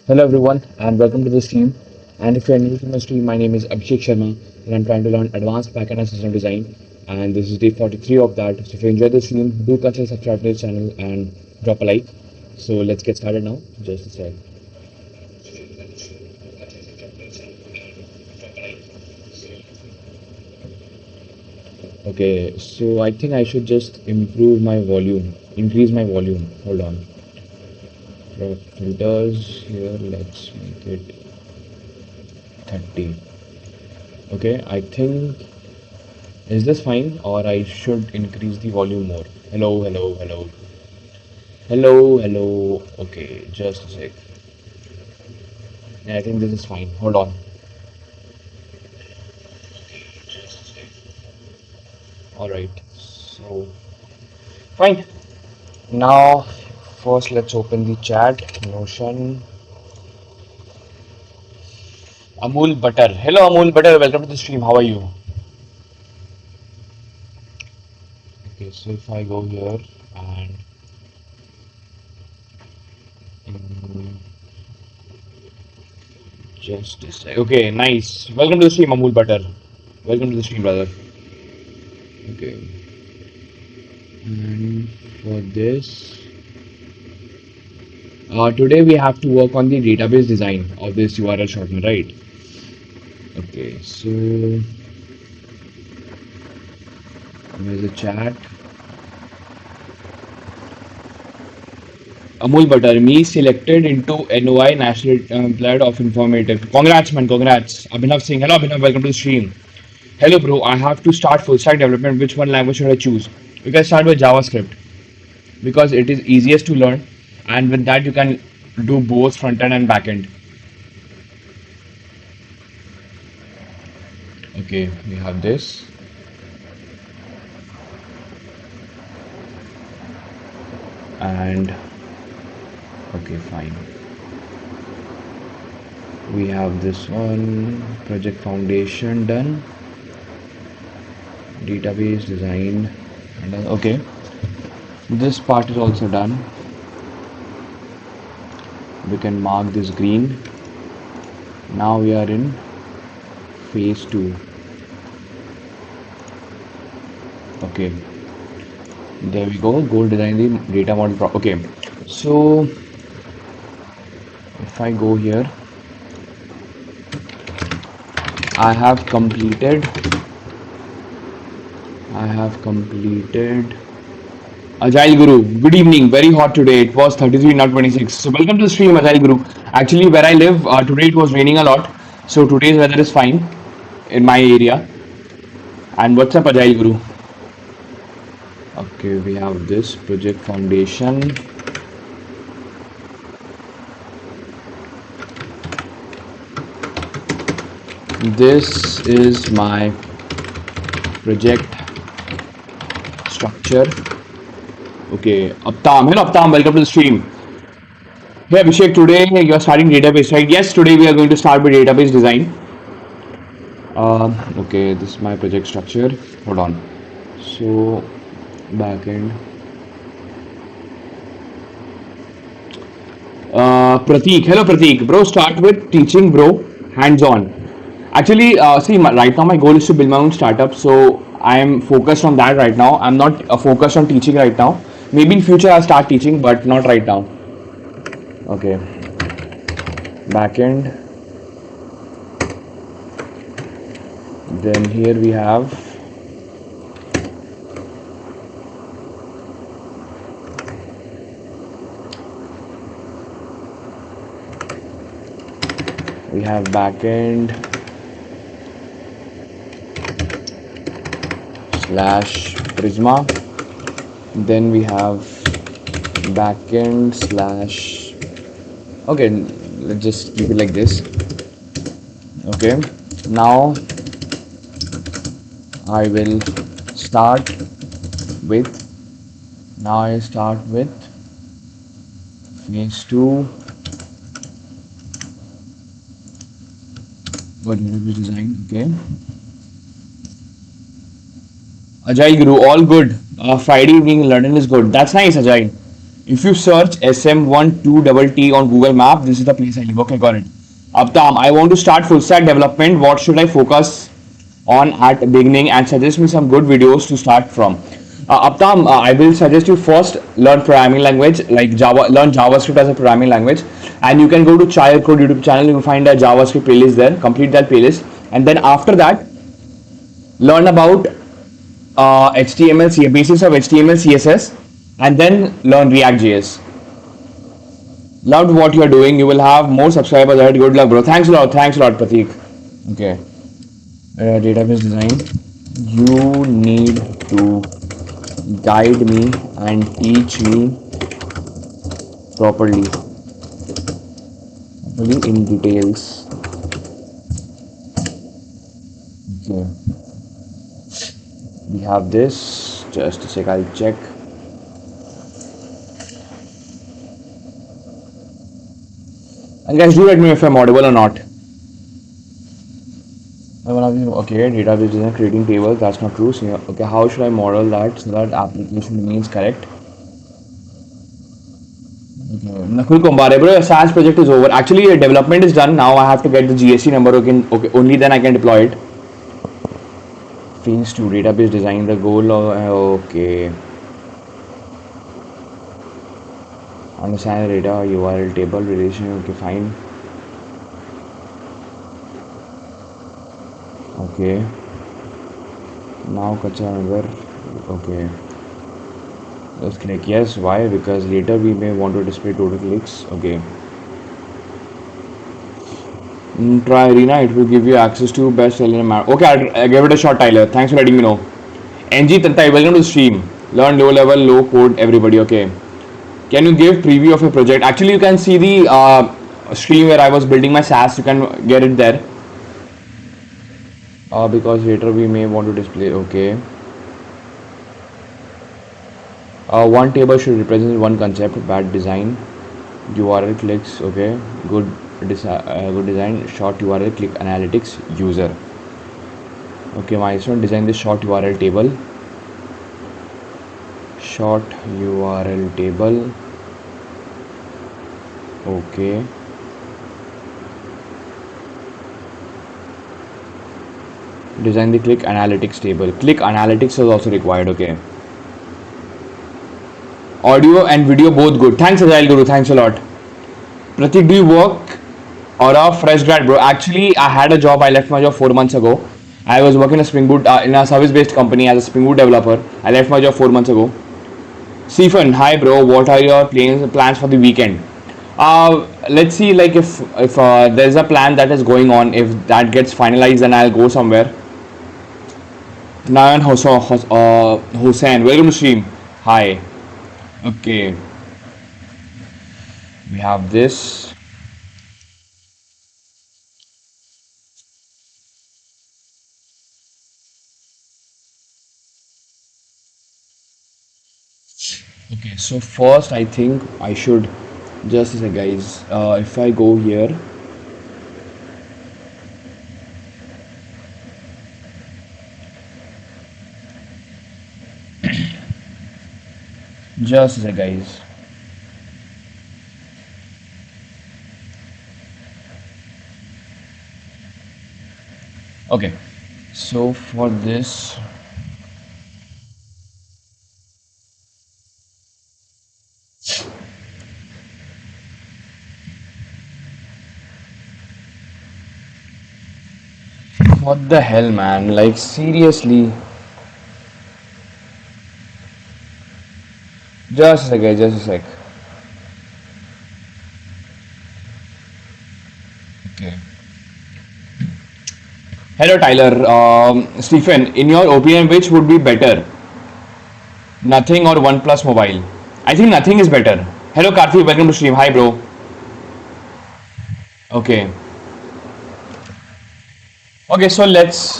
Hello everyone and welcome to the stream. And if you're new to my stream, my name is Abhishek Sharma and I'm trying to learn advanced backend and system design. And this is day 43 of that. So if you enjoyed the stream, do consider subscribe to this channel and drop a like. So let's get started now. Just a sec. Okay, so I think I should just improve my volume, increase my volume. Hold on. Filters here, let's make it 30. Okay, I think is this fine or I should increase the volume more? Hello, hello, hello. Hello, hello. Okay, just a sec. Yeah, I think this is fine. Hold on. Alright, so fine. Now, first let's open the chat. Notion. Amul Butter. Hello, Amul Butter. Welcome to the stream. How are you? Okay, so if I go here and mm, just a sec. Okay, nice. Welcome to the stream, Amul Butter. Welcome to the stream, brother. Okay, and for this. Today we have to work on the database design of this URL shortener, right? Okay, so there's a chat. Amul Butter, me selected into NOI National Blood of Informative. Congrats, man, congrats. Abhinav Singh. Hello, Abhinav. Welcome to the stream. Hello, bro. I have to start full stack development. Which one language should I choose? You can start with JavaScript because it is easiest to learn, and with that you can do both front end and back end. Okay, we have this. And okay, fine. We have this one, project foundation done, database design and done. Okay, this part is also done. We can mark this green. Now we are in phase 2. Okay, there we go. Go design the data model. Okay, so if I go here, I have completed Agile Guru. Good evening. Very hot today. It was 33, not 26. So welcome to the stream, Agile Guru. Actually, where I live, today it was raining a lot. So today's weather is fine in my area. And what's up, Agile Guru? Okay, we have this project foundation. This is my project structure. Okay, Aptam. Hello, Aptam. Welcome to the stream. Hey, Abhishek. Today you're starting database, right? Yes, today we are going to start with database design. Okay, this is my project structure. Hold on. So, backend. Prateek. Hello, Prateek. Bro, start with teaching, bro. Hands on. Actually, see, right now my goal is to build my own startup. So, I am focused on that right now. I'm not focused on teaching right now. Maybe in future I'll start teaching, but not right now. Okay. Backend. Then here we have backend slash Prisma. Then we have backend slash. Okay, let's just keep it like this. Okay, now I will start with. Now I start with phase 2. What database design? Okay. Ajay Guru, all good. Friday evening in London is good. That's nice, Ajay. If you search SM12TT on Google Map, this is the place I live. Okay, got it. Abtam, I want to start full stack development. What should I focus on at beginning and suggest me some good videos to start from? Abtam, I will suggest you first learn programming language like Java, learn JavaScript as a programming language, and you can go to Chai Code YouTube channel. You will find a JavaScript playlist there. Complete that playlist, and then after that, learn about HTML, basis of HTML, CSS, and then learn React.js. Loved what you are doing. You will have more subscribers ahead. Good luck, bro. Thanks a lot. Thanks a lot, Pratik. Okay. Database design. You need to guide me and teach me properly. Properly in details. Okay. We have this. Just a sec. I'll check. And guys, do let me know if I'm audible or not. Okay, database design, creating tables, that's not true. So, okay, how should I model that so that application remains correct? Okay, Nakul Kumbare, bro, your SaaS project is over. Actually, the development is done. Now I have to get the GST number. Okay, only then I can deploy it. Phase 2, database design, the goal of, okay. Understand the data, URL table, relation, okay, fine. Okay. Now Kachanagar, okay. Let's click yes. Why? Because later we may want to display total clicks. Okay. Try Arena, it will give you access to best selling map. Okay, I'll give it a shot, Tyler. Thanks for letting me know. NG Tantai, welcome to the stream. Learn low level, low code, everybody. Okay. Can you give preview of a project? Actually, you can see the stream where I was building my SaaS. You can get it there. Because later we may want to display. Okay. One table should represent one concept. Bad design. URL clicks. Okay. Good design. Short URL click analytics user. Okay. Milestone. Design this short URL table. Short URL table. Okay. Design the click analytics table. Click analytics is also required. Okay. Audio and video both good. Thanks, Agile Guru. Thanks a lot. Pratik, do you work or a fresh grad, bro? Actually, I had a job. I left my job 4 months ago. I was working in a Spring Boot in a service-based company as a Spring Boot developer. I left my job 4 months ago. Stephen, hi, bro. What are your plans for the weekend? Let's see, like if there's a plan that is going on, if that gets finalized, then I'll go somewhere. Nayan Hussain, welcome to stream. Hi. Okay. We have this. Okay, so first I think I should just a guys. If I go here. Just a guys. Okay, so for this, what the hell, man? Like seriously. Just a sec, guys. Just a sec. Okay. Hello, Tyler. Stephen, in your opinion, which would be better? Nothing or OnePlus Mobile? I think nothing is better. Hello, Karthi. Welcome to stream. Hi, bro. Okay. Okay, so let's,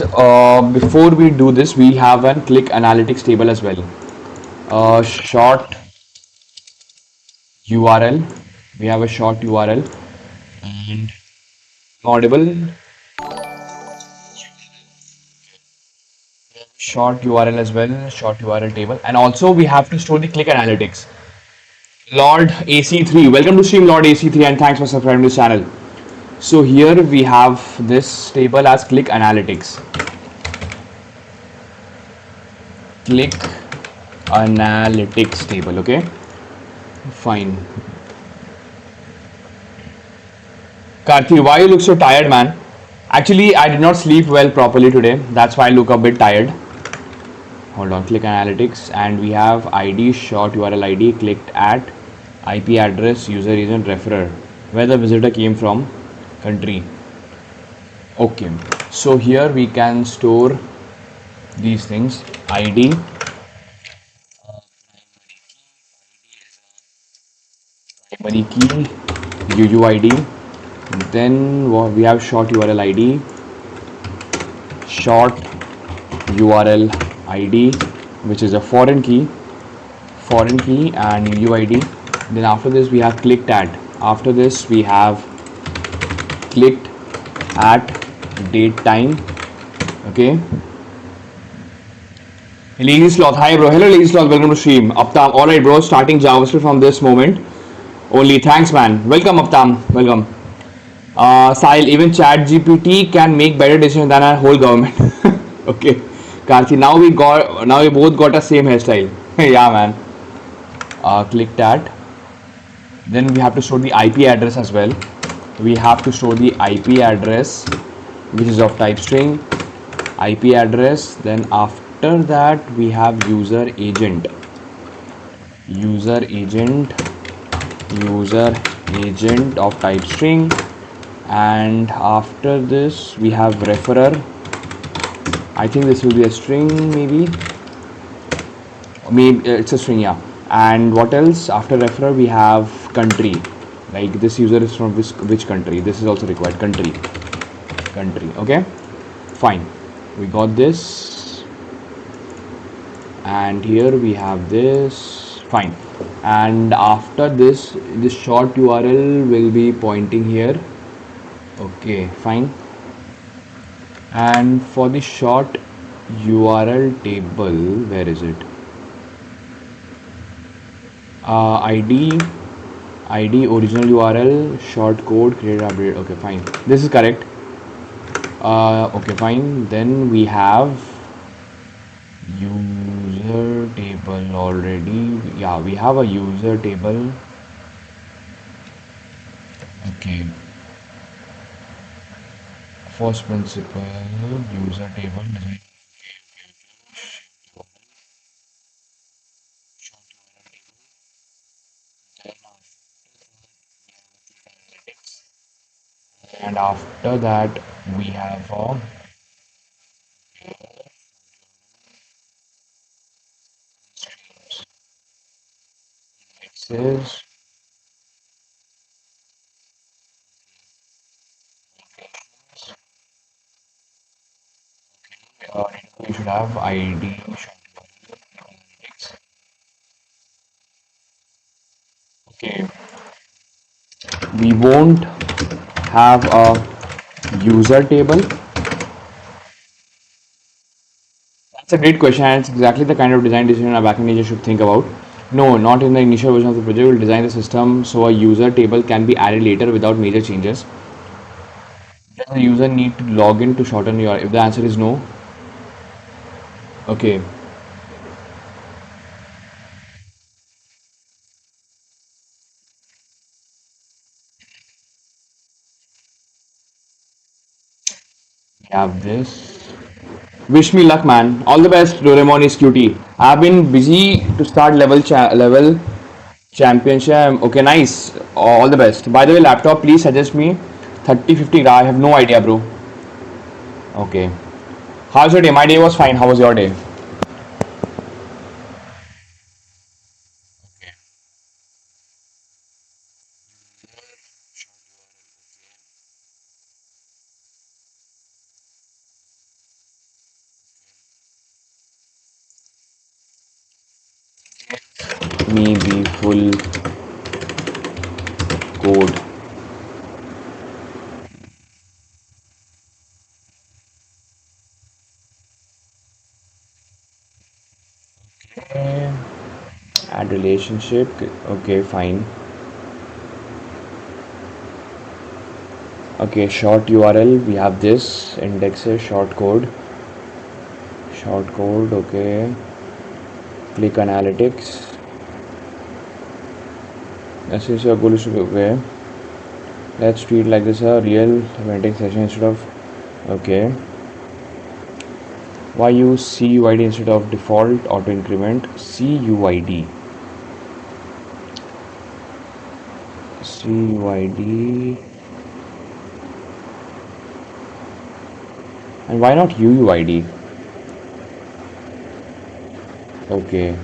before we do this, we have a click analytics table as well. Short URL. We have a short URL and audible. Short URL as well, short URL table, and also we have to store the click analytics. Lord AC3. Welcome to stream Lord AC3 and thanks for subscribing to this channel. So here we have this table as click analytics. Click analytics table, okay? Fine. Karthi, why you look so tired, man? Actually, I did not sleep well properly today. That's why I look a bit tired. Hold on, click analytics, and we have ID, short URL ID, clicked at, IP address, user agent, referrer, where the visitor came from, country. Okay, so here we can store these things: ID, primary key, UUID. Then we have short URL ID, short URL ID, which is a foreign key and UUID. Then after this we have clicked at. After this we have clicked at date time. Okay. Lazy Sloth, hi bro. Hello Lazy Sloth, welcome to stream. Uptam, alright bro, starting JavaScript from this moment. Only thanks man. Welcome Uptam, welcome. Sahil, even ChatGPT can make better decisions than our whole government. Okay. Karthi, now we both got a same hairstyle. Yeah man. Click that. Then we have to store the IP address as well. We have to store the IP address which is of type string, IP address. Then after that we have user agent of type string, and after this we have referrer. I think this will be a string, maybe it's a string, yeah. And what else? After referrer we have country, like this user is from which country. This is also required, country. Okay, fine, we got this, and here we have this, fine. And after this short URL will be pointing here. Okay, fine. And for the short URL table, where is it? ID original URL, short code, create, update. Okay, fine, this is correct. Okay, fine. Then we have user table already. Yeah, we have a user table. Okay, first principle, user table. And after that we have a indexes. We should have ID, index. Okay, we won't have a user table. That's a great question, and it's exactly the kind of design decision a backend engineer should think about. No, not in the initial version of the project. We'll design the system so a user table can be added later without major changes. Does the user need to log in to shorten your? If the answer is no, okay. We have this. Wish me luck, man. All the best, Doraemon is cutie. I've been busy to start level championship. Okay, nice. All the best. By the way, laptop, please suggest me 3050. I have no idea, bro. Okay. How's your day? My day was fine. How was your day? Me the full code. Add relationship. Okay, fine. Okay, short URL. We have this indexes, short code. Okay. Click analytics. This is your goal is to okay. Let's treat like this a real vending session instead of okay. Why use CUID instead of default auto increment? CUID. And why not UUID? Okay.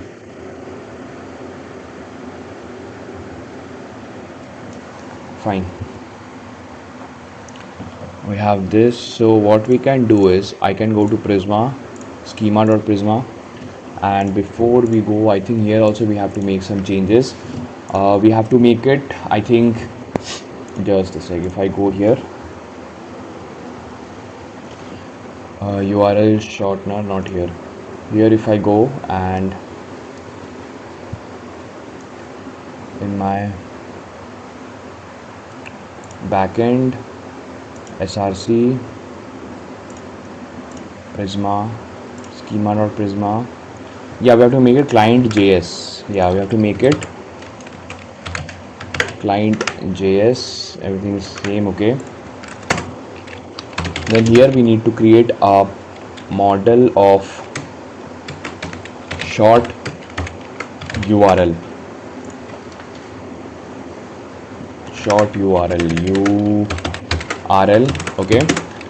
Fine. We have this. So what we can do is I can go to Prisma, schema.prisma, and before we go, I think here also we have to make some changes. We have to make it, I think, just a sec. If I go here, URL shortener, not here. Here, if I go and in my backend, src, Prisma, schema.prisma. Yeah, we have to make it client.js. Yeah, we have to make it client.js. Everything is same. Okay. Then here we need to create a model of short URL. Okay,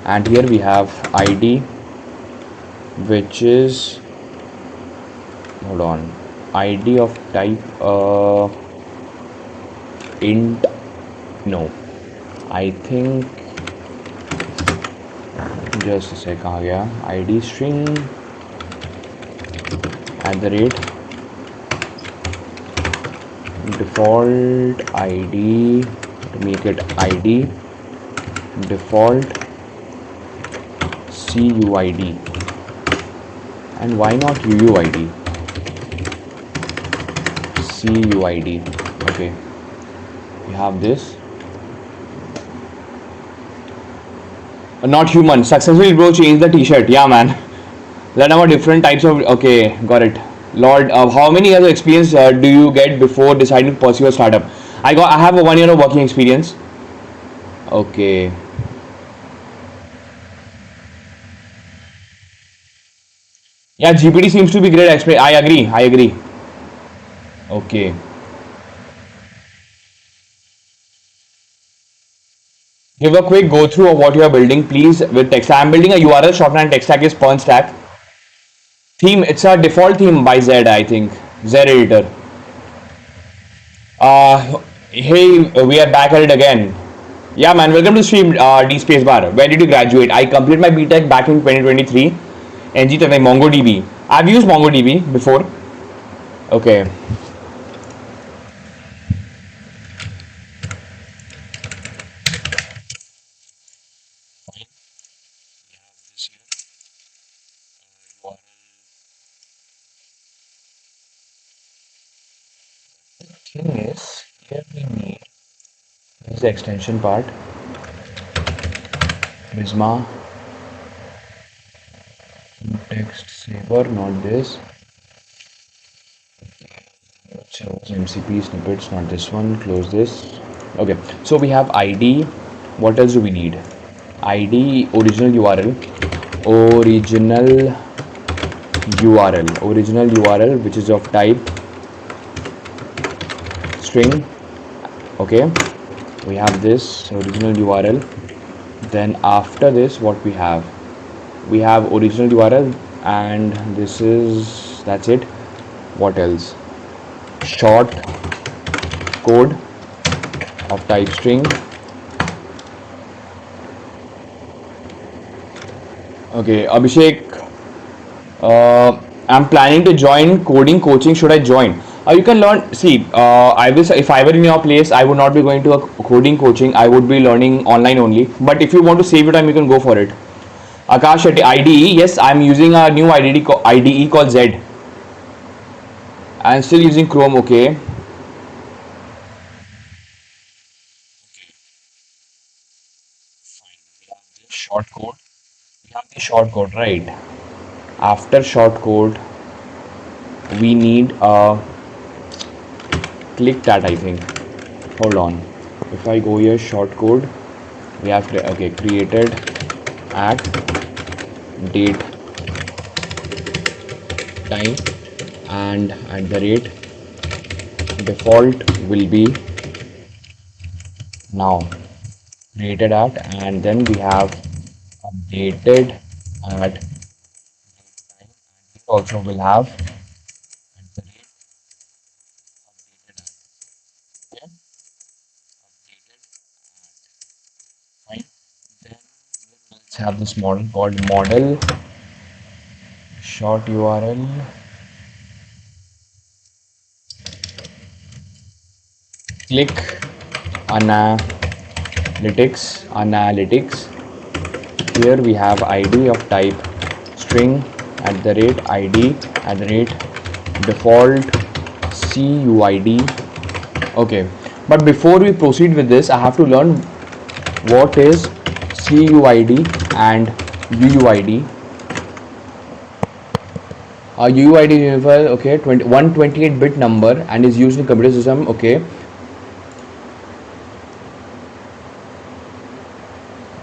and here we have ID, which is ID of type int. No, I think just a sec. ID string @ default ID, to make it ID default CUID. And why not UUID? CUID. Okay, we have this. Not human. Successfully, bro, change the t-shirt. Yeah, man. There are different types of. Okay, got it. Lord, how many years of experience do you get before deciding to pursue a startup? I have a 1 year of working experience. Okay. Yeah, GPT seems to be great. I agree. Okay. Give a quick go through of what you are building, please. With text, I am building a URL shortener and tech stack is Pern Stack. Theme, it's a default theme by Z, I think. Z editor. Hey, we are back at it again. Yeah, man, welcome to stream D Spacebar. Where did you graduate? I completed my BTech back in 2023. NG Tanai, MongoDB. I've used MongoDB before. Okay. Thing is, here we need this is the extension part. Prisma text saver, not this. MCP snippets, not this one. Close this. Okay, so we have ID. What else do we need? ID, original URL, which is of type string. Okay, we have this original URL. Then after this, what we have original URL, and that's it. What else? Short code of type string. Okay, Abhishek, I'm planning to join coding coaching. Should I join? You can learn. See, I will. If I were in your place, I would not be going to a coding coaching. I would be learning online only. But if you want to save your time, you can go for it. Akash Shetty, IDE. Yes, I'm using a new IDE called Z. I'm still using Chrome. Okay. Short code. We have the short code, right? After short code, we need a click that, I think. Hold on. If I go here, short code, we have okay created at date time and at the rate default will be now created at, and then we have updated at also will have at the rate updated at. Fine. Then let's have this model called model short URL click analytics. Here we have ID of type string at the rate ID at the rate default CUID. Okay, but before we proceed with this, I have to learn what is CUID and UUID. UUID is universal, okay, 128-bit number and is used in computer system. Okay,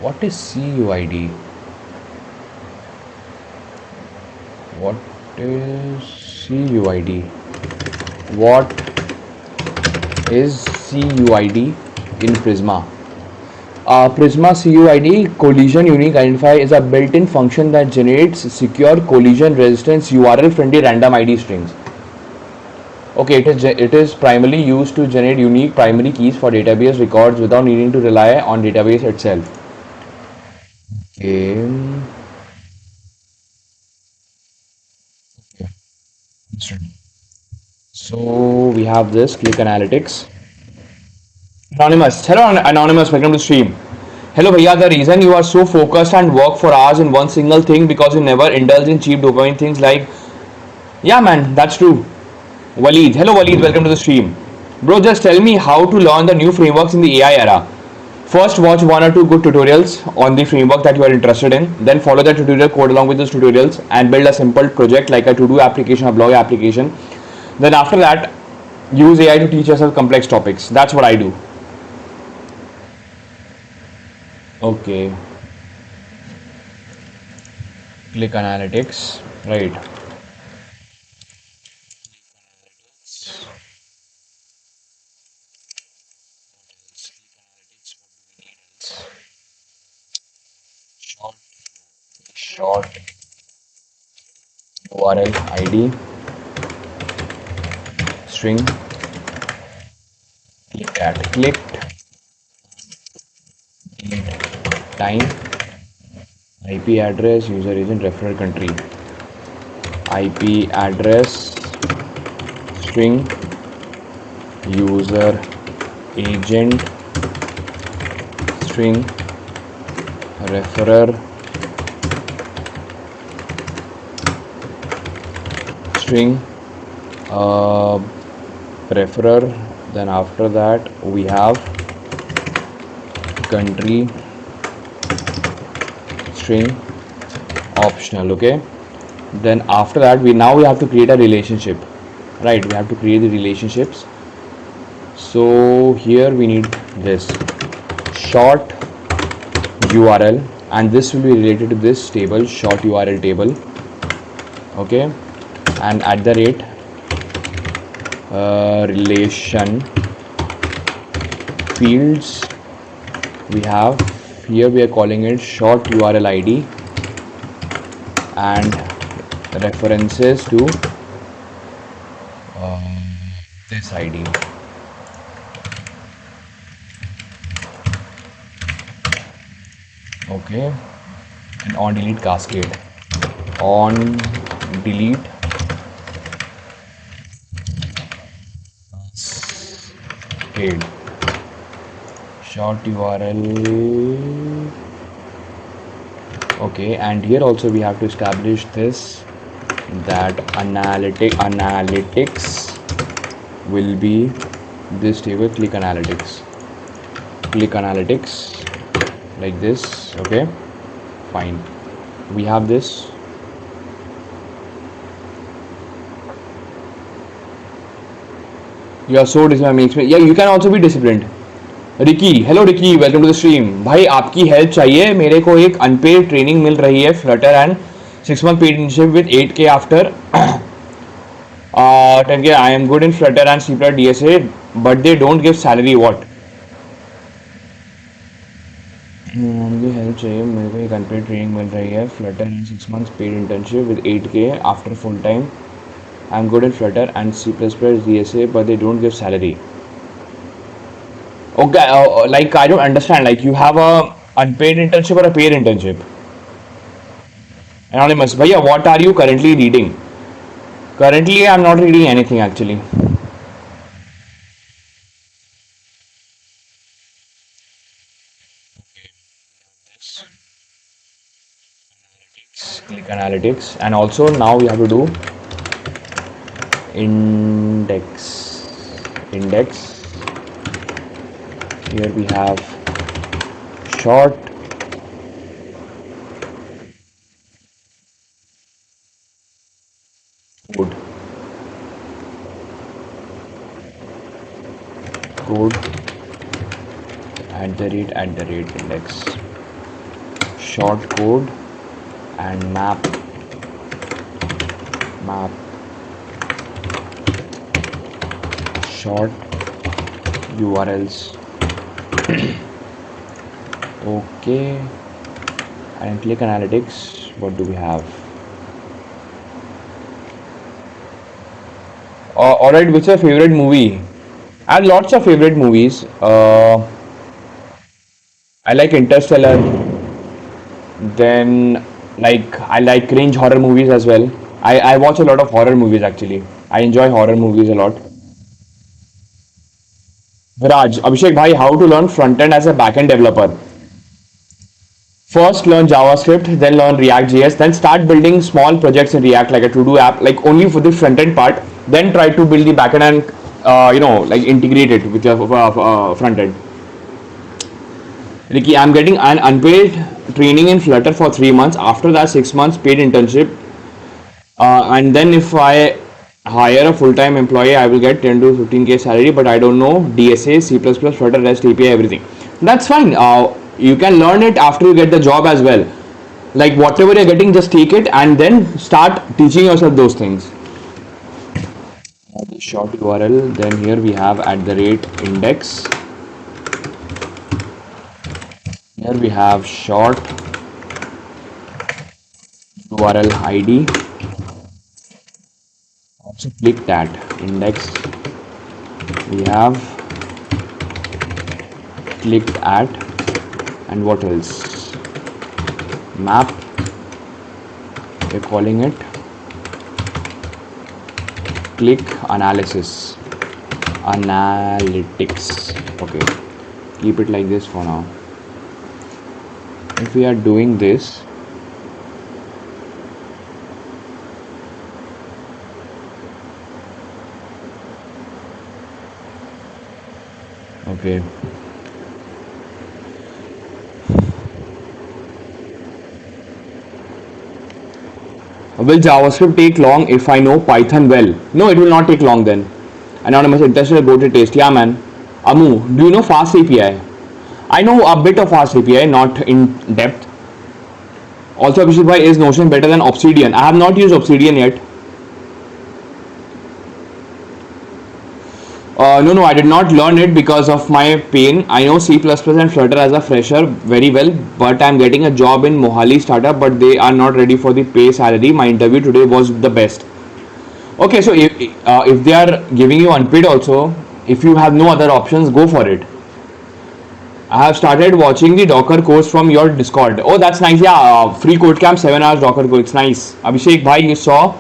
what is CUID? What is CUID? What is CUID in Prisma? Prisma CUID, collision unique identifier, is a built-in function that generates secure collision resistance URL friendly random ID strings. Okay, it is primarily used to generate unique primary keys for database records without needing to rely on database itself. Okay. So we have this click analytics. Anonymous. Hello, Anonymous. Welcome to stream. Hello, Bhaiya. The reason you are so focused and work for hours in one single thing because you never indulge in cheap dopamine things like, yeah, man, that's true. Waleed. Hello, Waleed. Welcome to the stream. Bro, just tell me how to learn the new frameworks in the AI era. First, watch one or two good tutorials on the framework that you are interested in. Then follow the tutorial code along with those tutorials and build a simple project like a to-do application, a blog application. Then after that, use AI to teach yourself complex topics. That's what I do. Okay, click analytics, right? Short URL ID string clicked time IP address user agent referral country IP address string user agent string referrer string referrer. Then after that we have country string optional. Okay, then after that we have to create a relationship, right? We have to create the relationships. So here we need this short URL and this will be related to this table, short URL table. Okay, and at the rate relation fields we have here, we are calling it short URL ID and references to this ID. Okay, and on delete cascade, on delete cascade, short URL. Okay, and here also we have to establish this, that analytics will be this table, click analytics. Click analytics like this. Okay, fine. We have this. You are so disciplined. Yeah, you can also be disciplined. Ricky, hello Ricky, welcome to the stream. भाई आपकी help चाहिए, मेरे को एक unpaid training मिल रही है Flutter and 6 month paid internship with 8K after 10K। I am good in Flutter and C plus DSA but they don't give salary. What? मुझे हेल्प चाहिए, मेरे को एक अनपेड ट्रेनिंग मिल रही है Flutter and 6 months paid internship with 8K after full time. I am good in Flutter and C++ DSA but they don't give salary. Okay, like I don't understand. Like you have a unpaid internship or a paid internship? Anonymous, bhaiya, what are you currently reading? Currently, I'm not reading anything actually. Click analytics, and also now we have to do index. Index. Here we have short code. Code @@ index. Short code and map short URLs. Okay, and click analytics. What do we have? Alright, what's your favorite movie? I have lots of favorite movies. I like Interstellar. Then, like, I like cringe horror movies as well. I watch a lot of horror movies actually. I enjoy horror movies a lot. Viraj, Abhishek bhai, how to learn front end as a backend developer? First learn JavaScript, then learn React.js, then start building small projects in React like a to-do app, like only for the front end part. Then try to build the backend and like integrate it with your front end. Ricky, I'm getting an unpaid training in Flutter for 3 months. After that, 6 months paid internship, and then if I hire a full-time employee, I will get 10 to 15K salary. But I don't know DSA, C++, Flutter, REST API, everything. That's fine. You can learn it after you get the job as well. Like whatever you're getting, just take it and then start teaching yourself those things. The short URL. Then here we have @index. Here we have short URL ID. Also click that index. We have clicked at, and what else? Map. We're calling it click analysis. Analytics. Okay. Keep it like this for now. If we are doing this, okay. Will JavaScript take long if I know Python well? No, it will not take long then. Anonymous, interested, go to taste. Yeah, man. Amu, do you know Fast API? I know a bit of Fast API, not in depth. Also, Abhishek bhai, is Notion better than Obsidian? I have not used Obsidian yet. No, I did not learn it because of my pain. I know C++ and Flutter as a fresher very well, but I'm getting a job in Mohali startup, but they are not ready for the pay salary. My interview today was the best. Okay, so if they are giving you unpaid also, if you have no other options, go for it. I have started watching the Docker course from your Discord. Oh, that's nice. Yeah, free code camp, 7 hours Docker course. It's nice. Abhishek bhai, you saw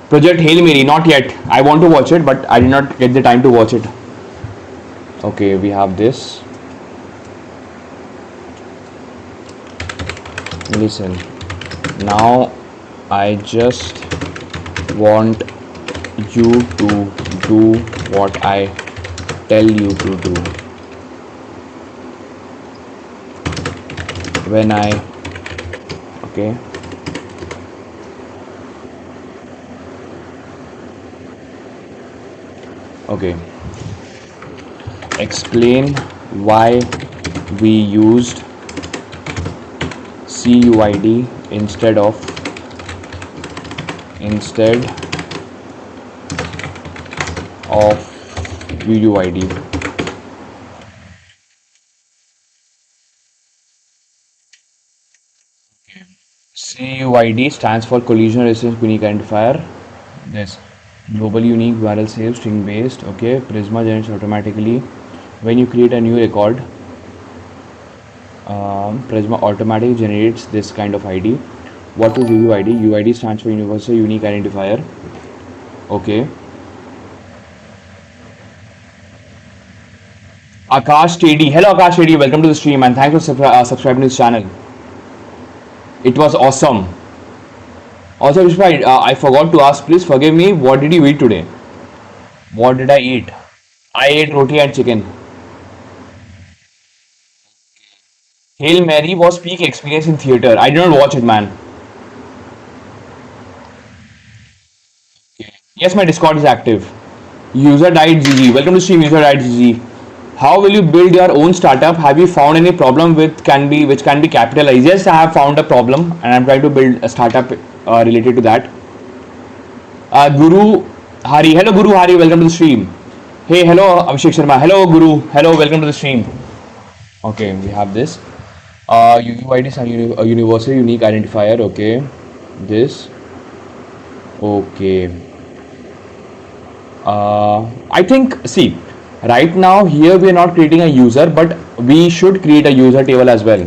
Project Hail Mary? Not yet. I want to watch it, but I did not get the time to watch it. Okay, we have this. Listen. Now, I just want you to do what I tell you to do. When I, okay, okay, explain why we used CUID instead of UUID. CUID stands for collision resistant unique identifier. This global unique URL save string based. Okay, Prisma generates automatically when you create a new record. Prisma automatically generates this kind of ID. What is UUID? UUID stands for universal unique identifier. Okay. Akash TD. Hello Akash TD. Welcome to the stream and thanks for subscribing to this channel. It was awesome. Also, Vishwa, I forgot to ask. Please forgive me. What did you eat today? What did I eat? I ate roti and chicken. Hail Mary was peak experience in theater. I did not watch it, man. Yes, my Discord is active. User died GG. Welcome to stream. User died GG. How will you build your own startup? Have you found any problem which can be capitalized? Yes, I have found a problem and I'm trying to build a startup related to that. Guru Hari. Hello Guru Hari. Welcome to the stream. Hey, hello Abhishek Sharma. Hello Guru. Hello. Welcome to the stream. Okay, we have this. UUID is a universal unique identifier. Okay, this. Okay. I think, see, right now here we are not creating a user, but we should create a user table as well.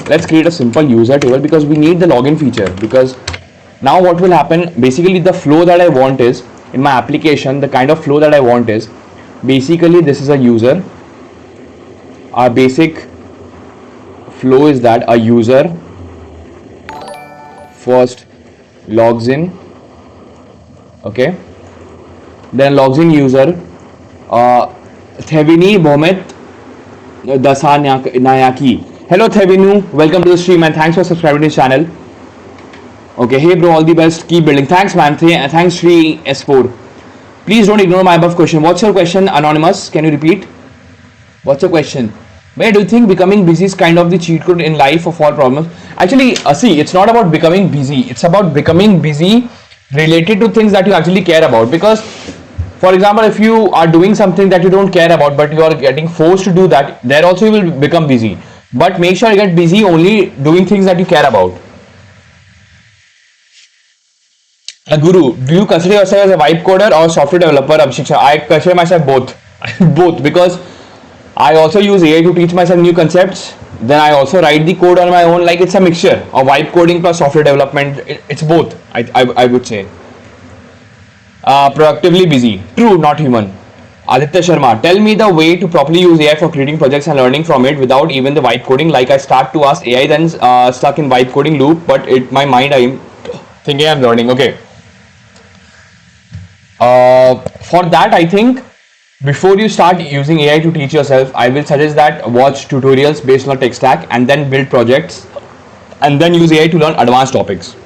Let's create a simple user table because we need the login feature. Because now what will happen, basically the flow that I want is, in my application, the kind of flow that I want is, basically this is a user. Our basic flow is that a user first logs in, okay, then logs in user, Thevini Bomet Dasanayaki. Hello Thevinu, welcome to the stream and thanks for subscribing to this channel. Okay, hey bro, all the best, keep building. Thanks man, thanks Sri S4. Please don't ignore my above question. What's your question, Anonymous? Can you repeat? What's your question? Where do you think becoming busy is kind of the cheat code in life of all problems? Actually, see, it's not about becoming busy. It's about becoming busy related to things that you actually care about. Because, for example, if you are doing something that you don't care about, but you are getting forced to do that, there also you will become busy. But make sure you get busy only doing things that you care about. Guru, do you consider yourself as a vibe coder or software developer, Abhishek? I consider myself both. Both, because I also use AI to teach myself new concepts. Then I also write the code on my own. Like, it's a mixture of vibe coding plus software development. It's both, I would say. Productively busy. True, not human. Aditya Sharma, tell me the way to properly use AI for creating projects and learning from it without even the vibe coding. Like, I start to ask AI, then stuck in vibe coding loop, but in my mind I'm thinking I'm learning. Okay. For that, I think before you start using AI to teach yourself, I will suggest that watch tutorials based on a tech stack and then build projects and then use AI to learn advanced topics.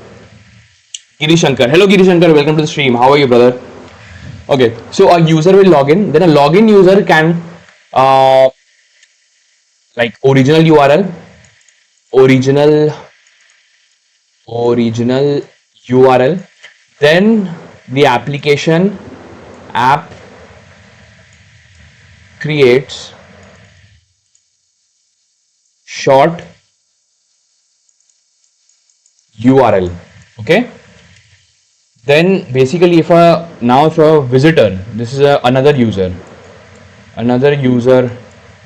Giri Shankar. Hello Giri Shankar, welcome to the stream. How are you, brother? Okay, so a user will log in. Then a login user can like original URL, original URL, then the application app creates short URL. Okay, then basically if a visitor, this is another user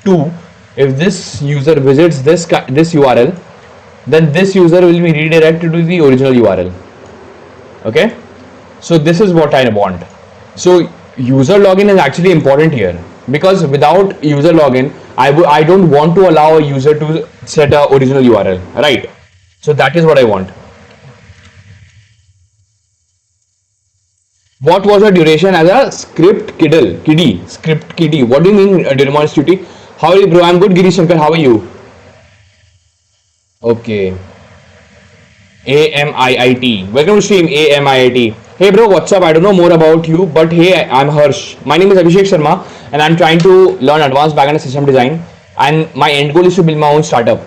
2, if this user visits this URL, then this user will be redirected to the original URL. Okay, so this is what I want. So user login is actually important here, because without user login, I don't want to allow a user to set a original URL, right? So that is what I want. What was the duration as a script kiddie? Script kiddie. What do you mean, demonstrative? How are you, bro? I'm good, Giri Shankar. How are you? Okay. AMIIT. Welcome to stream AMIIT. Hey bro, what's up? I don't know more about you, but hey, I'm Harsh. My name is Abhishek Sharma, and I'm trying to learn advanced backend system design. And my end goal is to build my own startup.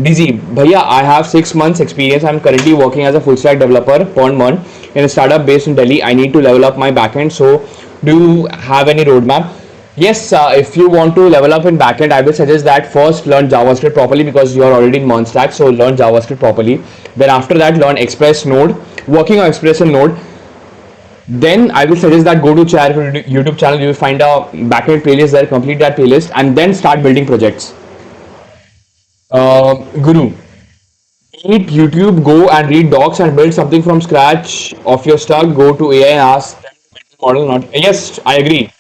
Dizzy, Bhaiya, I have 6 months experience. I'm currently working as a full stack developer per month in a startup based in Delhi. I need to level up my backend. So, do you have any roadmap? Yes, if you want to level up in backend, I will suggest that first learn JavaScript properly because you are already in Stack. So learn JavaScript properly. Then after that, learn Express Node. Working on Express and Node. Then I will suggest that go to YouTube channel. You will find a backend playlist there. Complete that playlist and then start building projects. Guru, eat YouTube, go and read docs and build something from scratch of your stuff. Go to AI and ask them model not. Yes, I agree.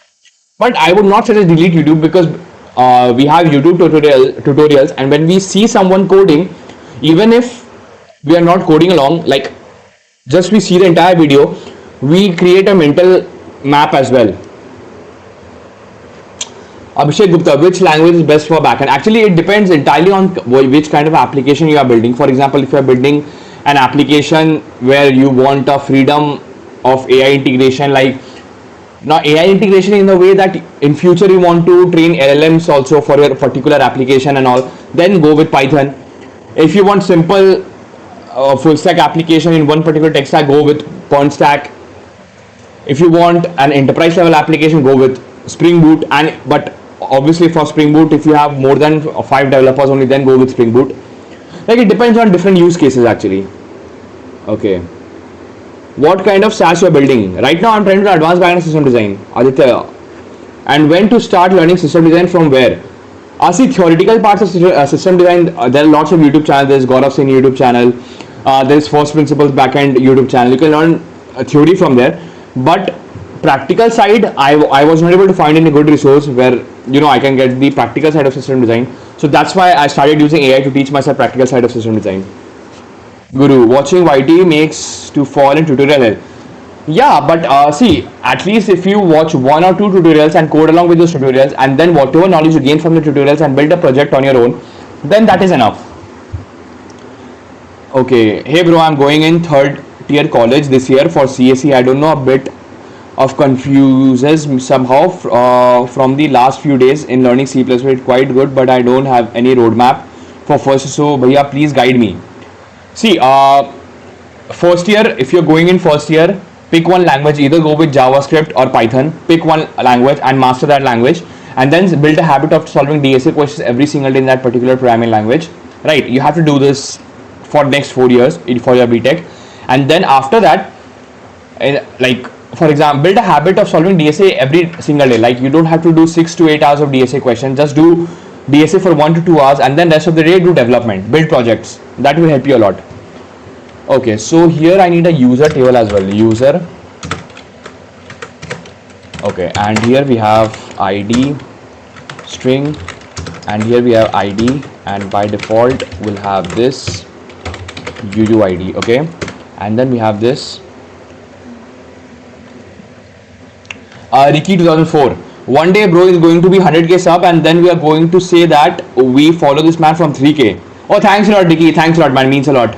But I would not suggest delete YouTube because we have YouTube tutorials, and when we see someone coding, even if we are not coding along, like just we see the entire video, we create a mental map as well. Abhishek Gupta, which language is best for backend? Actually, it depends entirely on which kind of application you are building. For example, if you are building an application where you want a freedom of AI integration, like now AI integration in the way that in future you want to train LLMs also for your particular application and all, then go with Python. If you want simple full stack application in one particular tech stack, go with point stack. If you want an enterprise level application, go with Spring Boot. And but obviously for Spring Boot, if you have more than 5 developers only, then go with Spring Boot. Like it depends on different use cases actually. Okay. What kind of SaaS you're building? Right now I'm trying to advance backend system design, Aditya. And when to start learning system design from where? See, theoretical parts of system design, there are lots of YouTube channels. There's Gaurav Singh YouTube channel. There's First Principles Backend YouTube channel. You can learn theory from there. But practical side, I was not able to find any good resource where I can get the practical side of system design. So that's why I started using AI to teach myself practical side of system design. Guru, watching YT makes to fall in tutorial hell. Yeah, but see, at least if you watch 1 or 2 tutorials and code along with those tutorials, and then whatever knowledge you gain from the tutorials and build a project on your own, then that is enough. Okay, hey bro, I'm going in third tier college this year for CSE. I don't know, a bit of confuses me somehow from the last few days in learning C++. It's quite good, but I don't have any roadmap for first. So, bhaiya, please guide me. See, first year, if you're going in first year, pick one language, either go with JavaScript or Python. Pick one language and master that language, and then build a habit of solving DSA questions every single day in that particular programming language. Right? You have to do this for next 4 years for your BTech, and then after that, like for example, build a habit of solving DSA every single day. Like you don't have to do 6 to 8 hours of DSA questions. Just do DSA for 1 to 2 hours, and then rest of the day do development, build projects. That will help you a lot. Okay, so here I need a user table as well. User. Okay, and here we have ID string, and here we have ID, and by default we'll have this UUID. Okay, and then we have this Ricky 2004. One day bro is going to be 100k sub, and then we are going to say that we follow this man from 3k. Oh, thanks a lot, Ricky. Thanks a lot, man. Means a lot.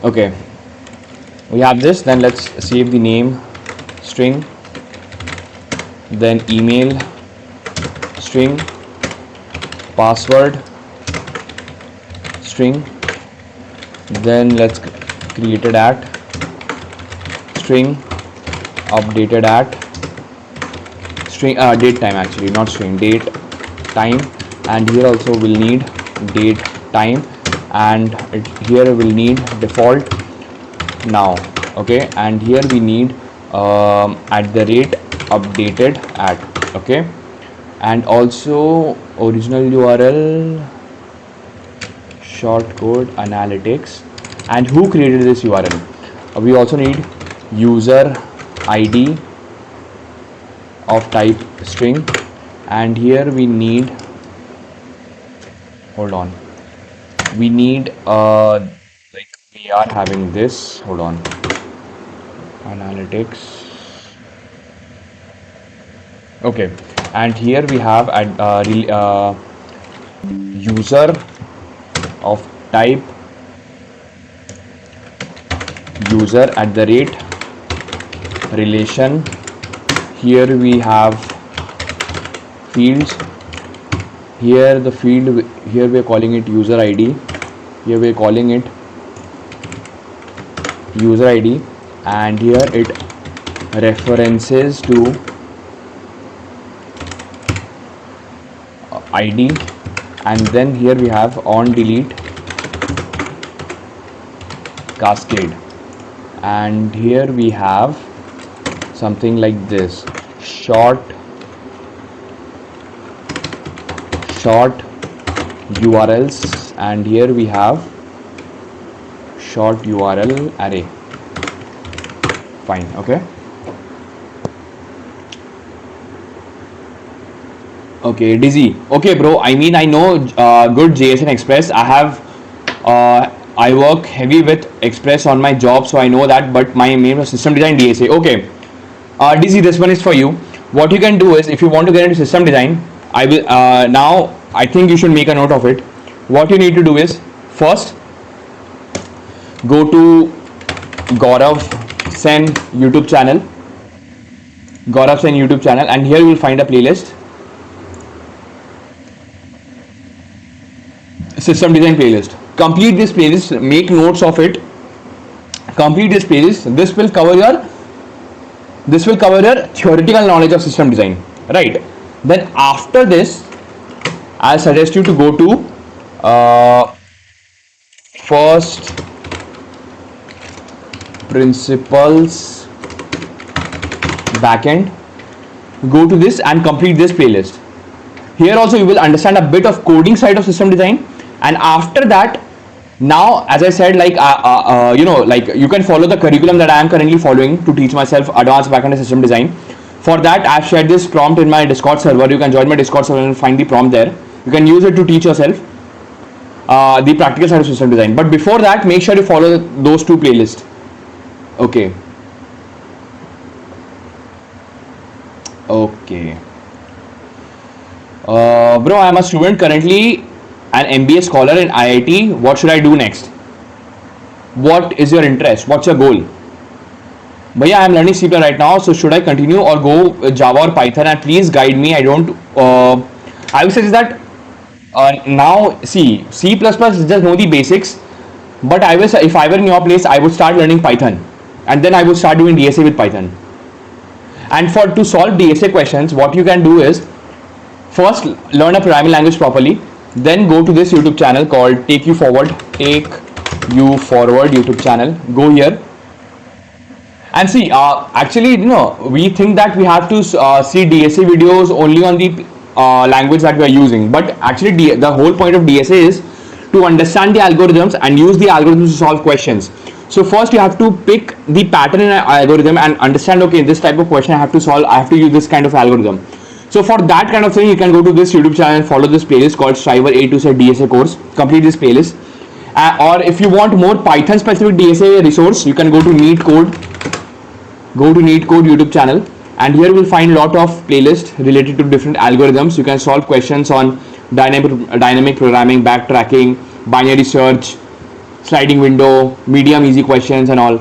Okay, we have this. Then let's save the name string, then email string, password string, then let's create it at string, updated at string, date time, actually not string, date time, and here also we'll need date time, and here we'll need default now. Okay, and here we need at the rate updated at. Okay, and also original URL, shortcode analytics, and who created this URL. We also need user ID of type string, and here we need, hold on, we need like we are having this, hold on, analytics, Okay, and here we have user of type user at the rate relation. Here we have fields. Here the field, here we are calling it user ID. Here we are calling it user ID, and here it references to ID, and then here we have on delete cascade, and here we have something like this, short URLs, and here we have short URL array. Fine. Okay. Okay, Dizzy. Okay, bro. I mean, I know good JS and Express. I work heavy with Express on my job, so I know that. But my main was system design DSA. Okay, Dizzy, this one is for you. What you can do is, if you want to get into system design, I will now. I think you should make a note of it. What you need to do is, first go to Gaurav Sen YouTube channel. Gaurav Sen YouTube channel, and here you will find a playlist. System design playlist. Complete this playlist, make notes of it. Complete this playlist. This will cover your theoretical knowledge of system design, right? Then after this, I'll suggest you to go to first principles backend. Go to this and complete this playlist. Here also you will understand a bit of coding side of system design, and after that, now as I said, like you can follow the curriculum that I am currently following to teach myself advanced backend system design. For that, I've shared this prompt in my Discord server. You can join my Discord server and find the prompt there. You can use it to teach yourself the practical side of system design. But before that, make sure you follow those two playlists. Okay. Okay. Bro, I am a student currently, an MBA scholar in IIT. What should I do next? What is your interest? What's your goal? Bhaiya, I am learning C++ right now, so should I continue or go Java or Python? And please guide me. I would suggest that now see, C++ just know the basics, but if I were in your place, I would start learning Python, and then I would start doing DSA with Python. And to solve DSA questions, what you can do is, first learn a programming language properly, then go to this YouTube channel called Take You Forward YouTube channel. Go here and see, actually, we think that we have to see DSA videos only on the language that we are using, but actually the whole point of DSA is to understand the algorithms and use the algorithms to solve questions. So first you have to pick the pattern in an algorithm and understand, okay, this type of question I have to solve, I have to use this kind of algorithm. So for that kind of thing, you can go to this YouTube channel and follow this playlist called Striver A to Z DSA course. Complete this playlist. Or if you want more Python specific DSA resource, you can go to Neat Code. Go to Neat Code YouTube channel, and here you will find a lot of playlists related to different algorithms. You can solve questions on dynamic programming, backtracking, binary search, sliding window, medium easy questions and all.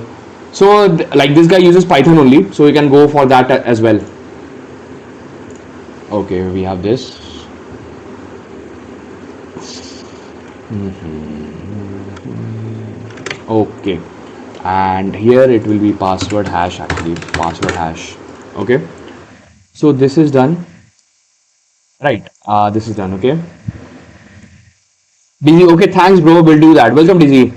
So like this guy uses Python only, so you can go for that as well. Okay, we have this. Okay, and here it will be password hash, actually password hash. Okay, so this is done, right? This is done. Okay, DZ. Okay, thanks bro, we'll do that. Welcome DZ.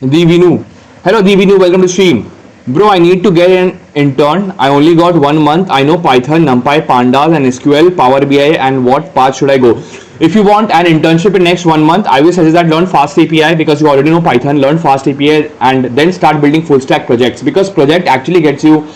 Divinu. Hello Divinu, welcome to stream. Bro, I need to get an intern. I only got 1 month. I know Python, NumPy, Pandas and SQL, Power BI, and what path should I go? If you want an internship in next 1 month, I will suggest that learn Fast API, because you already know Python. Learn Fast API and then start building full stack projects, because project actually gets you,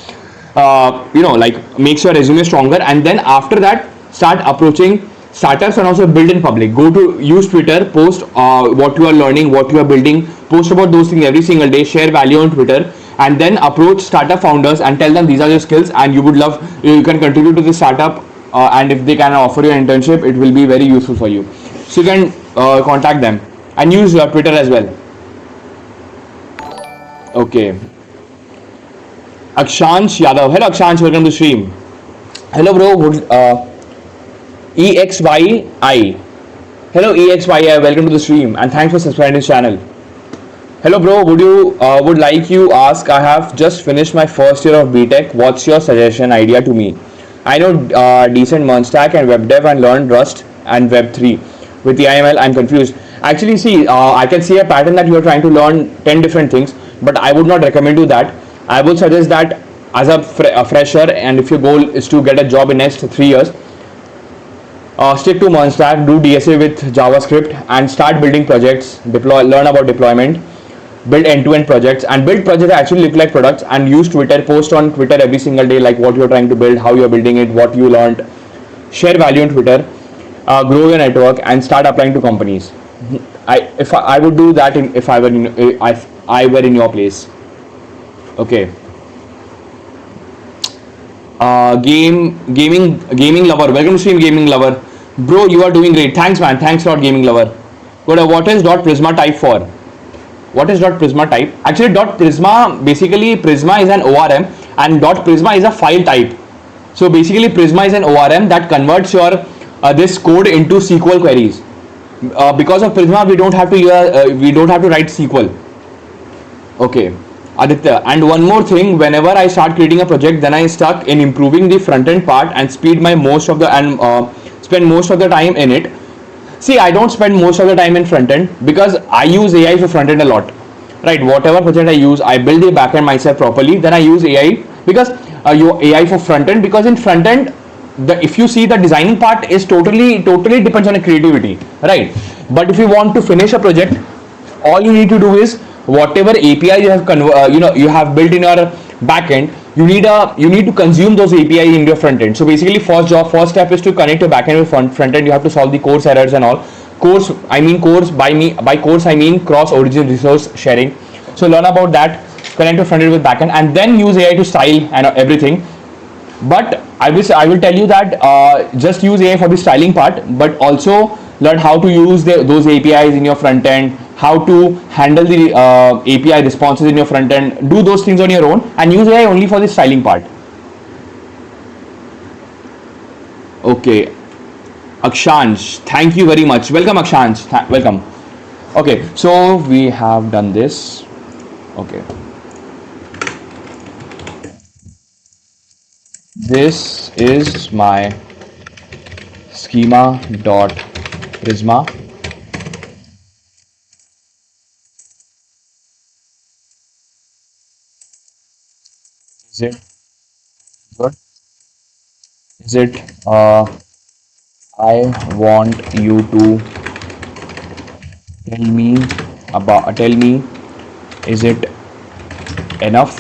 like makes your resume stronger. And then after that, start approaching startups and also build in public. Use Twitter, post what you are learning, what you are building, post about those things every single day, share value on Twitter, and then approach startup founders and tell them these are your skills and you can contribute to the startup, and if they can offer you an internship, it will be very useful for you. So you can contact them and use your Twitter as well. Okay. Akshansh Yadav. Hello Akshansh, welcome to stream. Hello bro. EXYI. Hello EXYI, welcome to the stream and thanks for subscribing to this channel. Hello bro, would like you ask, I have just finished my first year of BTech. What's your suggestion idea to me? I know decent MERN stack and web dev and learned Rust and Web3. With the IML, I'm confused. Actually, see, I can see a pattern that you are trying to learn 10 different things, but I would not recommend you that. I would suggest that as a fresher, and if your goal is to get a job in next 3 years, stick to MERN stack, do DSA with JavaScript, and start building projects. Learn about deployment, build end-to-end projects, and build projects that actually look like products, and use Twitter, post on Twitter every single day, like what you're trying to build, how you're building it, what you learned. Share value on Twitter, grow your network, and start applying to companies. I would do that if I were in your place. Okay. Gaming lover, welcome to stream, gaming lover. Bro, you are doing great. Thanks man, thanks a lot, gaming lover. Good. What is .prisma type for? What is .prisma type? Actually, .prisma, basically Prisma is an ORM and .prisma is a file type. So basically Prisma is an ORM that converts your this code into SQL queries. Because of Prisma, we don't have to write SQL. Okay, Aditya. And one more thing, whenever I start creating a project, then I stuck in improving the front end part and spend most of the time in it. See, I don't spend most of the time in front end because I use AI for front end a lot. Right, whatever project I use, I build the backend myself properly. Then I use AI because AI for front end, because in front end, if you see, the designing part is totally depends on the creativity, right? But if you want to finish a project, all you need to do is whatever API you have you have built in your backend, you need to consume those API in your front end. So basically, first step is to connect your backend with front end. You have to solve the course errors and all. By course I mean cross origin resource sharing. So learn about that, connect your front end with backend, and then use AI to style and everything. But I will tell you that just use AI for the styling part, but also learn how to use those APIs in your front end, how to handle the API responses in your front end. Do those things on your own and use AI only for the styling part. Okay, Akshansh, thank you very much. Welcome Akshansh, welcome. Okay, so we have done this. Okay. This is my schema.prisma. Is it good? Is it I want you to tell me is it enough,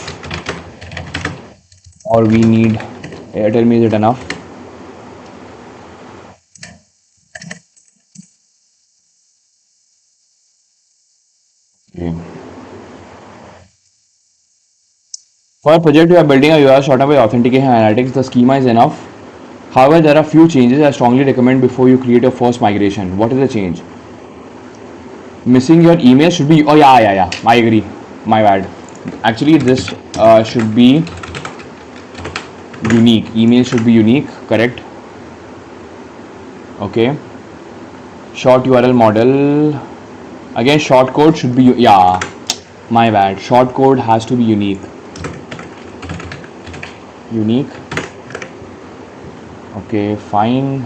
or we need tell me is it enough? Okay. For a project you are building a UI startup with authentication analytics, the schema is enough. However, there are few changes I strongly recommend before you create your first migration. What is the change? Missing your email should be, oh yeah, I agree, my bad. Actually this should be unique. Email should be unique, correct? Okay. Short URL model, again short code should be, yeah, my bad, short code has to be unique. Okay, fine.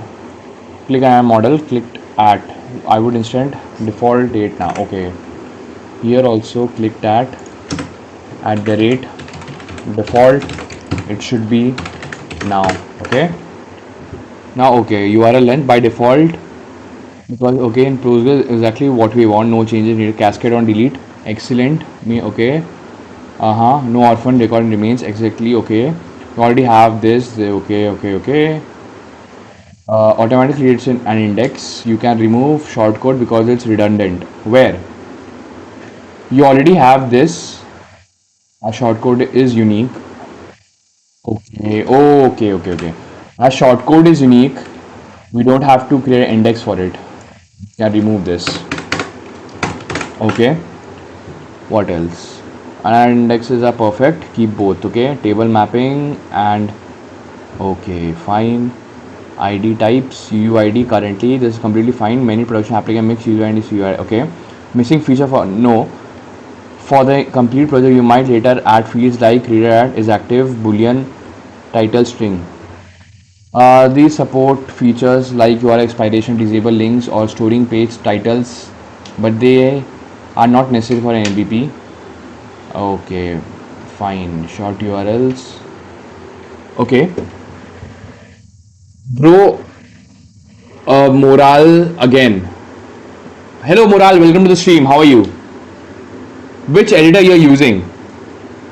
Click on model, clicked at, I would instant default date now. Okay, here also clicked at the rate default, it should be now. Okay, now okay, URL length by default, because okay, in progress exactly what we want, no changes needed. Cascade on delete, excellent. Me okay, no orphan record remains, exactly. Okay, you already have this. Okay. Automatically creates an index. You can remove shortcode because it's redundant. Where you already have this. Our shortcode is unique. Okay. Oh, okay, okay, okay. Our shortcode is unique. We don't have to create an index for it. Can remove this. Okay. What else? And our indexes are perfect. Keep both. Okay. Table mapping and okay. Fine. ID types UUID currently. This is completely fine. Many production application mix UUID CUID. Okay. Missing feature for no. For the complete project, you might later add fields like reader at is active, boolean, title string. These support features like URL expiration, disable links, or storing page titles, but they are not necessary for an MVP. Okay, fine. Short URLs. Okay, bro. Moral again. Hello, Moral. Welcome to the stream. How are you? Which editor you're using?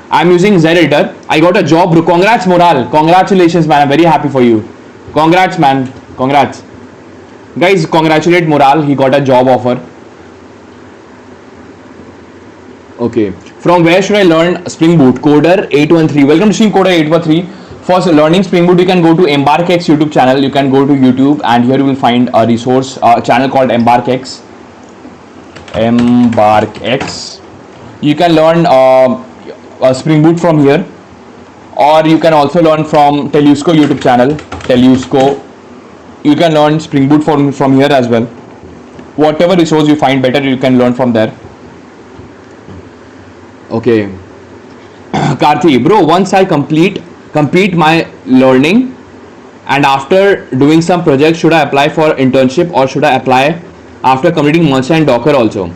I'm using Z editor. I got a job, bro. Congrats, Moral. Congratulations, man. I'm very happy for you. Congrats, man. Congrats. Guys, congratulate Moral. He got a job offer. Okay. From where should I learn Spring Boot? Coder 813. Welcome to stream Coder 813. For learning Spring Boot, you can go to EmbarkX YouTube channel. You can go to YouTube and here you will find a resource channel called EmbarkX. EmbarkX. You can learn Spring Boot from here, or you can also learn from Telusco YouTube channel. Telusco. You can learn Spring Boot from here as well. Whatever resource you find better, you can learn from there. Okay. Karthi, bro, once I complete my learning and after doing some projects, should I apply for internship or should I apply after completing Merge and Docker also?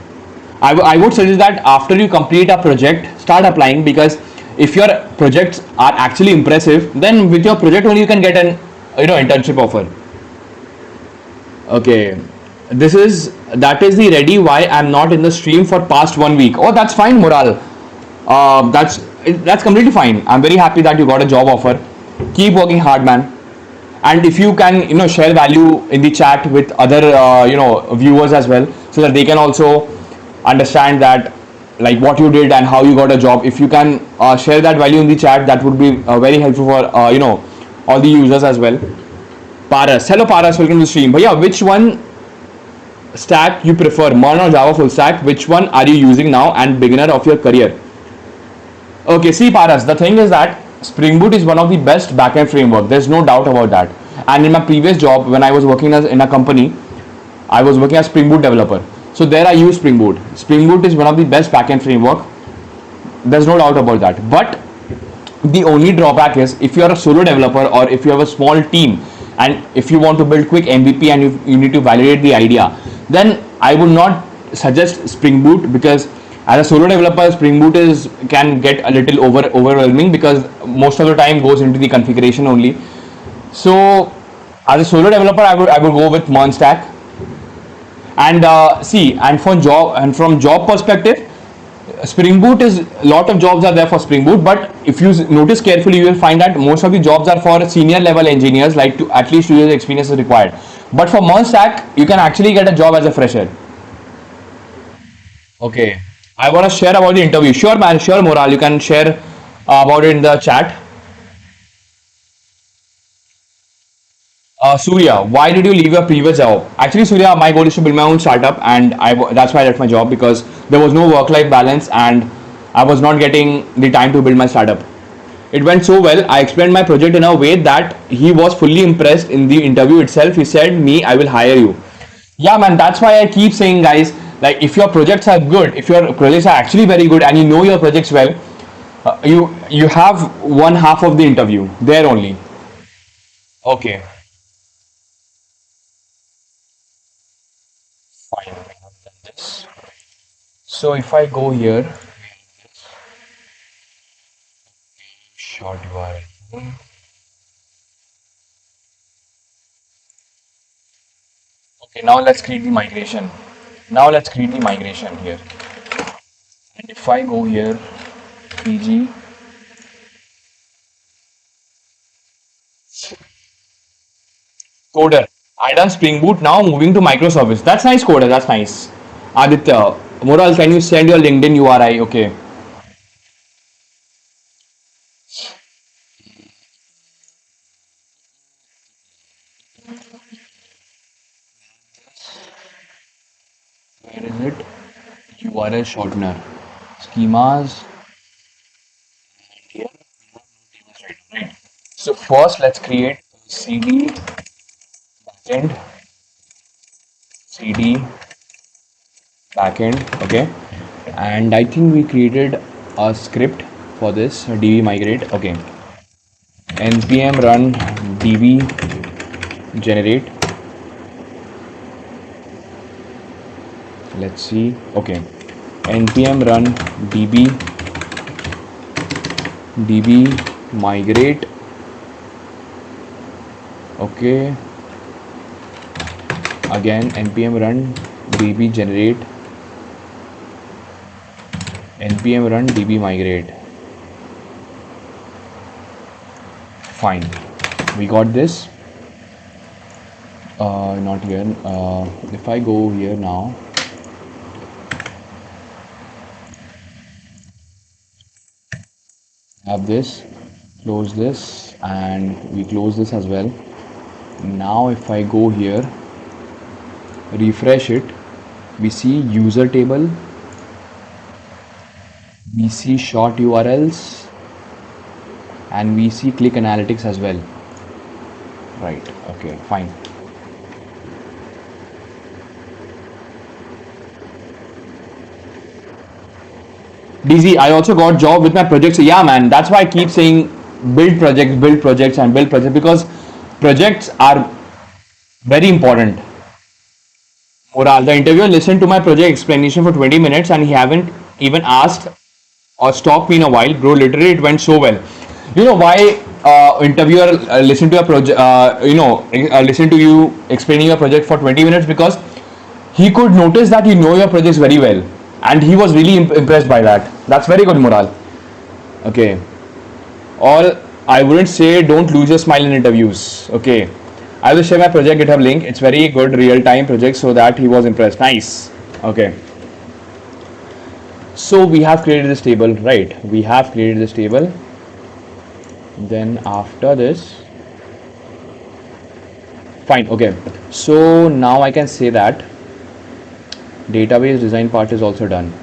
I would suggest that after you complete a project, start applying, because if your projects are actually impressive, then with your project only you can get an internship offer. Okay, that is the ready why I'm not in the stream for past 1 week. Oh, that's fine, Moral. That's completely fine. I'm very happy that you got a job offer. Keep working hard, man. And if you can share value in the chat with other viewers as well, so that they can also understand that like what you did and how you got a job. If you can share that value in the chat, that would be very helpful for all the users as well. Paras, hello Paras, welcome to the stream. But yeah, which one stack you prefer, Merge or Java full stack? Which one are you using now and beginner of your career? Okay, see Paras, the thing is that Spring Boot is one of the best backend framework. There's no doubt about that. And in my previous job, when I was working in a company, I was working as Spring Boot developer. So there I use Spring Boot. Spring Boot is one of the best backend framework. There's no doubt about that. But the only drawback is if you are a solo developer or if you have a small team and if you want to build quick MVP and you need to validate the idea, then I would not suggest Spring Boot, because as a solo developer, Spring Boot can get a little overwhelming because most of the time goes into the configuration only. So as a solo developer, I would go with Merge stack. And from job perspective, Spring Boot is a lot of jobs are there for Spring Boot, but if you notice carefully, you will find that most of the jobs are for senior level engineers, like at least 2 years experience is required. But for Merge stack, you can actually get a job as a fresher. Okay, I want to share about the interview. Sure, man. Sure, Moral. You can share about it in the chat. Surya, why did you leave your previous job? Actually, Surya, my goal is to build my own startup, and that's why I left my job, because there was no work-life balance, and I was not getting the time to build my startup. It went so well. I explained my project in a way that he was fully impressed in the interview itself. He said, "Me, I will hire you." Yeah, man. That's why I keep saying, guys, like if your projects are good, if your projects are actually very good, and you know your projects well, you have one half of the interview there only. Okay. Fine, I have done this. So if I go here, short URL. Okay, now let's create the migration. Now let's create the migration here. And if I go here, pg coder, I done Spring Boot. Now moving to microservice. That's nice, coder. That's nice. Aditya, Moral, can you send your LinkedIn URI? Okay. Where is it? URL shortener. Schemas. Here. Right. So first let's create cd backend, cd backend, okay. And I think we created a script for this db migrate, okay. npm run db generate. Let's see, okay. npm run db migrate, okay. Again npm run db generate, npm run db migrate. Fine, we got this. Not here. If I go here now, have this, close this, and we close this as well. Now if I go here, refresh it, we see user table, we see short URLs, and we see click analytics as well. Right, okay, fine. DZ, I also got job with my projects. Yeah, man, that's why I keep saying build projects, and build projects, because projects are very important. Moral, the interviewer listened to my project explanation for 20 minutes and he haven't even asked or stopped me in a while. Bro, literally it went so well. You know why interviewer listen to a project, listen to you explaining your project for 20 minutes? Because he could notice that you know your projects very well and he was really impressed by that. That's very good morale. Okay. Or I wouldn't say don't lose your smile in interviews. Okay. I will share my project GitHub link. It's very good real-time project, so that he was impressed. Nice. Okay. So we have created this table, right? We have created this table. Then after this, fine. Okay. So now I can say that database design part is also done.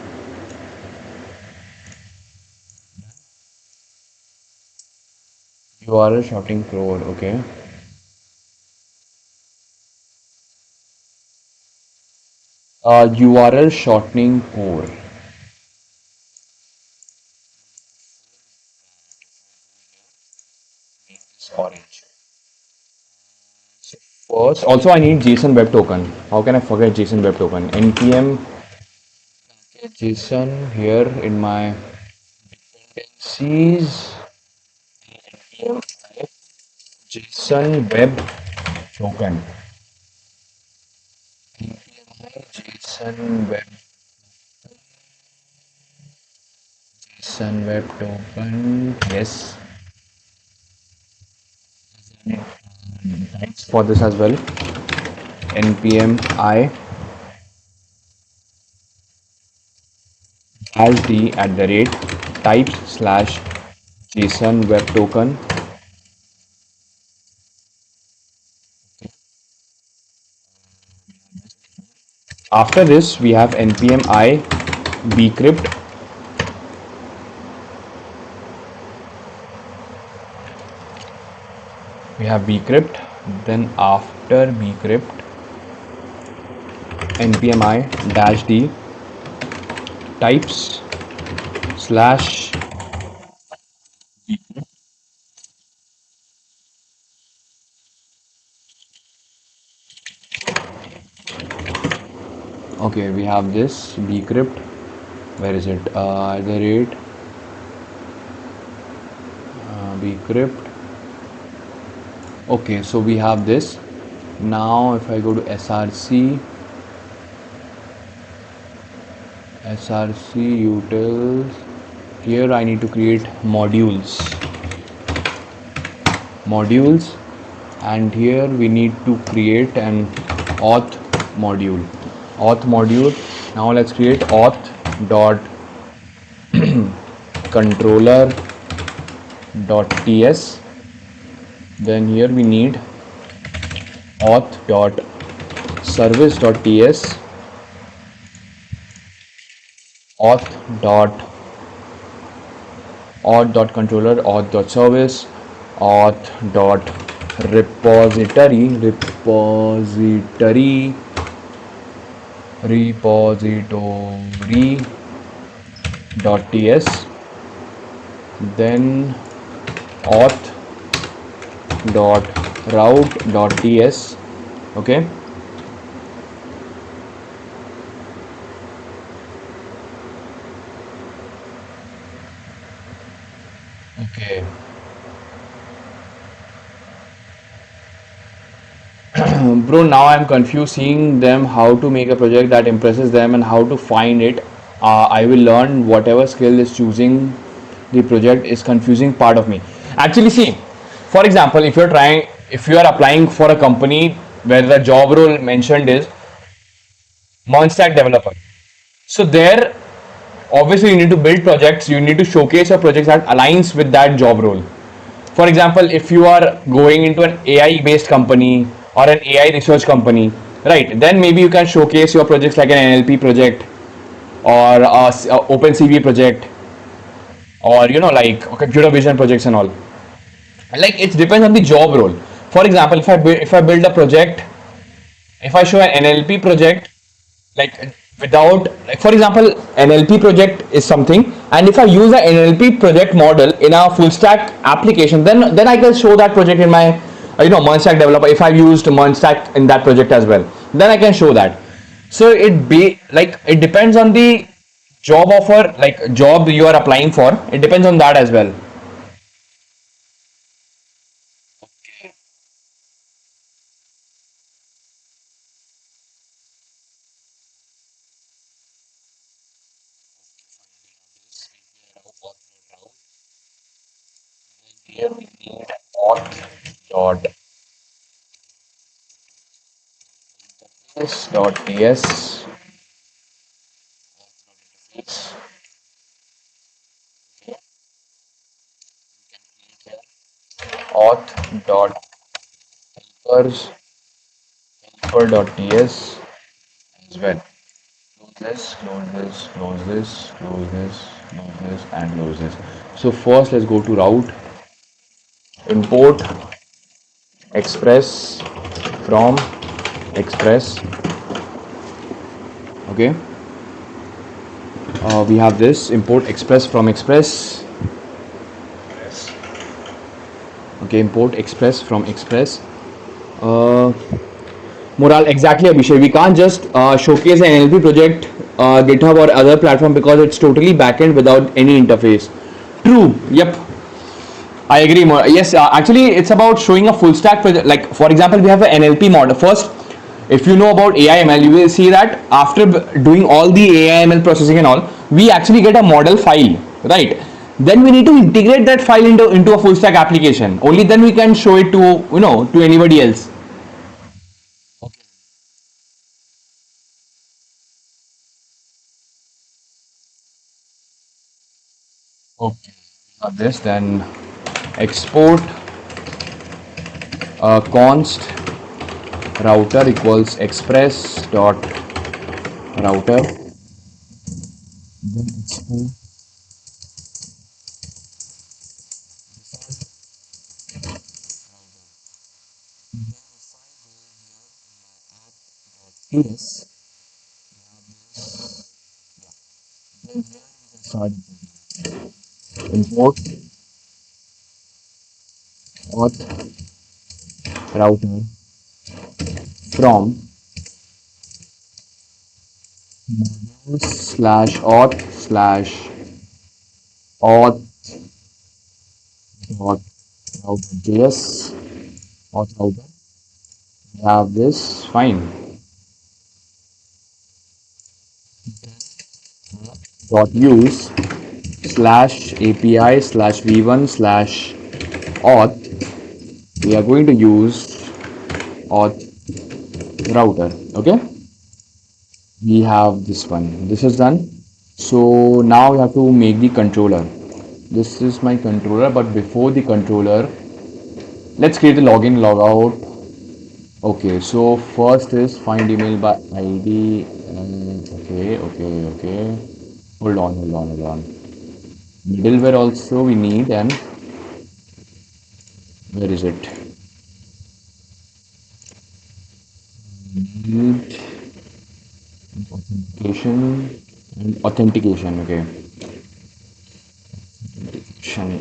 URL shortening code, okay. URL shortening core. It's orange. So first, also I need JSON web token. How can I forget JSON web token? npm JSON here in my dependencies. npm JSON web token. JSON web token. Yes. Thanks for this as well. npm I as the types slash JSON web token. After this, we have npm I bcrypt. We have bcrypt. Then after bcrypt, npm I dash d types slash bcrypt. Okay, we have this bcrypt. Where is it? Bcrypt. Okay, so we have this. Now if I go to src utils, here I need to create modules, and here we need to create an auth module. Now let's create auth dot controller dot ts. Then here we need auth dot service dot ts, auth dot controller, auth dot service, auth dot repository dot ts, then auth dot route dot ts. Okay, okay. Bro, now I'm confused seeing them how to make a project that impresses them and how to find it. I will learn whatever skill is choosing the project is confusing part of me. Actually, see, for example, if you are applying for a company where the job role mentioned is stack developer. So there, obviously, you need to build projects. You need to showcase your projects that aligns with that job role. For example, if you are going into an AI based company or an AI research company, right, then maybe you can showcase your projects like an NLP project or a open CV project, or like computer vision projects and all. Like it depends on the job role. For example, if I build a project, if I show an NLP project, like without, like for example, NLP project is something, and if I use an NLP project model in a full stack application, then I can show that project in my merge stack developer. If I've used merge stack in that project as well, then I can show that. So it depends on the job offer, like job you are applying for. It depends on that as well. Here we need auth dot ts auth dot helpers helper.ts as well. Close this, close this, close this, close this, and close this. So first let's go to route, import express from express. Okay, we have this import express from express. Okay, import express from express. Uh, Moral, exactly, Abhishek. We can't just showcase an NLP project, GitHub or other platform because it's totally backend without any interface. True. Yep. I agree. Yes. Actually, it's about showing a full stack project. Like for example, we have an NLP model. First, if you know about AI/ML, you will see that after doing all the AI/ML processing and all, we actually get a model file, right? Then we need to integrate that file into a full stack application. Only then we can show it to to anybody else. Okay. This then export const router equals express dot router, then export yes, sorry, import auth router from slash auth slash auth dot router js auth router. We have this fine dot use slash API slash v1 slash auth. We are going to use auth router. Okay, we have this one. This is done. So now we have to make the controller. This is my controller, but before the controller, let's create a login logout Okay, so first is find email by ID. Okay. Hold on. Middleware also we need, and where is it? Need authentication and authentication. Okay,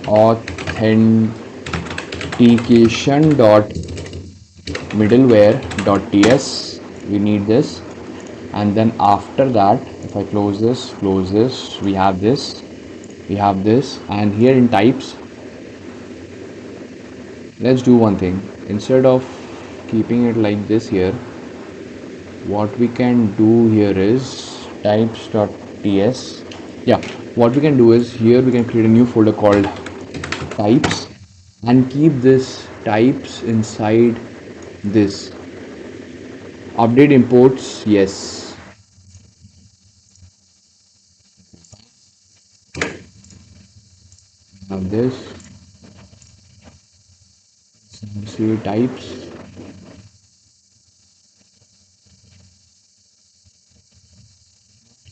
authentication dot middleware dot ts. We need this, and then after that, if I close this, we have this, and here in types, let's do one thing. Instead of keeping it like this here, what we can do here is types.ts. Yeah, what we can do is here we can create a new folder called types and keep this types inside this. Update imports, yes. Have this. See types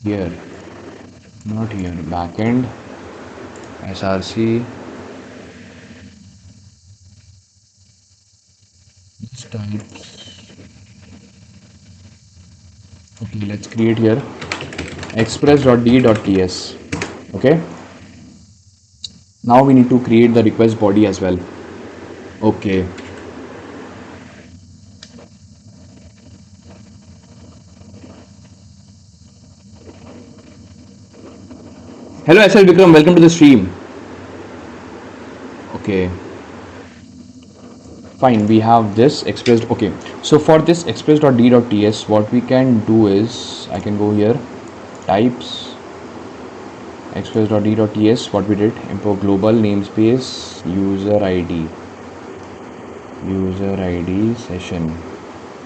here, not here. Backend, src, this types. Okay, let's create here express.d.ts. Okay, now we need to create the request body as well. Okay, hello SL Vikram, welcome to the stream. Okay, fine, we have this express. Okay, so for this express.d.ts, what we can do is I can go here, types, express.d.ts. What we did, import global namespace, user id session.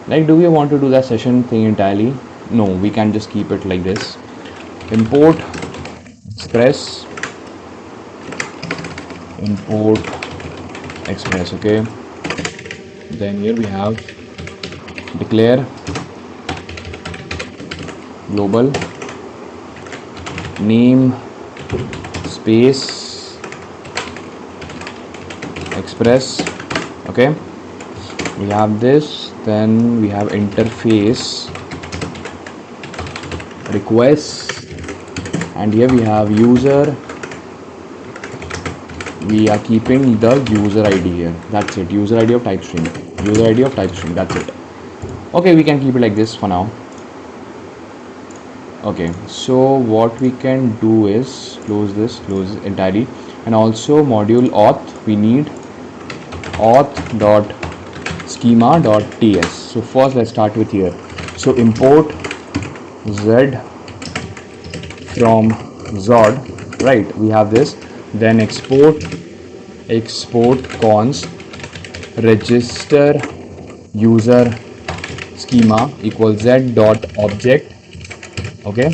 Like, do we want to do that session thing entirely? No, we can just keep it like this. Import express, import express. Okay, then here we have declare global name space express. Okay, we have this, then we have interface requests, and here we have user. We are keeping the user id here. That's it. User id of type string. That's it. Okay, we can keep it like this for now. Okay, so what we can do is close this entirely, and also module auth. We need auth.schema.ts. So first let's start with here. So import z from zod, right? We have this. Then export const register user schema equals z dot object. Okay,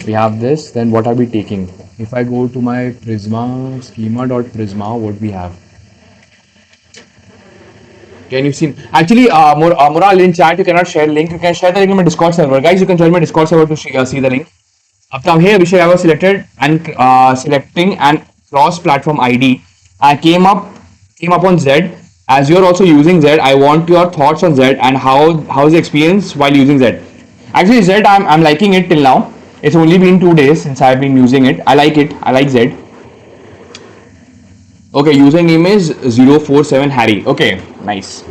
we have this. Then what are we taking? If I go to my Prisma schema dot Prisma, what we have? Can you see? Actually, Mural, in chat you cannot share link. You can share the link in my Discord server, guys. You can join my Discord server to see the link. Up now here, Abhishek, I was selected and selecting an cross-platform ID. I came up on Z. As you're also using Z, I want your thoughts on Z and how's the experience while using Z. Actually, Z, I'm liking it till now. It's only been 2 days since I've been using it. I like it. I like Z. Okay, username is 047 Harry. Okay, nice.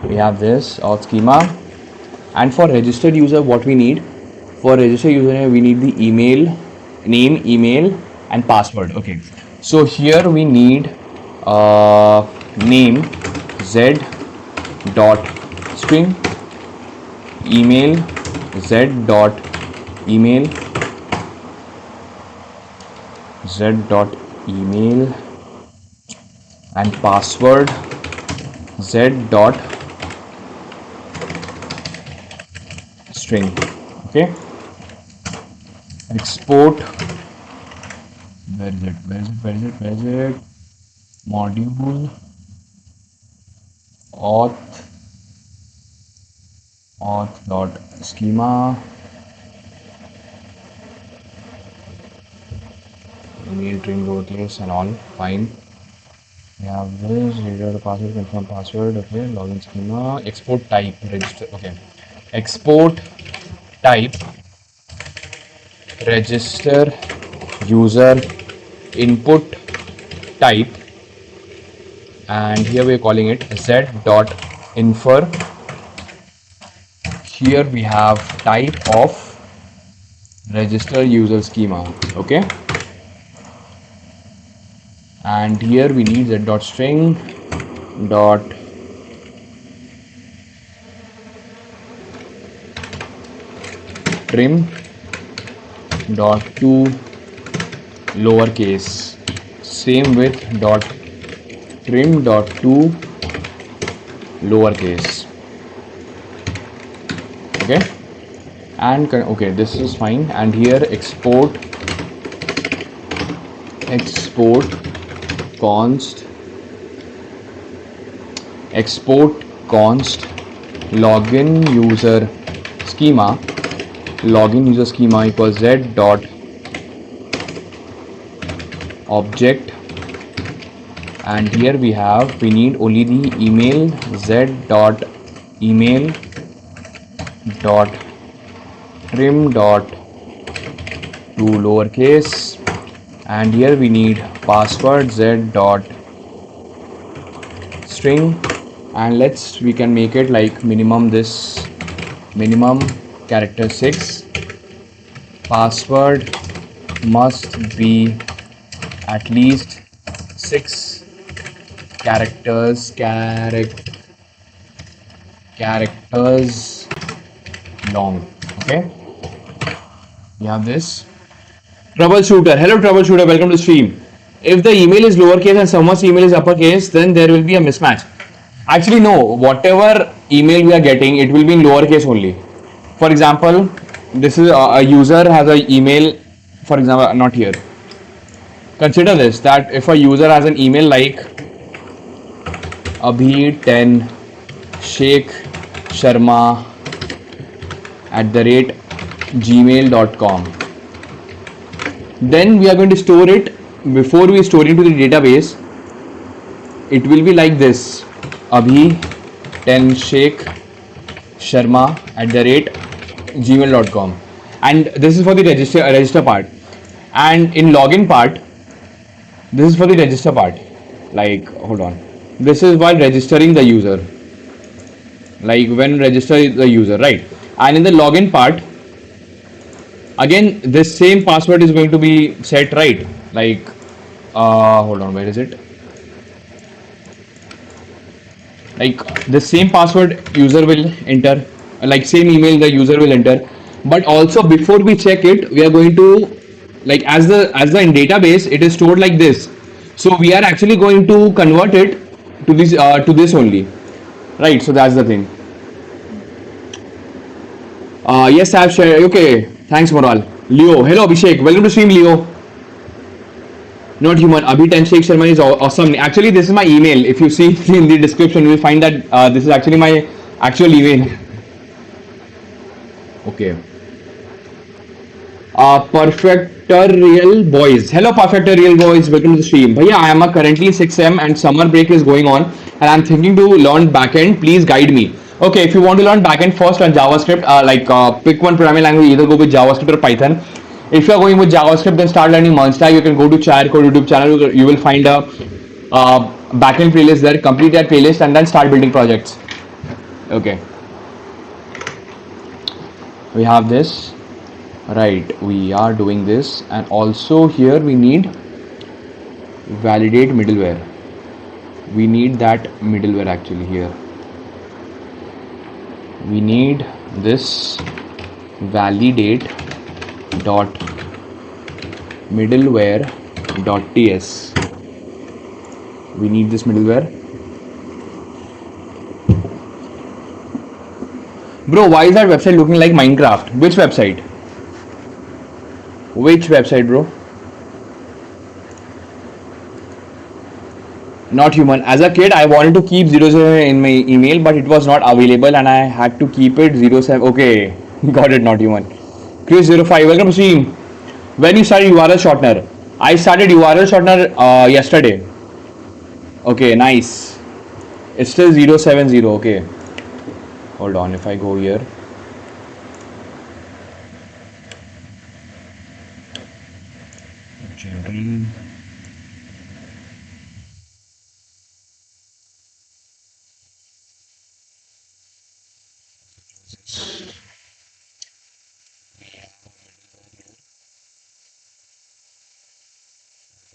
We have this auth schema, and for registered user, what we need? For registered user, we need the name, email, and password. Okay, so here we need name z dot string, email z dot email, and password z dot string. Okay, export, where is it, module auth auth.schema. We need trim rotates and all. Fine. We have this, reader password, confirm password, okay, login schema, export type, register, okay. Export type, register user input type, and here we are calling it z.infer. Here we have type of register user schema, okay. And here we need z.string dot trim dot to lowercase, same with dot trim dot to lowercase, okay. And okay, this is fine. And here export const login user schema equals z dot object, and here we need only the email, z dot email dot trim dot to lowercase, and here we need password z dot string, and we can make it like minimum character 6, password must be at least 6 characters long, okay. We have this troubleshooter. Hello troubleshooter, welcome to stream. If the email is lowercase and someone's email is uppercase, then there will be a mismatch. Actually no, whatever email we are getting, it will be in lowercase only. For example, this is a user has an email, for example, not here. Consider this, that if a user has an email like abhi10 sheikh sharma @gmail.com, then we are going to store it. Before we store it to the database, it will be like this, abhi10 sheikh sharma @gmail.com, and this is for the register part. And in login part, this is for the register part, like, hold on, this is while registering the user, like when register the user, right? And in the login part, again this same password is going to be set, right? Like hold on, where is it? Like the same password user will enter, like same email the user will enter. But also before we check it, we are going to, like, as the in database it is stored like this, so we are actually going to convert it to this only, right? So that's the thing. Yes, I have shared. Okay, thanks Moral. Leo, hello Abhishek, welcome to stream. Leo, not human. Abhi10 Sheikh Sharma is awesome. Actually, this is my email. If you see in the description, you will find that this is actually my actual email. Okay. Perfecter Real Boys. Hello, Perfecter Real Boys. Welcome to the stream. Bhaiya, I am currently 6M and summer break is going on, and I'm thinking to learn backend. Please guide me. Okay, if you want to learn backend, first learn JavaScript. Pick one programming language. Either go with JavaScript or Python. If you are going with JavaScript, then start learning Monster. You can go to Chat Code YouTube channel. You will find a backend playlist there. Complete that playlist and then start building projects. Okay. We have this. Right, we are doing this, and also here we need validate middleware. We need that middleware actually here. We need this validate dot middleware dot ts. We need this middleware. Bro, why is that website looking like Minecraft? Which website? Which website, bro? Not human. As a kid, I wanted to keep 07 in my email, but it was not available, and I had to keep it 07. Okay, got it. Not human. Chris05, welcome to stream. When you started URL shortener? I started URL shortener yesterday. Okay, nice. It's still 070. Okay, hold on. If I go here, general.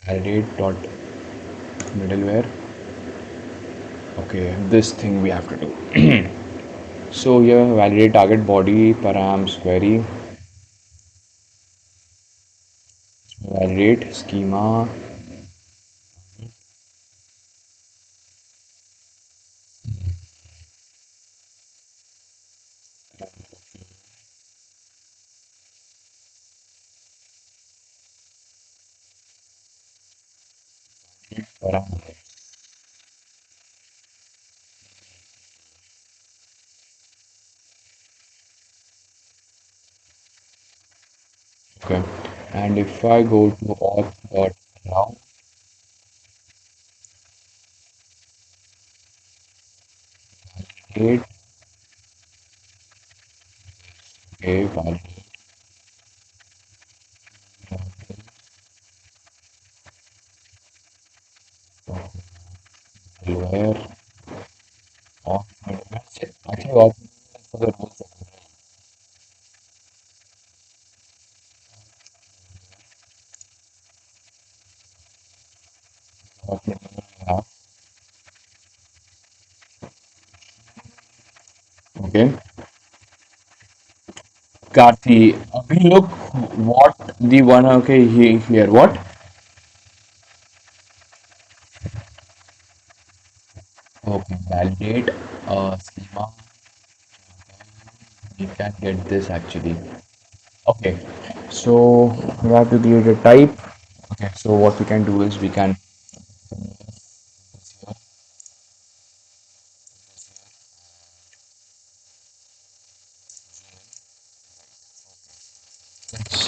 Validate dot middleware. Okay, this thing we have to do. So here validate target body params query, validate schema, param. Okay, and if I go to auth.now, validate, okay, validate middleware, auth middleware. Actually, auth middleware for the rules. Auth middleware we have. Okay, Karthi, we look what the one. Okay, here what? Okay, validate schema. We can get this actually. Okay, so we have to create a type. Okay, so what we can do is we can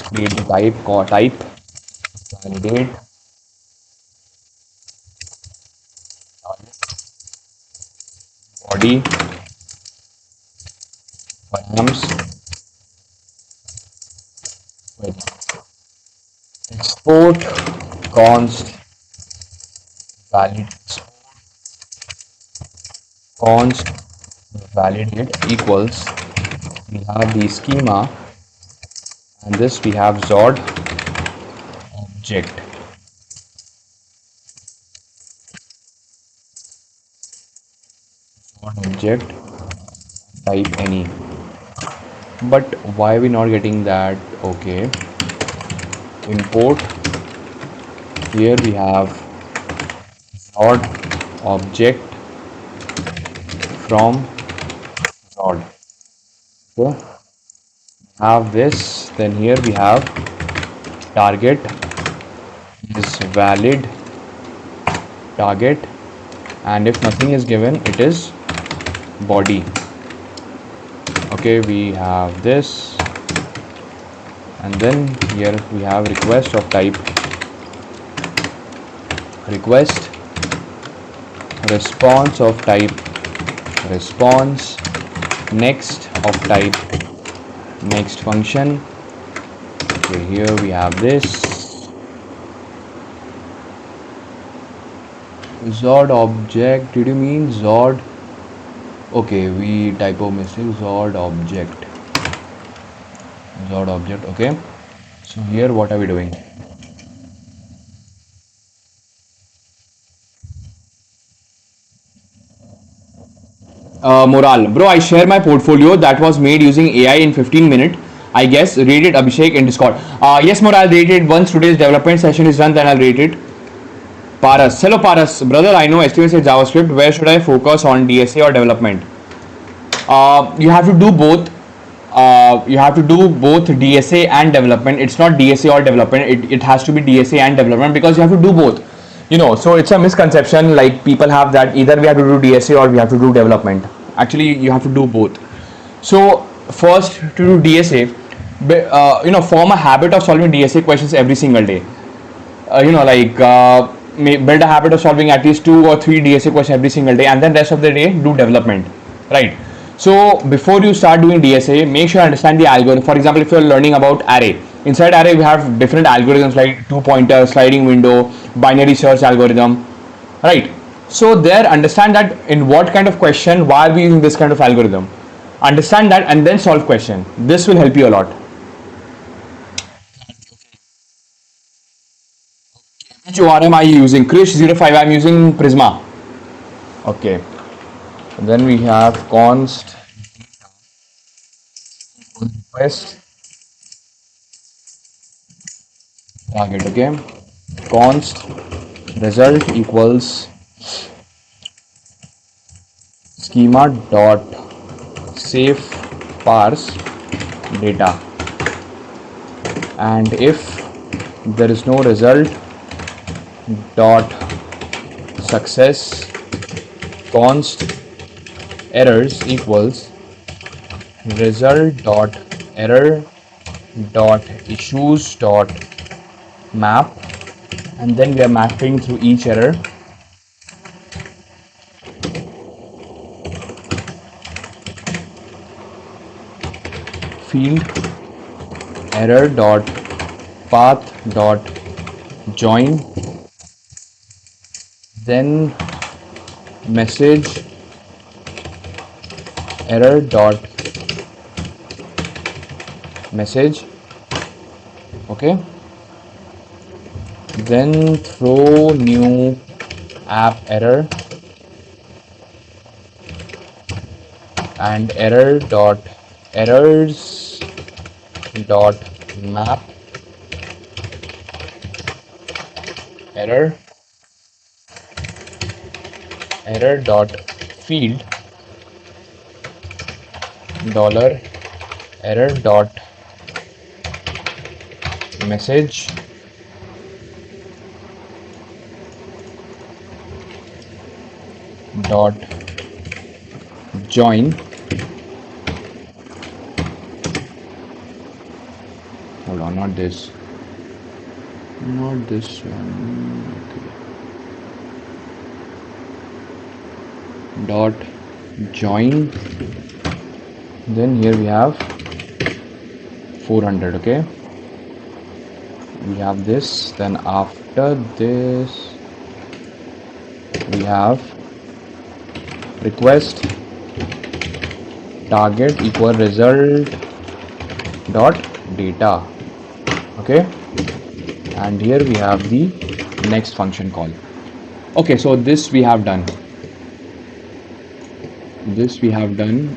create the type call type validate body params with export const valid const validate equals we have the schema and this we have zod object object type any, but why are we not getting that? Okay, import, here we have zod object from zod. So have this, then here we have target is valid target, and if nothing is given it is body. Okay, we have this, and then here we have request of type request, response of type response, next of type next function. Okay, here we have this zod object. Did you mean zod? Okay, we typo mistake, zod object. Okay, so here what are we doing? Moral, bro, I share my portfolio that was made using AI in 15 minutes. I guess rate it Abhishek in Discord. Yes, Moral, rate it once today's development session is done, then I'll rate it. Paras, hello Paras, brother. I know estimate said JavaScript. Where should I focus on, DSA or development? You have to do both. You have to do both DSA and development. It's not DSA or development. It has to be DSA and development because you have to do both. So it's a misconception, like people have that either we have to do DSA or we have to do development. Actually, you have to do both. So first, to do DSA, form a habit of solving DSA questions every single day. Like build a habit of solving at least 2 or 3 DSA questions every single day, and then rest of the day do development, right? So before you start doing DSA, make sure you understand the algorithm. For example, if you're learning about array, inside array we have different algorithms like two pointer, sliding window, binary search algorithm, right? So there, understand that in what kind of question, why are we using this kind of algorithm, understand that, and then solve question. This will help you a lot. Which ORM are you using? Krish05, I'm using Prisma. Okay. Then we have const request target. Okay. Const result equals schema dot safe parse data, and if there is no result, dot success const errors equals result dot error dot issues dot map, and then we are mapping through each error. Field error dot path dot join, then message error dot message. Okay, then throw new app error and error dot errors dot map error dot field dollar error dot message dot join. Hold on, not this one. Okay. Dot join, then here we have 400. Okay, we have this, then after this we have request target equal result dot data. Okay, and here we have the next function call. Okay, so this we have done,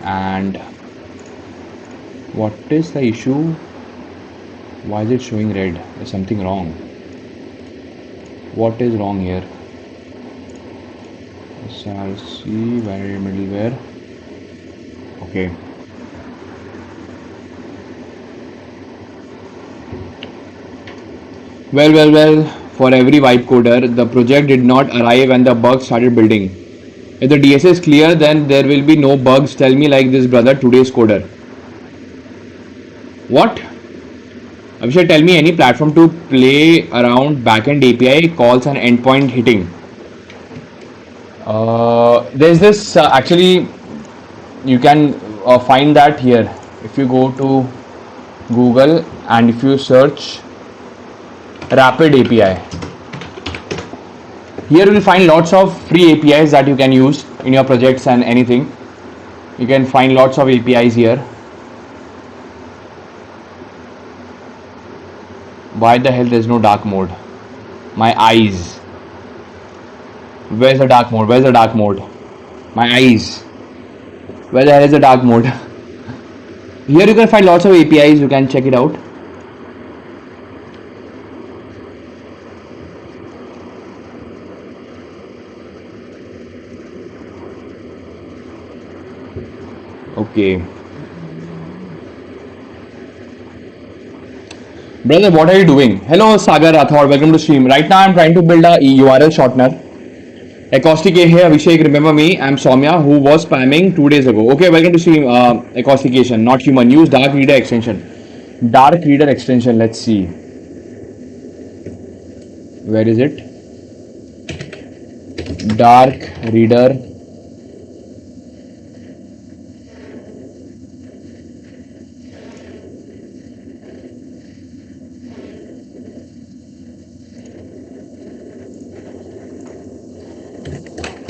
and what is the issue? Why is it showing red? There's something wrong. What is wrong here? src variable middleware. Okay, well, for every vibe coder, the project did not arrive and the bugs started building. If the DSA is clear, then there will be no bugs. Tell me like this, brother, today's coder. What? Abhishek, tell me any platform to play around backend API calls and endpoint hitting. There's this actually, you can find that here. If you go to Google and if you search Rapid API, here you will find lots of free APIs that you can use in your projects and anything. You can find lots of APIs here. Why the hell there's no dark mode? My eyes. Where's the dark mode? My eyes. Where the hell is the dark mode? Here you can find lots of APIs. You can check it out. Okay. Brother, what are you doing? Hello, Sagar Rathod. Welcome to stream. Right now, I'm trying to build a URL shortener. Acoustic here, Abhishek. Remember me? I'm Soumya, who was spamming 2 days ago. Okay, welcome to stream. Acoustication, not human. Use dark reader extension. Dark reader extension. Let's see. Where is it? Dark reader.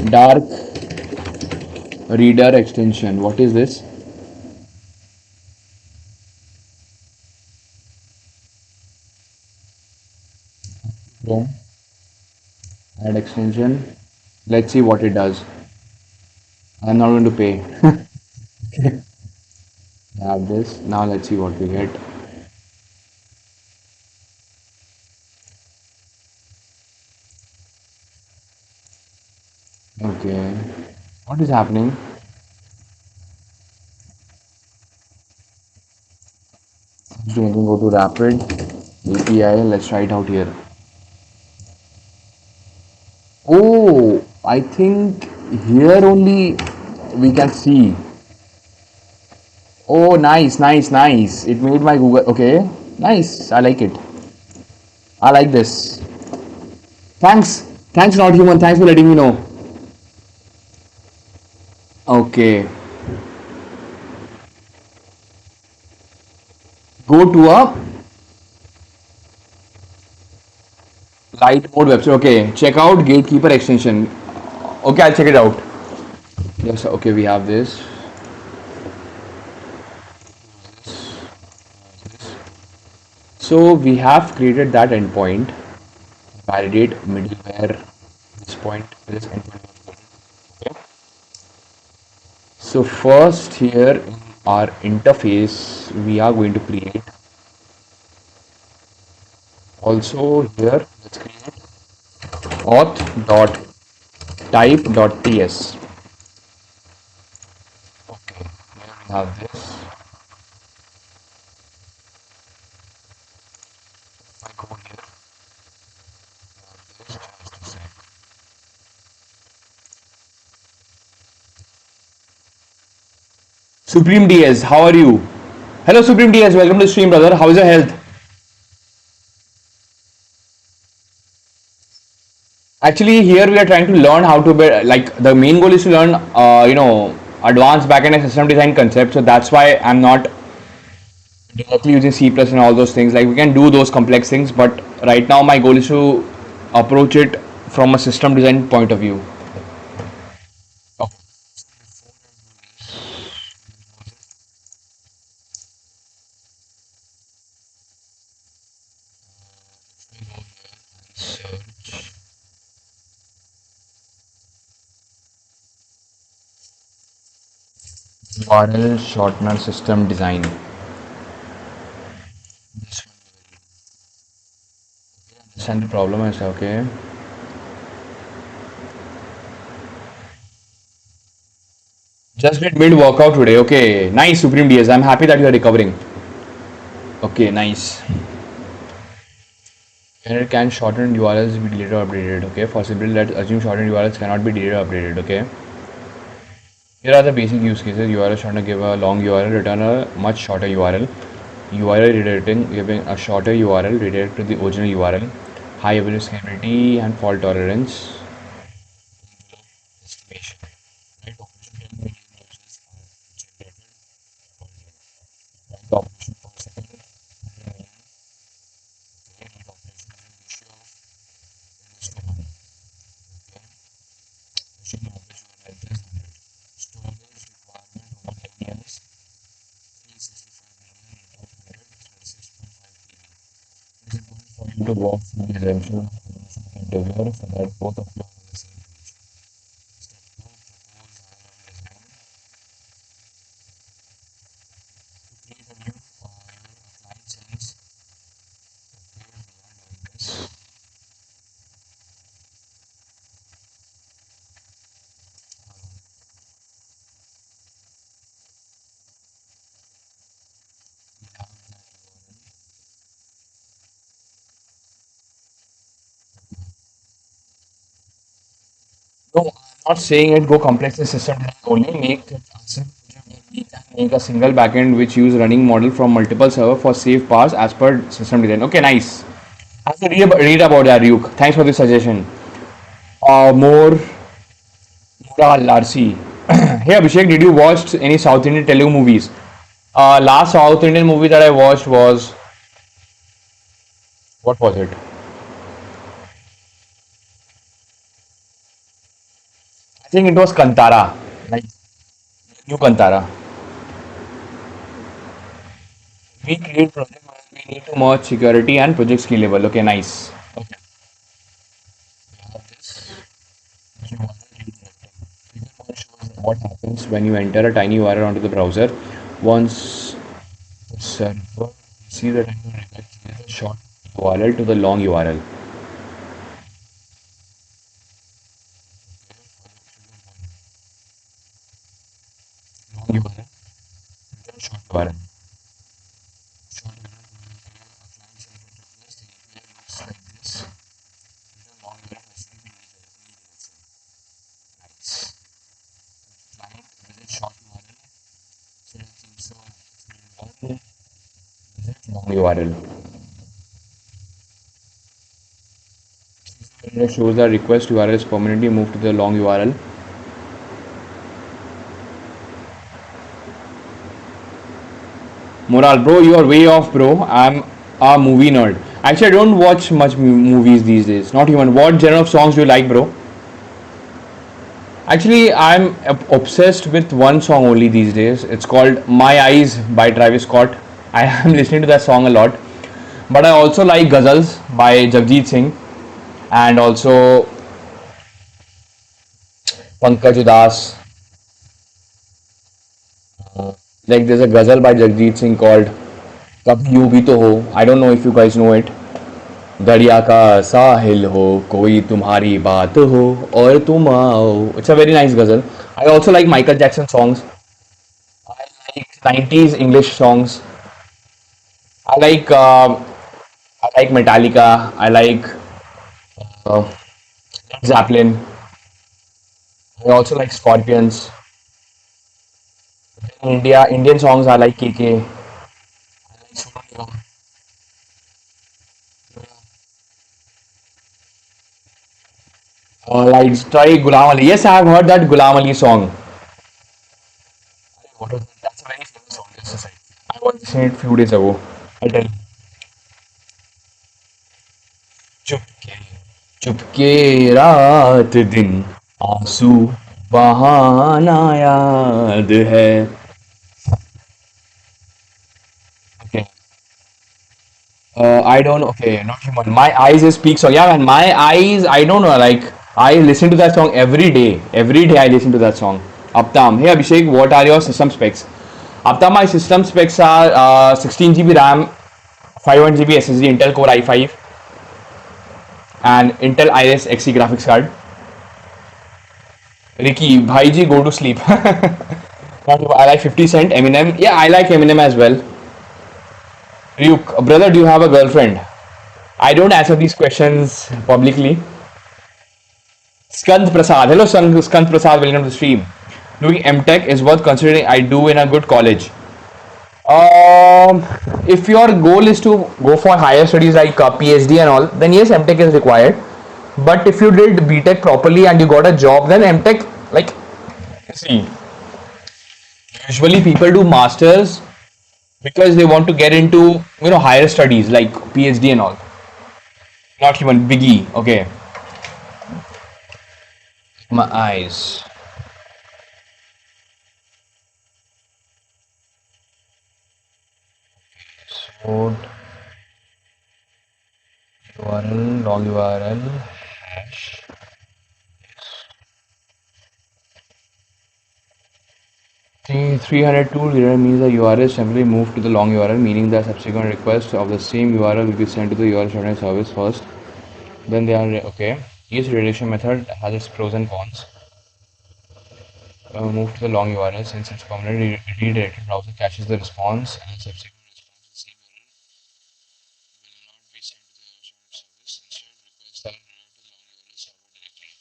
Dark reader extension. What is this? Chrome. Add extension. Let's see what it does. I'm not going to pay. Have this. Now let's see what we get. Okay. What is happening? Doing go to rapid API. Let's try it out here. Oh, I think here only we can see. Oh, nice, nice, nice. It made my Google. Okay, nice. I like it. I like this. Thanks. Thanks, not human. Thanks for letting me know. Okay. Go to a light mode website. Okay. Check out Gatekeeper extension. Okay, I'll check it out. Yes. Okay, we have this. So we have created that endpoint. Validate middleware. This point. This endpoint. Okay. So first here in our interface, we are going to create. Also here, let's create auth.type.ts. Okay, here we have this. If I go here, this has to say. Supreme DS, how are you? Hello Supreme DS, welcome to the stream, brother. How is your health? Actually, here we are trying to learn how to build. Like the main goal is to learn, advanced backend and system design concepts. So that's why I'm not directly using C plus and all those things. Like we can do those complex things, but right now my goal is to approach it from a system design point of view. Okay. URL shortener system design. Understand the problem is okay. Just did mid workout today. Okay, nice Supreme DS. I'm happy that you are recovering. Okay, nice. And it can shorten URLs be deleted or updated. Okay, for simply let's assume shortened URLs cannot be deleted or updated. Okay. Here are the basic use cases. URL shortener give a long URL, return a much shorter URL. URL redirecting, giving a shorter URL redirect to the original URL. High availability, scalability, and fault tolerance. Estimation. Right, operation can be used generated right operation per second. Read operation ratio of is to 1. Okay. Machine average URL is 100. Storage requirement over 10 years 365 million into 100 is 36.5 TB. It is important for you to walk through the assumption of interviewer so that both of you are on the same page. Step 2, propose high-level design. To create a new file, a client says, okay, we are doing this. We have that URL. Not saying it go complex in system design only, make it simple project where we can make a single backend which use running model from multiple server for safe paths as per system design. Okay, nice. I have to read about that, Ryuk. Thanks for the suggestion. More Mural RC. Hey Abhishek, did you watch any South Indian Telugu movies? Last South Indian movie that I watched was, what was it? I think it was Kantara, like new Kantara. We create project where we need to merge security and project skill level. Okay, nice. Okay. What happens when you enter a tiny URL onto the browser? Once the server sees the tiny URL, it changes the short URL to the long URL. Long URL, then short URL. Short URL looks like this. The long URL has to be nice. Client visit short URL, so it keeps one visit long URL. It shows that request URL is permanently moved to the long URL. Moral, bro, you are way off, bro. I'm a movie nerd. Actually, I don't watch much movies these days. Not even. What genre of songs do you like, bro? Actually, I'm obsessed with one song only these days. It's called My Eyes by Travis Scott. I am listening to that song a lot. But I also like Ghazals by Jagjit Singh and also Pankaj Udas. Like there's a ghazal by Jagjit Singh called Kabhi Yu Bhi To Ho. I don't know if you guys know it. दरिया का साहिल हो कोई तुम्हारी बात हो और तुम आओ. It's a very nice ghazal. I also like Michael Jackson songs. I like 90s English songs. I like uh, I like Metallica. I like uh, Led Zeppelin. I also like Scorpions. In India, Indian songs I like KK. Like try Gulam Ali. Yes, I have heard that Gulam Ali song. What was that? That's a very famous song. Just a second. I was listening it a few days ago. I tell you. Chupke Chupke रात दिन आंसू बहाना याद है. Okay. I don't. Okay, not human. My eyes is peak song. Yeah, man. My eyes. I don't know. Like I listen to that song every day. Every day I listen to that song. Aptam. Hey Abhishek, what are your system specs? Aptam, my system specs are 16 GB RAM, 512 GB SSD, Intel Core i5, and Intel Iris Xe graphics card. Ricky, Bhaiji, go to sleep. I like 50 Cent, Eminem. Yeah, I like Eminem as well. Ryuk, brother, do you have a girlfriend? I don't answer these questions publicly. Skand Prasad. Hello, Skand Prasad. Welcome to the stream. Doing MTech is worth considering. I do in a good college. Um, if your goal is to go for higher studies like PhD and all, then yes, MTech is required. But if you did BTech properly and you got a job, then MTech, like, see, usually people do masters because they want to get into higher studies like PhD and all. Not even biggie. Okay, my eyes. So URL long URL hash 302 means the URL is simply moved to the long URL, meaning that subsequent requests of the same URL will be sent to the URL sharing service first. Then they are okay. Each redirection method has its pros and cons. Move to the long URL since it's permanently redirected. Browser caches the response and subsequent response to the same URL will not be sent to the shared service. Instead, requests are routed to the long URL server directly.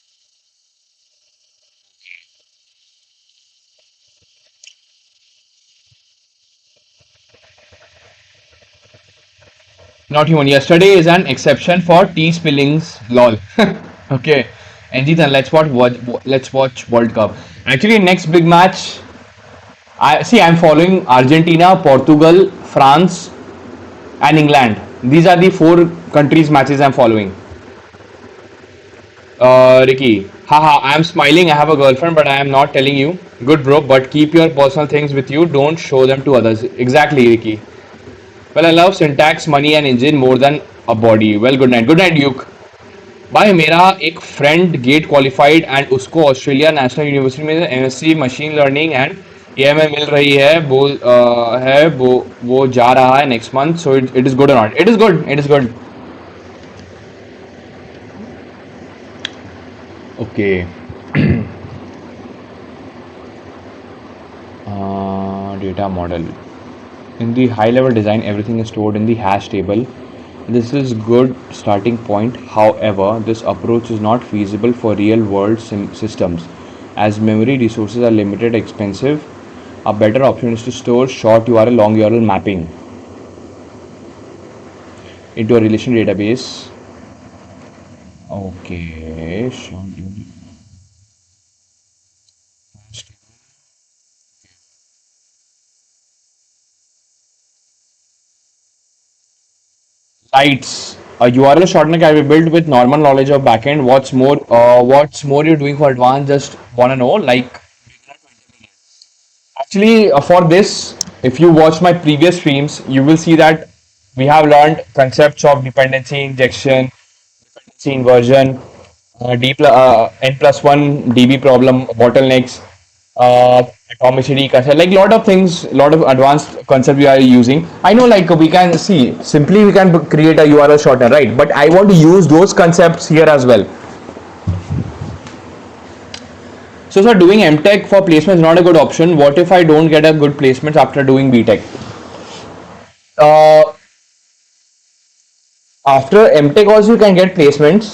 Not human. Yesterday is an exception for T spillings. Lol. Okay. And then let's watch World Cup. Actually, next big match. I see. I'm following Argentina, Portugal, France, and England. These are the four countries matches I'm following. Ricky, haha, I am smiling. I have a girlfriend, but I am not telling you. Good, bro, but keep your personal things with you. Don't show them to others. Exactly, Ricky. Well, I love syntax, money, and engine more than a body. Well, good night. Good night, Duke. भाई मेरा एक friend get qualified and उसको Australia National University में MSc machine learning and AML मिल रही है वो जा रहा है next month so it is good और not it is good okay data model in the high level design everything is stored in the hash table. This is good starting point. However, this approach is not feasible for real world systems as memory resources are limited expensive. A better option is to store short URL long URL mapping into a relation database. Okay, short URL. Lights. A URL shortener can be built with normal knowledge of backend. What's more you're doing for advanced? Just wanna know. Like actually, for this, if you watch my previous streams, you will see that we have learned concepts of dependency injection, dependency inversion, n plus one DB problem, bottlenecks, uh, atomicity, like lot of things, lot of advanced concepts we are using. I know, like we can see simply we can create a URL shortener, right? But I want to use those concepts here as well. So, sir, doing MTech for placement is not a good option. What if I don't get a good placement after doing BTech? Uh, After MTech also you can get placements,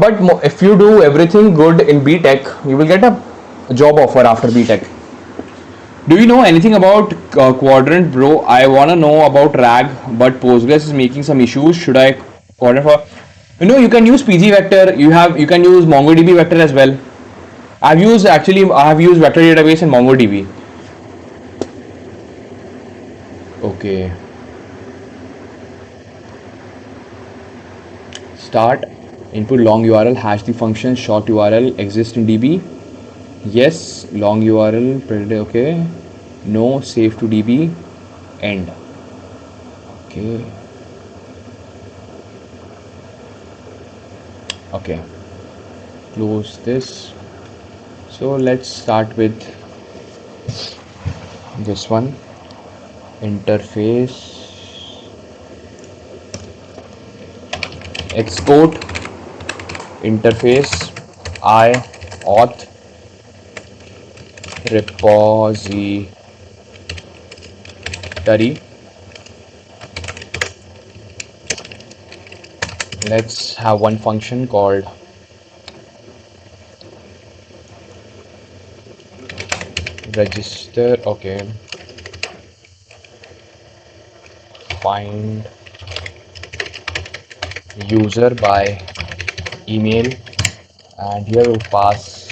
but if you do everything good in BTech, you will get a job offer after BTech. Do you know anything about Quadrant, bro? I wanna know about RAG, but Postgres is making some issues. Should I Quadrant for? You can use PG Vector. You can use MongoDB Vector as well. I have used vector database in MongoDB. Okay. Start input long URL hash the function short URL exist in DB. Yes, long URL printed. Okay. No, save to DB. End. Okay. Okay. Close this. So let's start with this one. Interface. Export interface I auth repository. Let's have one function called register. Okay, find user by email, and here we'll pass.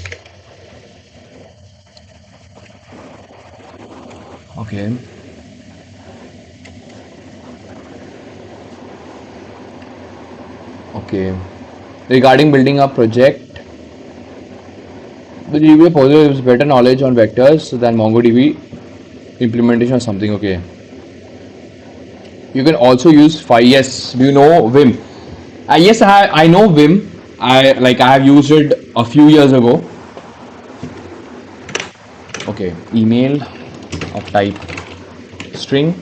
Okay. Okay. Regarding building a project, the DB gives better knowledge on vectors than MongoDB implementation or something. Okay. You can also use Yes. Do you know Vim? Yes, I know Vim. I have used it a few years ago. Okay. Email of type string.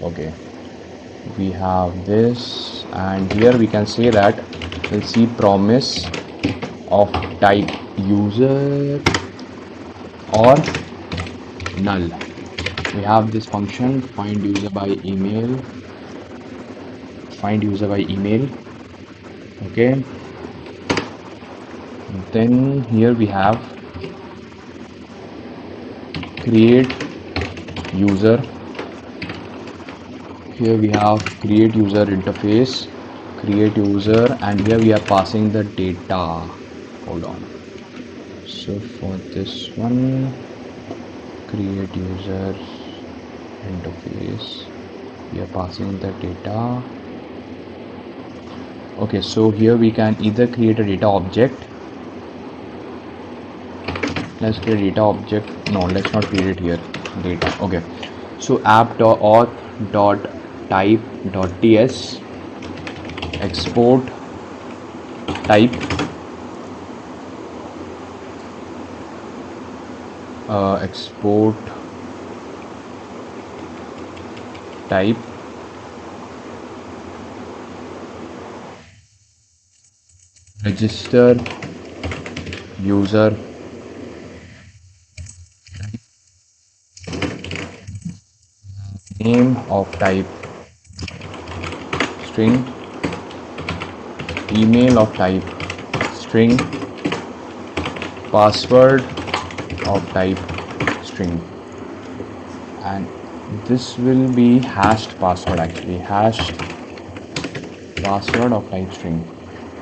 Okay. We have this, and here we can say that we'll see promise of type user or null. We have this function find user by email. Okay. Then here we have create user Here we have create user interface, create user, and here we are passing the data. Hold on. So for this one, create user interface, we are passing the data. Okay, so here we can either create a data object. Let's create a data object. No, let's not create it here. Data. Okay. So app.auth.type.ts, export type, export type, register user name of type string, email of type string, password of type string, and this will be hashed password, actually hashed password of type string.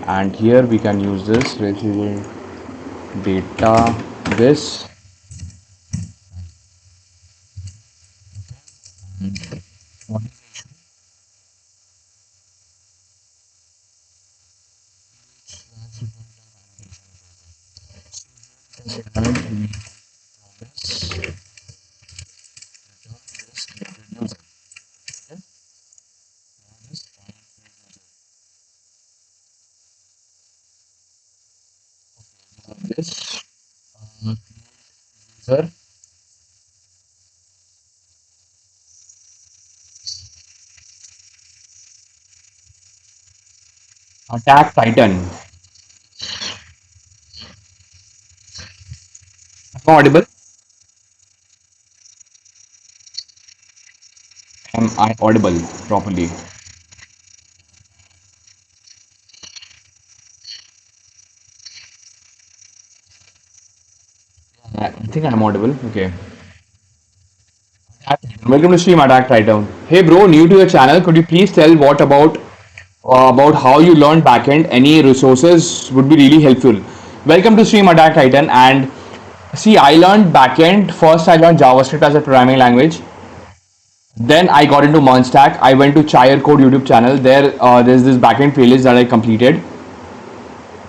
And here we can use this receiving data this. This user attack titan. Am I audible? Am I audible properly? I think I'm audible. Okay. Welcome to stream Attack Titan. Hey bro, new to your channel. Could you please tell what about how you learned backend? Any resources would be really helpful. Welcome to stream Attack Titan. And see, I learned backend. First, I learned JavaScript as a programming language. Then I got into Stack. I went to Chair Code YouTube channel. There's this backend playlist that I completed.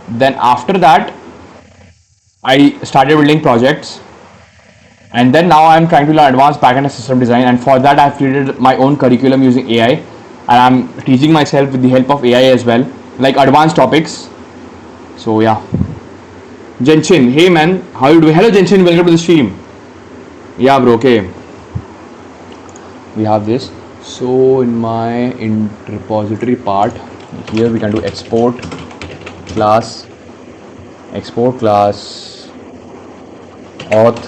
Then after that, I started building projects. And then now I'm trying to learn advanced backend and system design. And for that, I've created my own curriculum using AI. And I'm teaching myself with the help of AI as well, like advanced topics. So yeah. Jenshin, hey man, how you doing? Hello Jenshin, welcome to the stream. Yeah bro, okay. We have this. So in my repository part, here we can do export class auth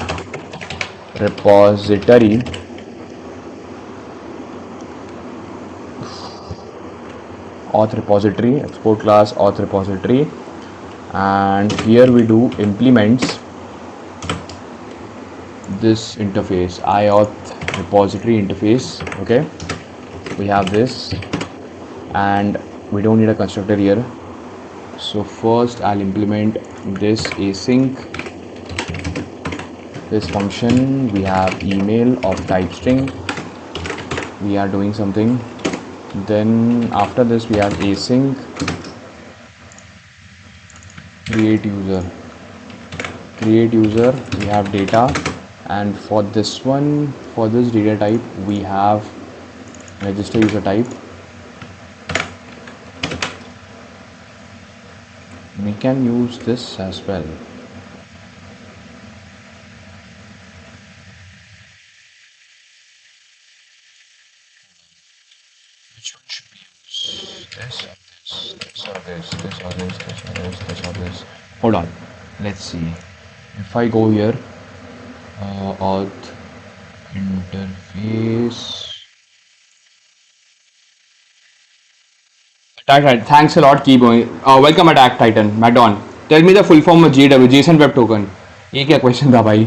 repository export class auth repository, and here we do implements this interface iauth repository interface. Okay, we have this, and we don't need a constructor here. So first I'll implement this async, this function. We have email of type string, we are doing something. Then after this we have async create user, we have data, and for this one, for this data type, we have register user type. We can use this as well. Which one should we use? This or this? This or this? This or this? This or this? This or this? Hold on. Let's see. If I go here, auth interface. Attack Titan. Thanks a lot. Keep going. Welcome, Attack Titan. Madon. Tell me the full form of JW, JSON Web Token. ये क्या question था भाई?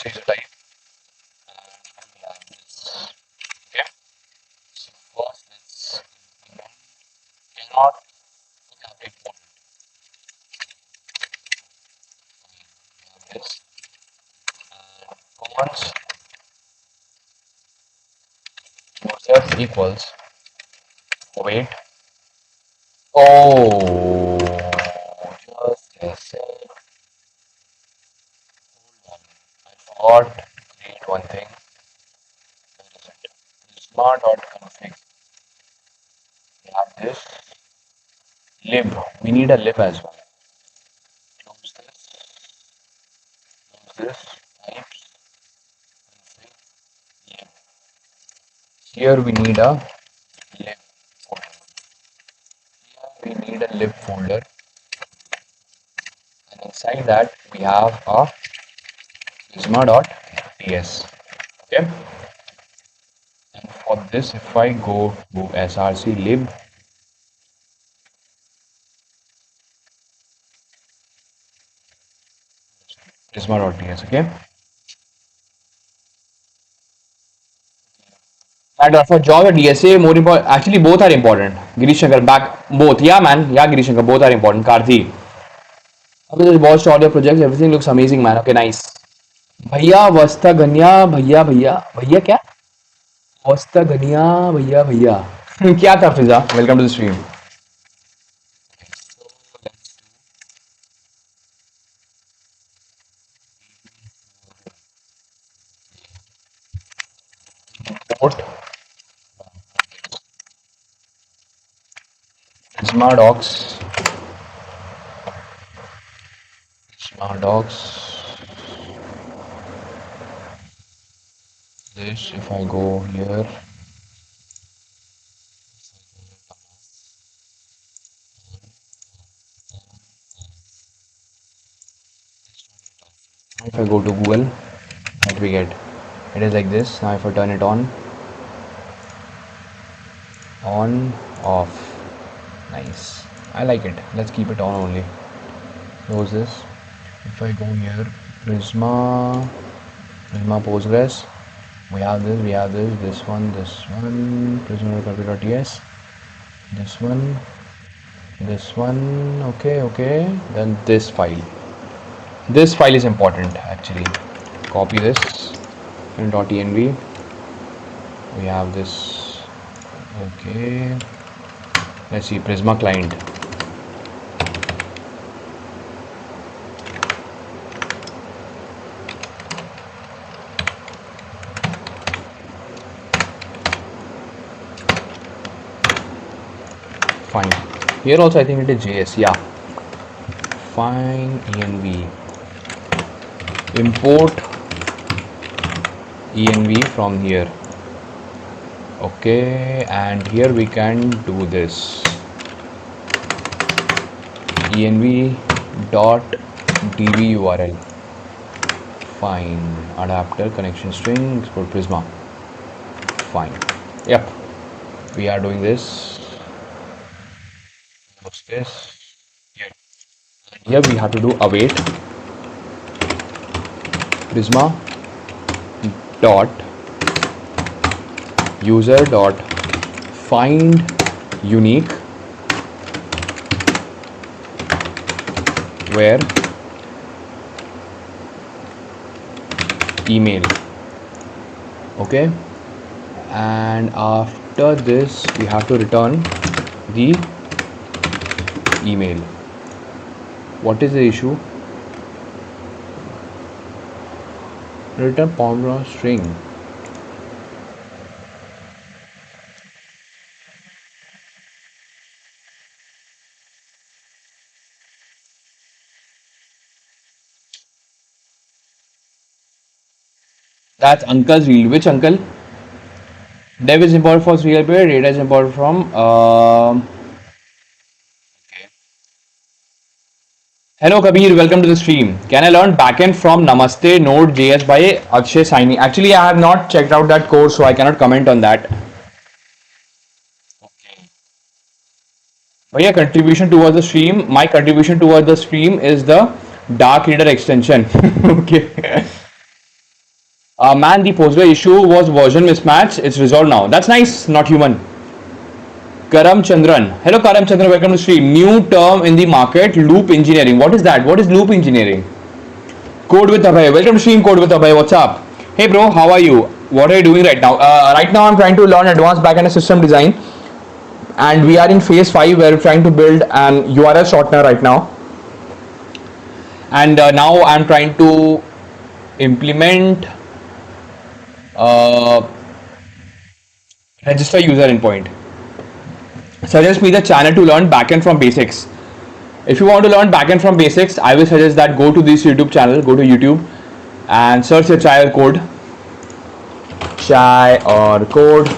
user type, and we have this. Okay, so first let's implement cannot import this and commands user equals wait. Oh, just a sec. I forgot to create one thing. Where is it? Prisma.config. We have this lib. We need a lib as well. Close this, types, config, lib. Here we need a lib folder. Here we need a lib folder, and inside that we have a prisma.ts. Okay. And for this, if I go to src lib, prisma.ts. Okay. And for Java DSA, more important. Actually, both are important. Girish Shankar, back both. Yeah, man. Yeah, Girish Shankar, both are important. Karthi. Okay, just watched all your projects. Everything looks amazing, man. Okay, nice. भैया वस्ता गनिया भैया भैया भैया क्या वस्ता गनिया भैया भैया क्या था फिजा welcome to the stream port Prisma docs this if I go here if I go to Google what we get it is like this. Now if I turn it on off, nice, I like it. Let's keep it on only. Close this. If I go here Prisma Postgres, we have this one, Prisma.ts, this one, okay, then this file is important actually. Copy this in .env. We have this. Okay, let's see Prisma client. Fine. Here also I think it is JS. Yeah. Fine env. Import env from here. Okay, and here we can do this. env dot db URL. Fine. Adapter connection string export Prisma. Fine. Yep. We are doing this. What's this? Here we have to do await Prisma dot user dot find unique where email. Okay, and after this we have to return the email. What is the issue? Return Pomodoro string. That's uncle's real. Which uncle? Dev is important for real period. Data is important from. Hello Kabir, welcome to the stream. Can I learn backend from Namaste Node.js by Akshay Saini? Actually, I have not checked out that course, so I cannot comment on that. Okay. But yeah, contribution towards the stream. My contribution towards the stream is the dark reader extension. Okay. Man, the Postgre issue was version mismatch. It's resolved now. That's nice, not human. Karam Chandran. Hello, Karam Chandran. Welcome to stream. New term in the market, loop engineering. What is that? What is loop engineering? Code with Abhay. Welcome to stream Code with Abhay. What's up? Hey, bro. How are you? What are you doing right now? Right now, I'm trying to learn advanced backend system design, and we are in phase 5 where we're trying to build an URL shortener right now. And now I'm trying to implement uh, register user endpoint. Suggest me the channel to learn backend from basics. If you want to learn backend from basics, I will suggest that go to this YouTube channel, go to YouTube and search your chai or code. Chai or code.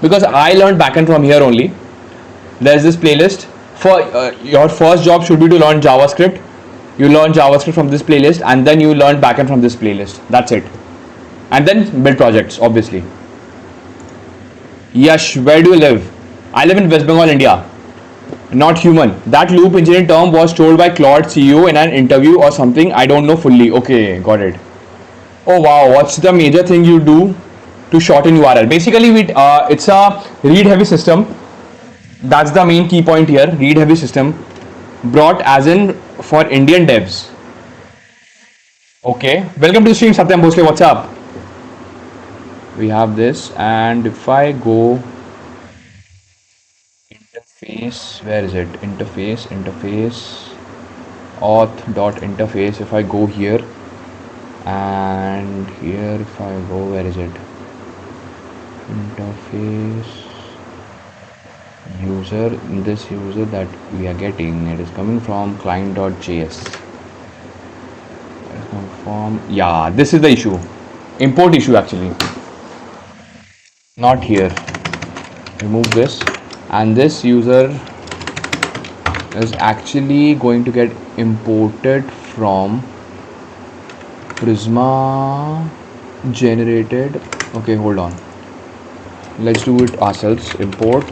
Because I learned backend from here only. There's this playlist. For your first job should be to learn JavaScript. You learn JavaScript from this playlist and then you learn backend from this playlist. That's it. And then build projects, obviously. Yash, where do you live? I live in West Bengal, India. Not human. That loop engineering term was told by Claude CEO in an interview or something. I don't know fully. Okay, got it. Oh wow, what's the major thing you do to shorten URL? Basically, it's a read-heavy system. That's the main key point here. Read-heavy system brought as in for Indian devs. Okay, welcome to the stream, Satyam Bhosle. What's up? We have this, and if I go interface, where is it? Interface, auth.interface. If I go here, and here, if I go, where is it? Interface user. This user that we are getting, it is coming from client.js. From this is the issue. Import issue actually. Not here. Remove this, and this user is actually going to get imported from Prisma generated. Okay, hold on. Let's do it ourselves. Import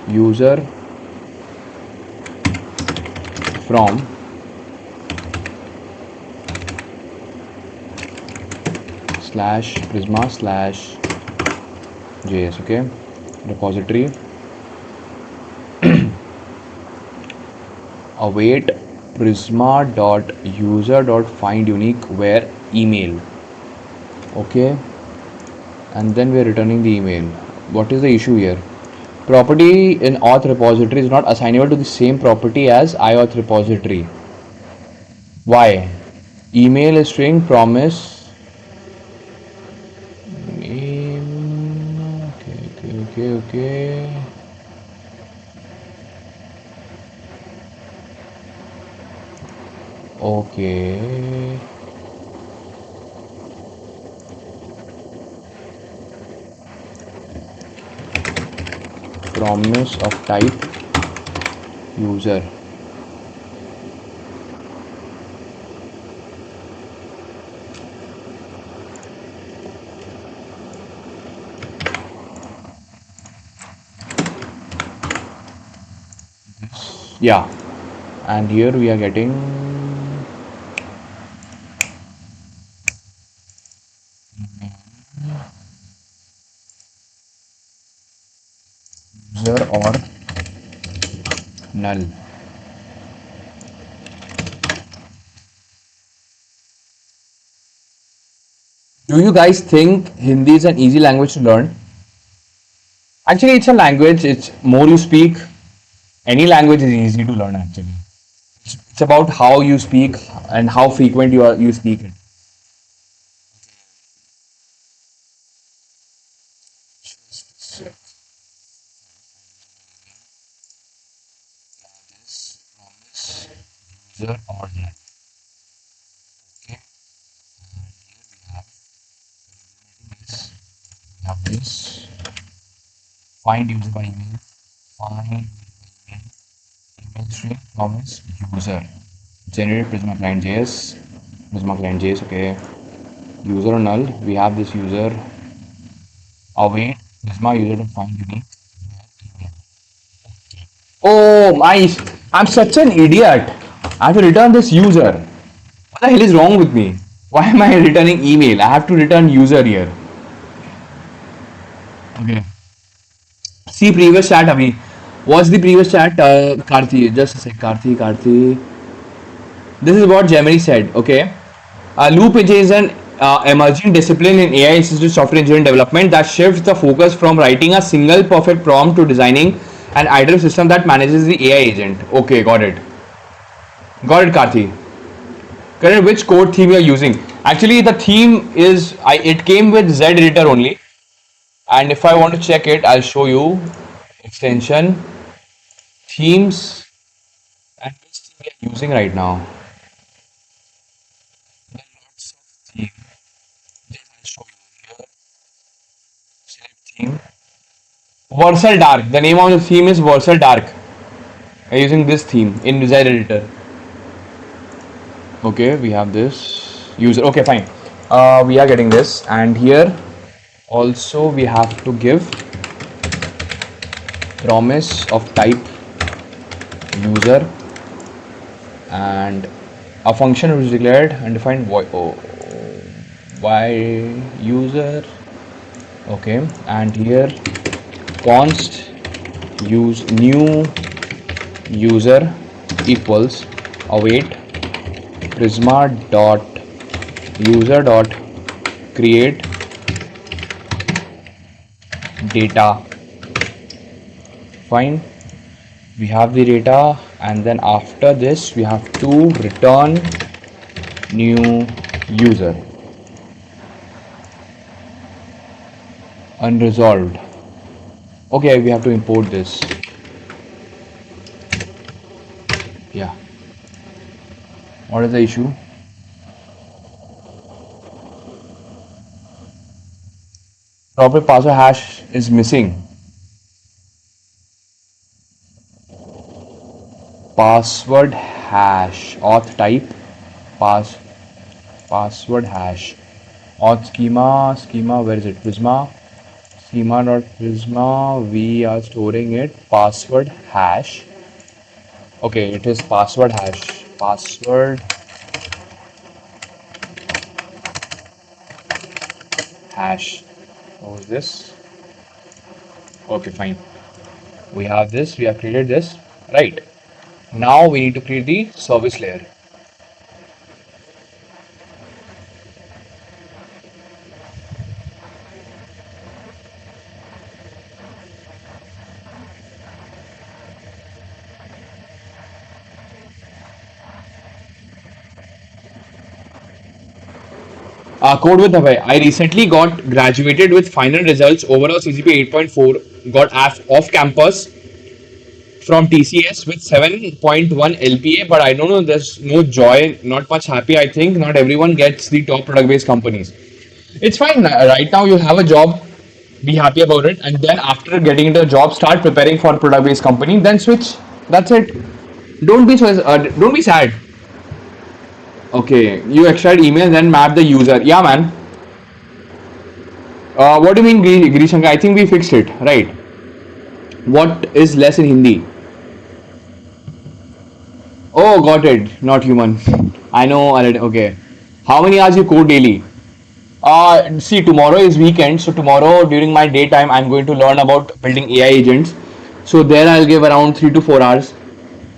user from /prisma/js. Okay, repository. Await prisma.user.findUnique where email. Okay, and then we are returning the email. What is the issue here? Property in auth repository is not assignable to the same property as iauth repository. Why? Email is string, promise name. Okay. Okay. Promise of type user. Yeah, and here we are getting user or null. Do you guys think Hindi is an easy language to learn? Actually, it's a language. It's more you speak. Any language is easy to learn actually. It's about how you speak and how frequent you speak it. User or null. Okay. We have this. Find user by email. Find email string promise user. Generate Prisma client JS. Okay. User or null. We have this user. Await Prisma user to find unique. Oh, I'm such an idiot. I have to return this user. What the hell is wrong with me? Why am I returning email? I have to return user here. Okay. See previous chat, Abhi. What's the previous chat? Karthi, just a sec. Karthi. This is what Gemini said. Okay. Loop is an emerging discipline in AI-assisted software engineering development that shifts the focus from writing a single perfect prompt to designing an iterative system that manages the AI agent. Okay, got it. Got it, Karthi. Current which code theme you are using? Actually, the theme is it came with Z editor only, and if I want to check it, I'll show you extension themes and which theme we are using right now. There are lots of themes. Then I'll show you here. Select theme. Versal Dark. The name of the theme is Versal Dark. I'm using this theme in Z editor. Okay, we have this user. Okay, fine. We are getting this, and here also we have to give promise of type user and a function which is declared and defined by user. Okay, and here const use new user equals await prisma dot user dot create data. Fine, we have the data, and then after this we have to return new user unresolved. Okay, we have to import this. Yeah, what is the issue? Proper password hash is missing. Password hash auth type pass password hash auth schema where is it? Prisma schema dot prisma, we are storing it password hash. Okay, it is password hash. What was this? Okay, fine, we have this, we have created this, right? Now we need to create the service layer. Code with Abhay. I recently got graduated with final results. Overall CGPA 8.4. Got off campus from TCS with 7.1 LPA. But I don't know. There's no joy. Not much happy. I think not everyone gets the top product-based companies. It's fine. Right now you have a job. Be happy about it. And then after getting into a job, start preparing for a product-based company. Then switch. That's it. Don't be sad. Okay, you extract email, then map the user. Yeah, man. What do you mean, Grishankar? I think we fixed it, right? What is less in Hindi? Oh, got it. Not human. I know already. Okay. How many hours you code daily? See, tomorrow is weekend, so tomorrow during my daytime, I'm going to learn about building AI agents. So there I'll give around 3 to 4 hours.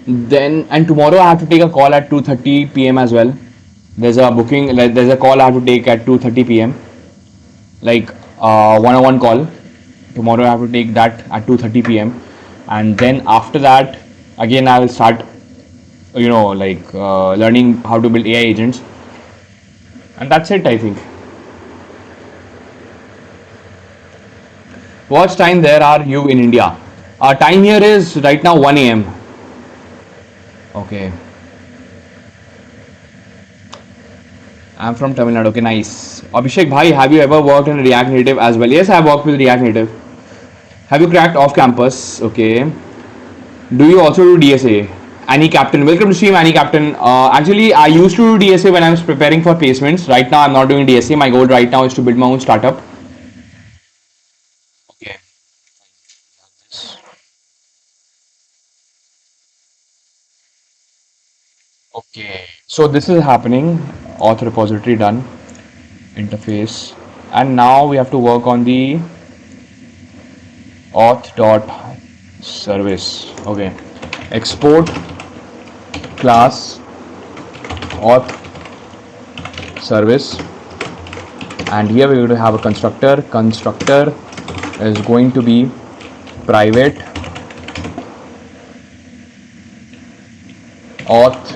Then and tomorrow I have to take a call at 2:30 p.m. as well. There's a booking. Like, there's a call I have to take at 2:30 p.m. Like one-on-one call. Tomorrow I have to take that at 2:30 p.m. and then after that again I will start like learning how to build AI agents, and that's it, I think. What time there are you in India? Time here is right now 1 a.m. Okay, I'm from Tamil Nadu. Okay, nice. Abhishek bhai, have you ever worked in React Native as well? Yes, I have worked with React Native. Have you cracked off campus? Okay. Do you also do DSA? Annie Captain, welcome to stream, Annie Captain. Actually, I used to do DSA when I was preparing for placements. Right now, I'm not doing DSA. My goal right now is to build my own startup. Okay. Okay, so this is happening. Auth repository done, interface, and now we have to work on the auth dot service. Okay, export class auth service, and here we're going to have a constructor. Constructor is going to be private auth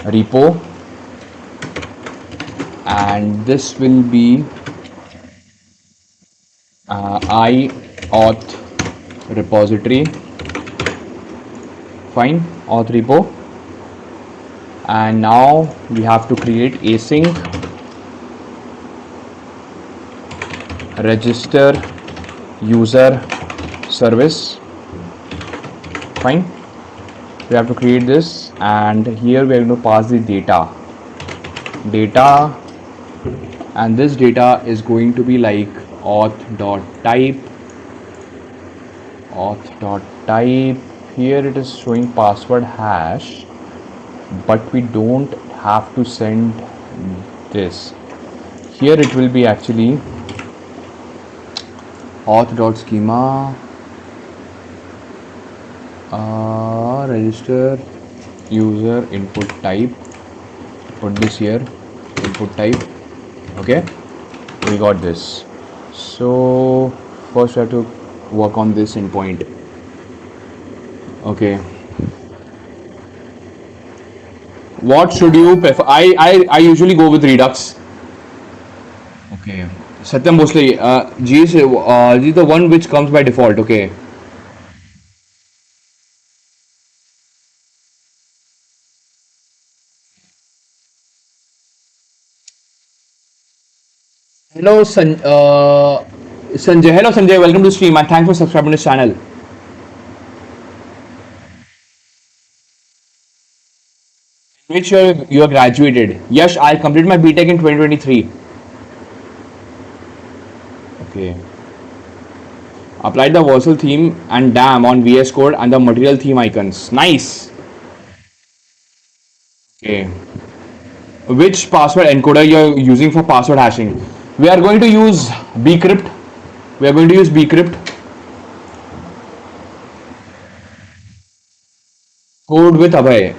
repo, and this will be I auth repository. Fine, auth repo, and now we have to create async register user service. Fine, we have to create this, and here we are going to pass the data, and this data is going to be like auth.type. Here it is showing password hash, but we don't have to send this. Here it will be actually auth.schema register user input type. Put this here, input type. Okay, we got this. So first we have to work on this endpoint. Okay, what should you prefer? I usually go with Redux. Okay, Satyam mostly G is the one which comes by default. Okay. Hello, Sanjay. Hello, Sanjay. Welcome to stream and thanks for subscribing to this channel. Which you are graduated? Yes, I completed my BTech in 2023. Okay. Applied the Versal theme and damn on VS Code and the material theme icons. Nice. Okay. Which password encoder you are using for password hashing? We are going to use bcrypt. We are going to use bcrypt. Code with Abhay.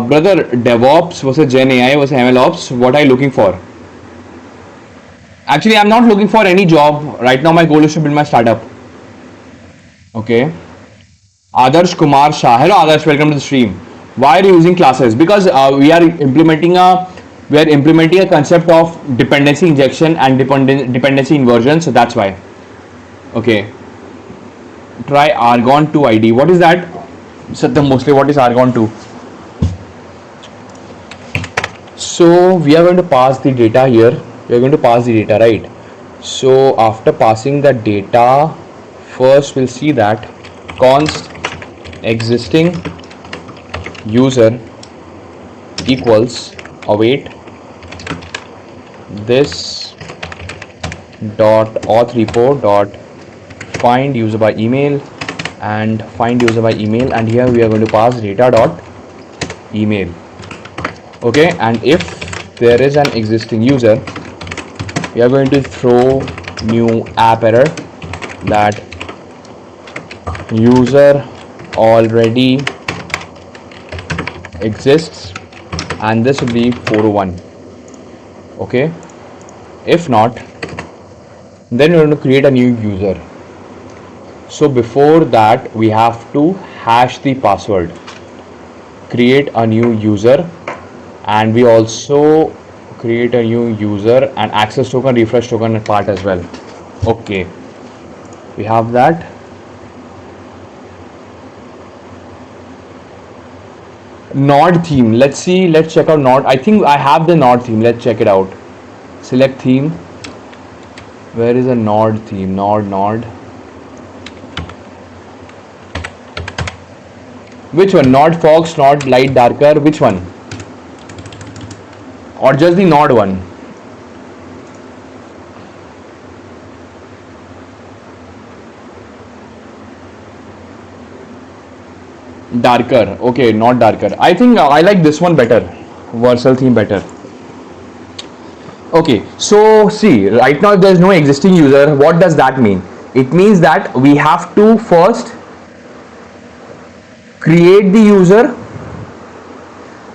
Brother, DevOps versus Gen AI versus MLOps. What are you looking for? Actually, I'm not looking for any job. Right now, my goal is to build my startup. Okay. Adarsh Kumar Shah. Hello, Adarsh. Welcome to the stream. Why are you using classes? Because we are implementing a concept of dependency injection and dependency inversion. So that's why. Okay. Try Argon 2 ID. What is that? Satyam, mostly what is Argon 2? So we are going to pass the data here. We are going to pass the data, right? So after passing the data, first we'll see that const existing user equals await this dot auth repo dot find user by email and find user by email, and here we are going to pass data dot email. Okay, and if there is an existing user, we are going to throw new app error that user already exists, and this will be 401. Okay, if not, then we're going to create a new user. So before that we have to hash the password, create a new user, and we also create a new user and access token, refresh token part as well. Okay, we have that. Node theme, let's see, let's check out Node. I think I have the Node theme. Let's check it out. Select theme. Where is a Node theme? Node. Which one? Node Fox, Node Light Darker, which one? Or just the Node one? Darker. Okay, not darker. I think I like this one better. Versal theme better. Okay, so see, right now if there is no existing user, what does that mean? It means that we have to first create the user,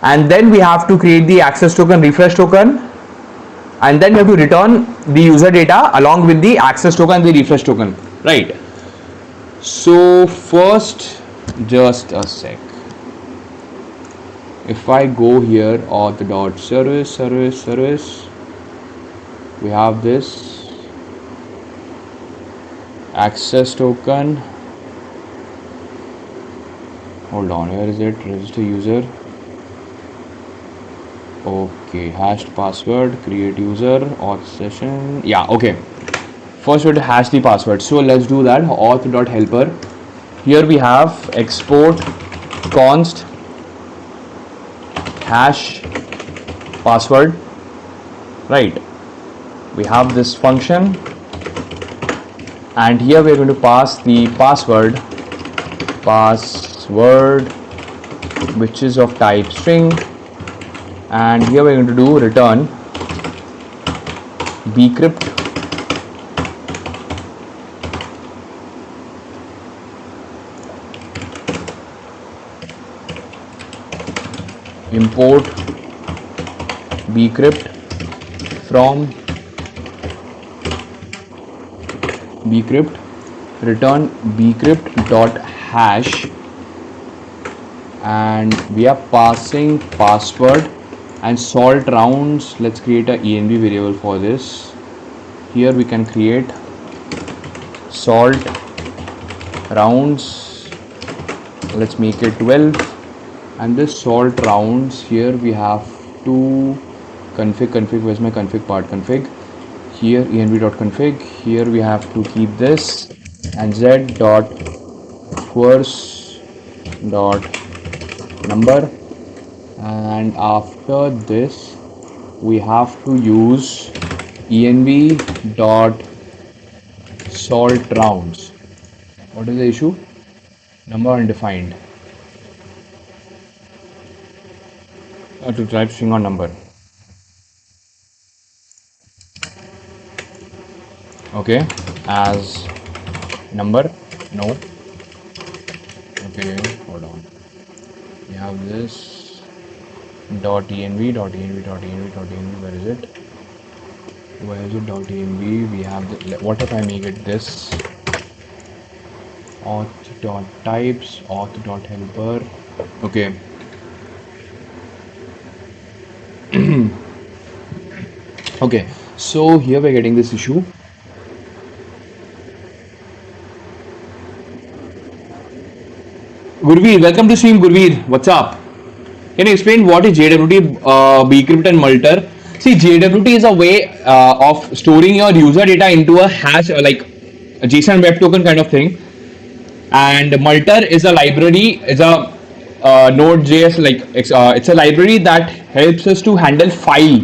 and then we have to create the access token, refresh token, and then we have to return the user data along with the access token and the refresh token, right? So first, just a sec. If I go here, auth.service, we have this access token. Hold on, where is it? Register user. Okay, hashed password, create user, auth session. Yeah, okay. First we have to hash the password. So let's do that. Auth.helper. Here we have export const hash password. Right. We have this function, and here we are going to pass the password which is of type string, and here we are going to do return bcrypt import bcrypt from bcrypt, return bcrypt dot hash, and we are passing password and salt rounds. Let's create a env variable for this. Here we can create salt rounds. Let's make it 12, and this salt rounds, here we have to config. Where's my config part? Config. Here env.config. Here we have to keep this, and z.course.number, and after this we have to use env.saltRounds. What is the issue? Number undefined. I have to type string or number. Okay, as number, no. Okay, hold on. We have this .env, where is it? .env? We have the, what if I make it this? Auth.types, auth.helper. Okay. Okay, so here we're getting this issue. Gurveer, welcome to stream. Gurveer, what's up? Can you explain what is JWT, bcrypt and multer? See, JWT is a way of storing your user data into a hash, like a JSON web token kind of thing. And multer is a library, is a Node.js, like it's a library that helps us to handle file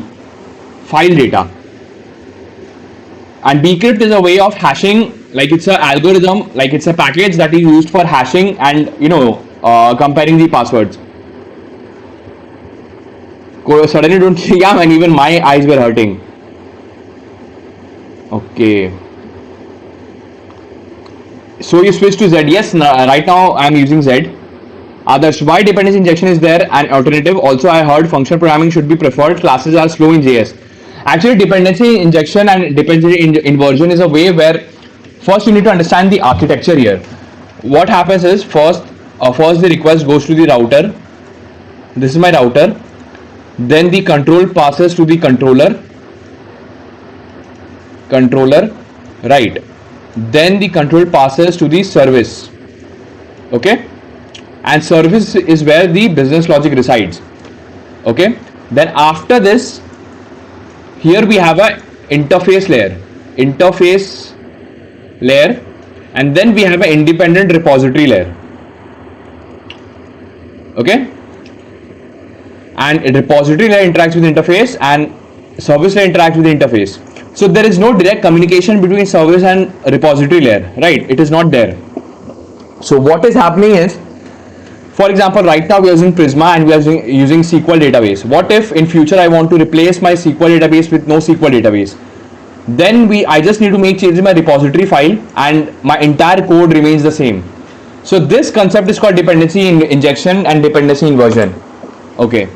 data. And bcrypt is a way of hashing, like it's an algorithm, like it's a package that is used for hashing and comparing the passwords. Suddenly don't see, yeah, and even my eyes were hurting. Okay. So you switch to Z. Yes, right now I am using Z. Others, why dependency injection is there an alternative? Also, I heard functional programming should be preferred. Classes are slow in JS. Actually, dependency injection and dependency inversion is a way where first you need to understand the architecture here. What happens is first the request goes to the router. This is my router. Then the control passes to the controller, right? Then the control passes to the service, okay? And service is where the business logic resides, okay? Then after this, here we have a interface layer, and then we have an independent repository layer, okay? And a repository layer interacts with the interface, and service layer interacts with the interface. So there is no direct communication between service and repository layer, right? It is not there. So what is happening is, For example, right now we are using Prisma and we are using SQL database. What if in future I want to replace my SQL database with NoSQL database? Then I just need to make changes in my repository file and my entire code remains the same. So this concept is called dependency injection and dependency inversion. Okay.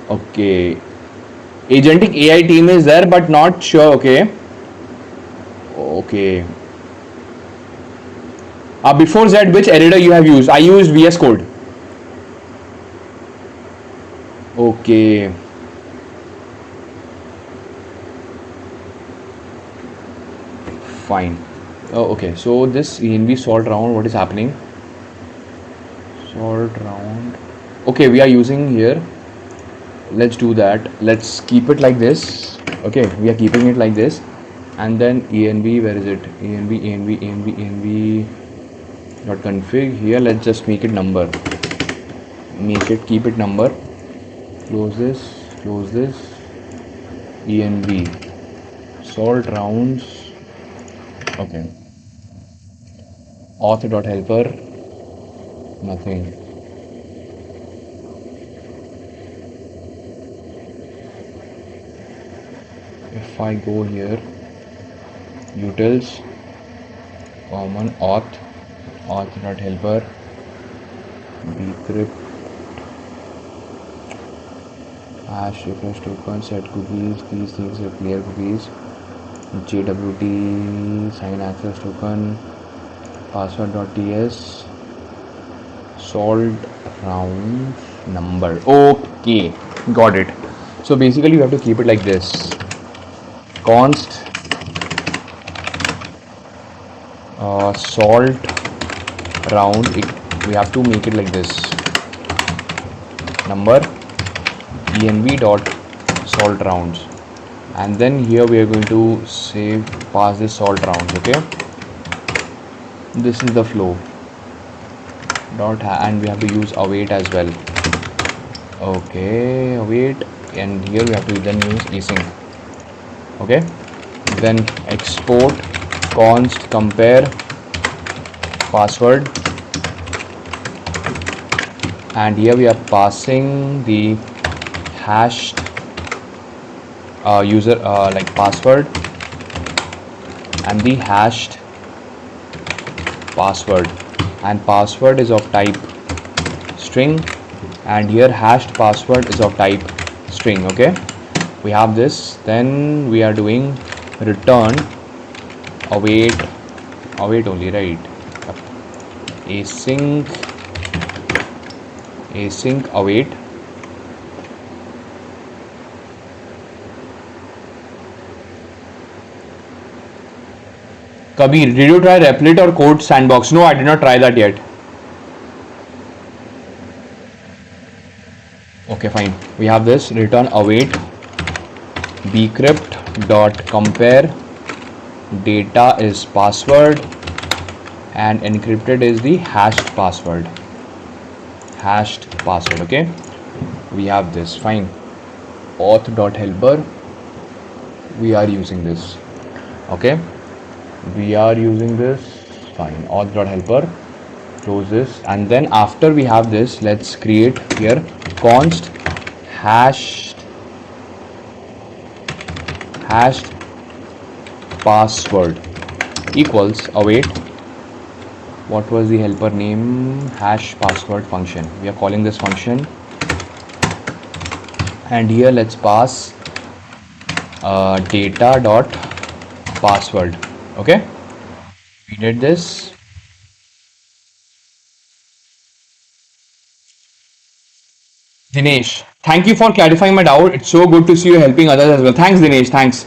Okay. Agentic AI team is there but not sure. Okay. Okay. Before that, which editor you have used? I used VS Code. Okay. Fine. Oh, okay. So this env sort round, what is happening? Sort round. Okay, we are using here. Let's do that. Let's keep it like this. Okay, we are keeping it like this. And then env, where is it? Env dot config. Here, let's just make it number. Keep it number. Close this. Env. Sort rounds. Okay. Auth.helper. Nothing. If I go here, utils, common auth.helper, bcrypt, hash refresh token, set cookies, these things are clear cookies, JWT, sign access token, password.ts, salt round number. Okay, got it. So basically you have to keep it like this. Const salt round, we have to make it like this, number env dot salt rounds, and then here we are going to pass this salt rounds. Okay, this is the flow and we have to use await as well. Okay, await, and here we have to then use async. Okay, then export const compare password, and here we are passing the hashed user like password and the hashed password, and password is of type string, and here hashed password is of type string. Okay, we have this. Then we are doing return await only, right? Async await, Kabir, did you try Replit or Code Sandbox? No, I did not try that yet. Okay, fine. We have this return await bcrypt dot compare data is password and encrypted is the hashed password. Okay, we have this. Fine. Auth.helper, we are using this. Okay, we are using this. Fine. Auth.helper, close this, and then after we have this, let's create here const hashed password equals await. What was the helper name? Hash password function. We are calling this function, and here let's pass data dot password. Okay, we did this. Dinesh, thank you for clarifying my doubt. It's so good to see you helping others as well. Thanks, Dinesh. Thanks.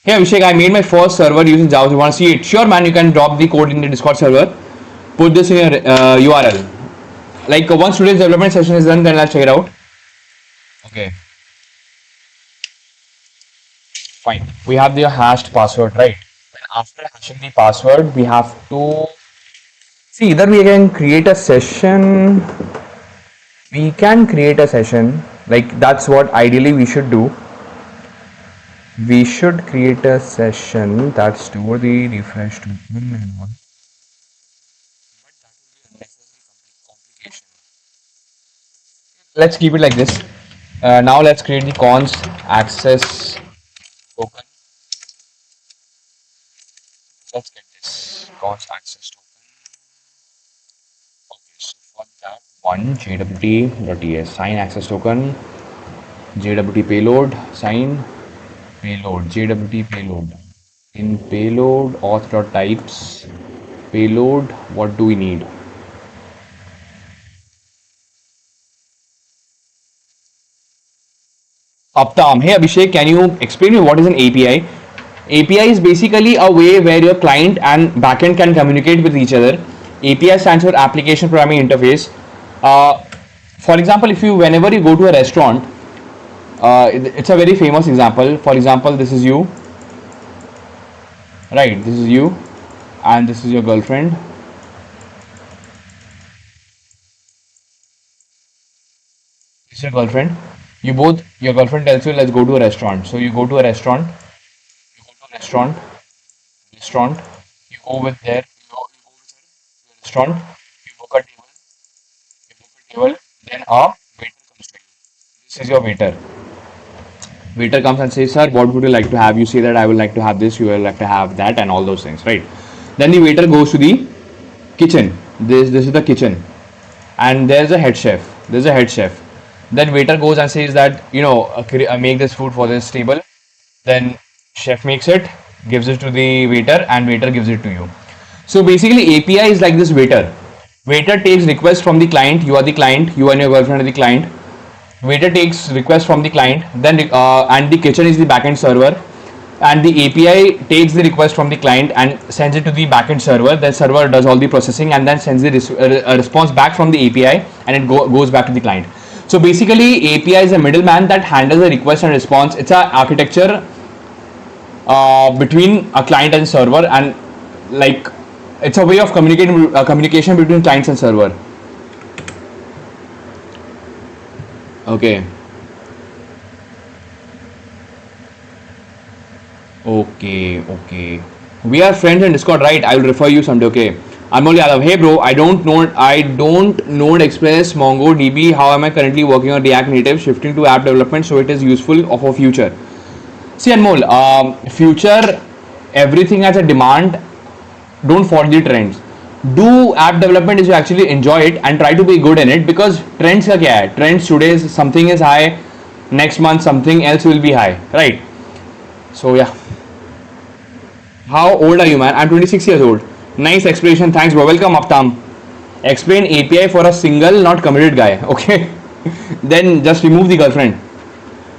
Hey, Abhishek, I made my first server using Java. You want to see it? Sure, man. You can drop the code in the Discord server. Put this in your URL. Like once today's development session is done, then I'll check it out. Okay. Fine. We have the hashed password, right? And after hashing the password, we have to see either we can create a session. We can create a session. Like that's what ideally we should do. We should create a session that store the refresh token and all. let's keep it like this. Now let's create the cons access token. Let's get this cons access token. Okay, so for that one, jwt.ts sign access token, jwt payload, sign payload, jwt payload. In payload auth.types, payload, what do we need? Aptam, hey Abhishek, can you explain me what is an API? API is basically a way where your client and backend can communicate with each other. API stands for Application Programming Interface. Uh, for example, if you whenever you go to a restaurant, it's a very famous example. For example, this is you, right? This is you, and this is your girlfriend. This is your girlfriend. Your girlfriend tells you, let's go to a restaurant. So you go to a restaurant. You go to a restaurant. You go with there. You go with her to a restaurant. You book a table. You book a table. Then a waiter comes to you. This is your waiter. Waiter comes and says, sir, what would you like to have? You say that I would like to have this, you will like to have that, and all those things, right? Then the waiter goes to the kitchen. This is the kitchen, and there's a head chef. There's a head chef. Then waiter goes and says that, make this food for this table. Then chef makes it, gives it to the waiter, and waiter gives it to you. So basically, API is like this waiter. Waiter takes requests from the client. You are the client. You and your girlfriend are the client. Waiter takes request from the client, then and the kitchen is the backend server, and the API takes the request from the client and sends it to the backend server. The server does all the processing and then sends the response back from the API, and it goes back to the client. So basically, API is a middleman that handles the request and response. It's a architecture between a client and server, and like it's a way of communication between clients and server. Okay. Okay. We are friends in Discord, right? I will refer you someday. Okay. Anmol Yadav. Hey bro, I don't know Express, MongoDB. How am I currently working on React Native, shifting to app development, so it is useful of a future. See Anmol, future, everything has a demand. Don't follow the trends. Do app development if you actually enjoy it and try to be good in it, because trends का क्या है? Trends today something is high, next month something else will be high, right? So yeah. How old are you, man? I'm 26 years old. Nice explanation. Thanks, bro. Welcome, Aptam. Explain API for a single, not committed guy. Okay. Then just remove the girlfriend.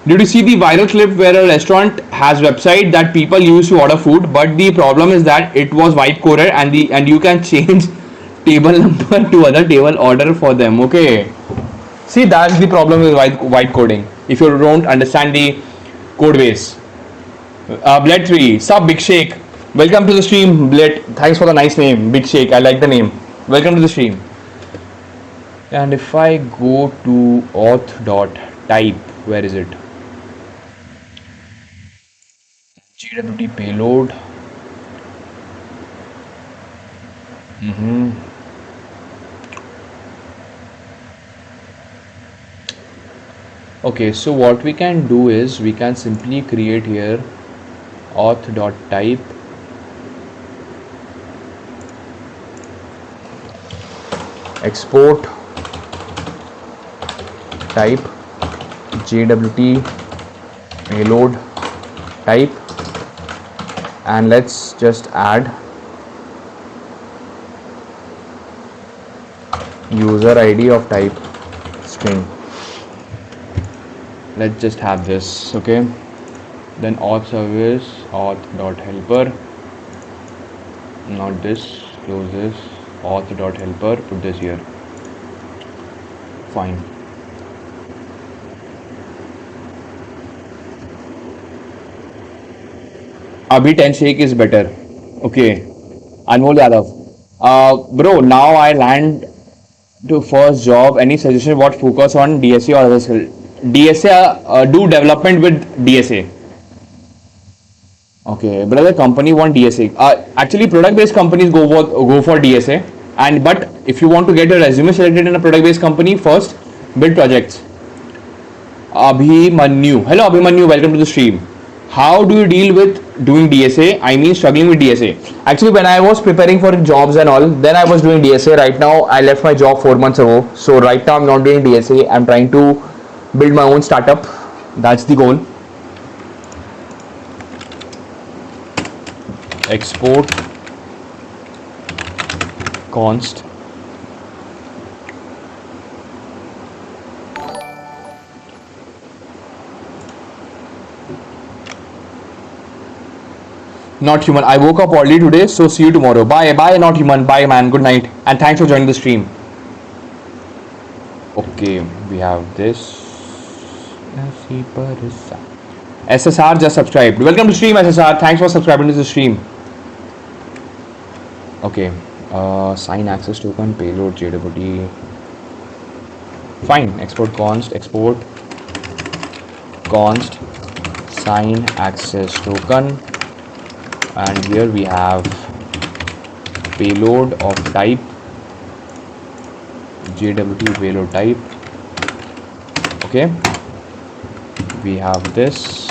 Did you see the viral clip where a restaurant has website that people use to order food, but the problem is that it was white coded, and you can change table number to other table order for them. Okay. See, that's the problem with white coding. If you don't understand the code base. Bled 3, sub Big Shake. Welcome to the stream, Bled. Thanks for the nice name, Big Shake. I like the name. Welcome to the stream. And if I go to auth.type, where is it? GWT payload. Okay, so what we can do is we can simply create here auth.type export type JWT payload type, and let's just add user ID of type string. Let's just have this. Okay, then auth service auth.helper, not this, close this, auth.helper, put this here. Fine. Abhi 10 shake is better. Okay. Anmol Yadav. Bro, now I land to first job. Any suggestion what focus on DSA or other skill? DSA, do development with DSA. Okay, brother, company want DSA. Actually, product-based companies go for DSA. And but if you want to get your resume selected in a product-based company, first build projects. Abhimanyu. Hello Abhimanyu, welcome to the stream. How do you deal with doing DSA? I mean struggling with DSA. Actually, when I was preparing for jobs and all, then I was doing DSA. Right now, I left my job 4 months ago. So right now I'm not doing DSA. I'm trying to build my own startup. That's the goal. Export const not human. I woke up early today, so see you tomorrow. Bye, bye, not human. Bye, man. Good night. And thanks for joining the stream. Okay, we have this. SSR just subscribed. Welcome to stream, SSR. Thanks for subscribing to the stream. Okay, sign access token, payload, JWT. Fine, export const, sign access token. And here we have payload of type JWT payload type. Okay, we have this,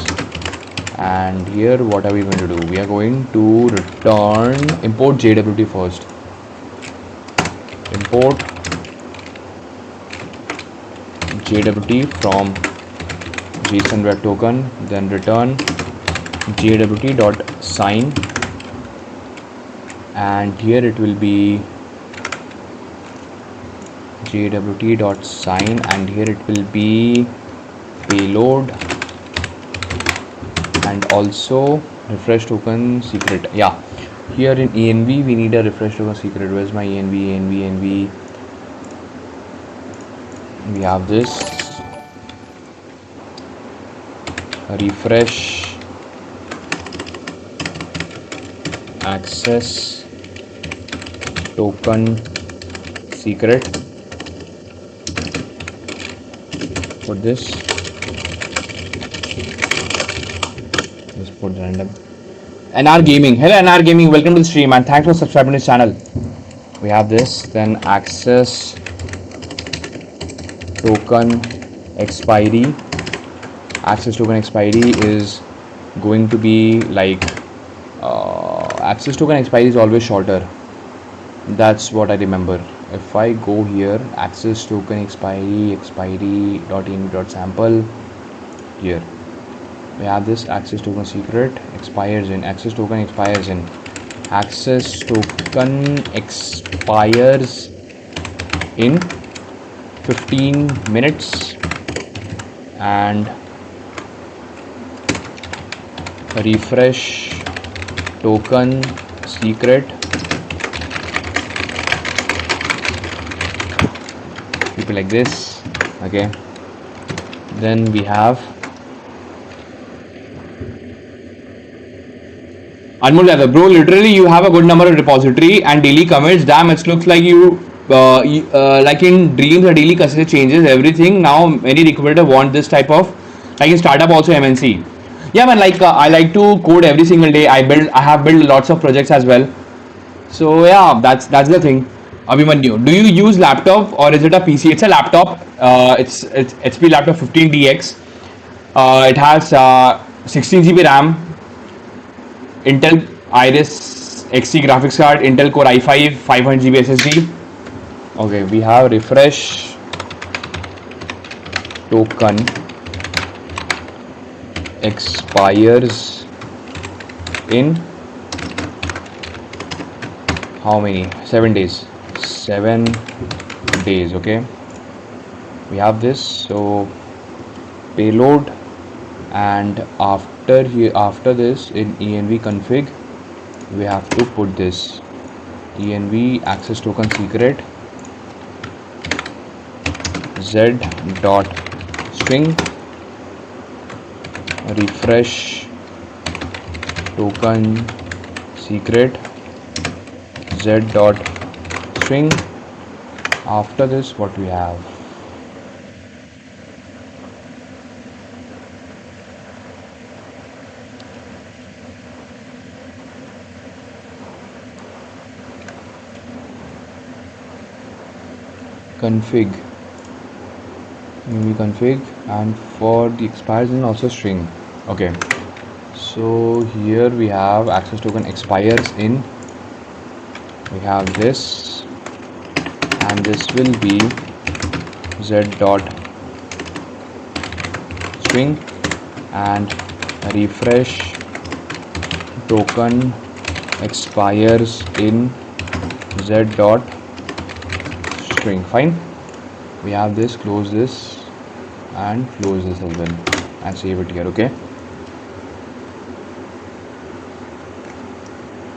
and here what are we going to do? We are going to return import JWT first. Import JWT from JSON web token, then return JWT.sign, and here it will be JWT.sign, and here it will be payload and also refresh token secret. Yeah, here in env we need a refresh token secret. Where's my env? We have this refresh access token secret. Put this, just put random. NR Gaming, hello NR Gaming, welcome to the stream and thanks for subscribing to this channel. We have this, then access token expiry. Access token expiry is going to be like access token expiry is always shorter. That's what I remember. If I go here, access token expiry.env.sample, here we have this access token secret expires in, access token expires in, access token expires in 15 minutes, and refresh token secret, keep it like this. Okay, then we have Anmol Yadav, bro, literally you have a good number of repository and daily commits. Damn, it looks like you like in dreams or daily consistent changes everything. Now many recruiter want this type of, like in startup also MNC. Yeah man, like I like to code every single day. I have built lots of projects as well. So yeah, that's the thing. Abhimanyu, do you use laptop or is it a PC? It's a laptop. It's HP laptop 15DX. It has 16 GB RAM, Intel Iris Xe graphics card, Intel Core i5, 500 GB SSD. Okay, we have refresh token expires in how many? 7 days. 7 days. Okay, we have this. So payload, and after this in env config we have to put this env access token secret z dot string refresh token secret z dot string. After this what we have, config env config, and for the expires and also string. Okay, so here we have access token expires in, we have this, and this will be z dot string, and refresh token expires in z dot string. Fine, we have this, close this and close this as well and save it here. Okay,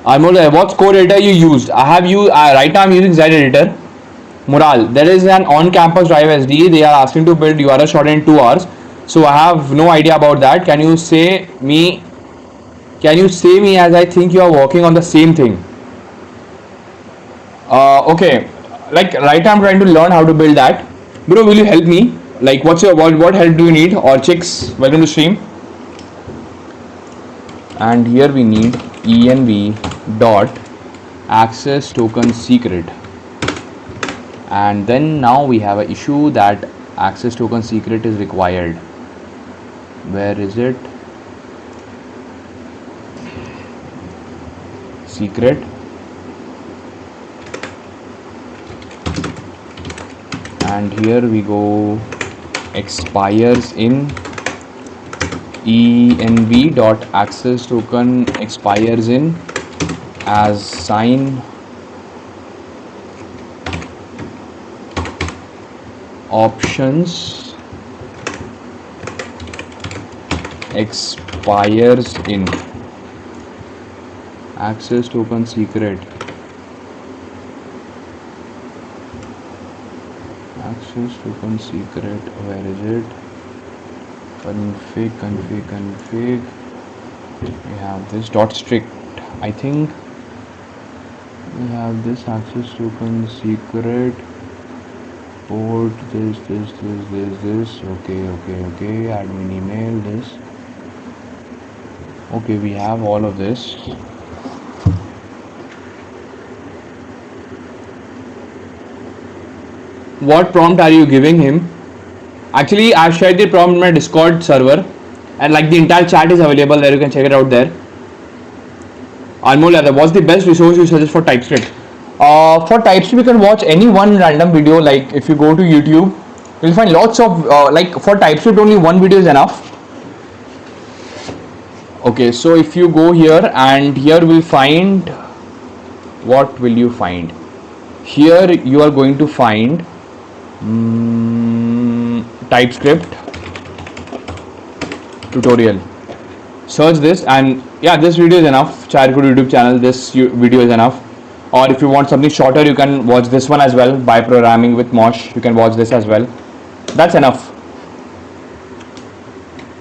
Armol, what core editor you used? I have used right now I'm using Z editor. Mural, there is an on-campus drive SD. They are asking to build URL shorten in 2 hours. So I have no idea about that. Can you say me as I think you are working on the same thing? Okay, like right now I'm trying to learn how to build that. Bro, will you help me? Like, what's your what help do you need? Or chicks, welcome to stream. And here we need env dot access token secret, and then now we have an issue that access token secret is required. Where is it? Secret, and here we go expires in env dot access token expires in as sign options expires in access token secret, access token secret, where is it? Config, we have this dot strict, I think we have this access token secret port, this, okay, admin email, this, okay, we have all of this. What prompt are you giving him? Actually, I've shared the prompt in my Discord server, and like the entire chat is available there, you can check it out there. Anmol, what's the best resource you suggest for TypeScript? For TypeScript, you can watch any one random video. Like if you go to YouTube, you'll find lots of like for TypeScript only one video is enough. Okay, so if you go here, and here we'll find, what will you find? Here you are going to find TypeScript tutorial. Search this, and yeah, this video is enough. Charcoal YouTube channel, this video is enough. Or if you want something shorter, you can watch this one as well. By programming with Mosh, you can watch this as well. That's enough.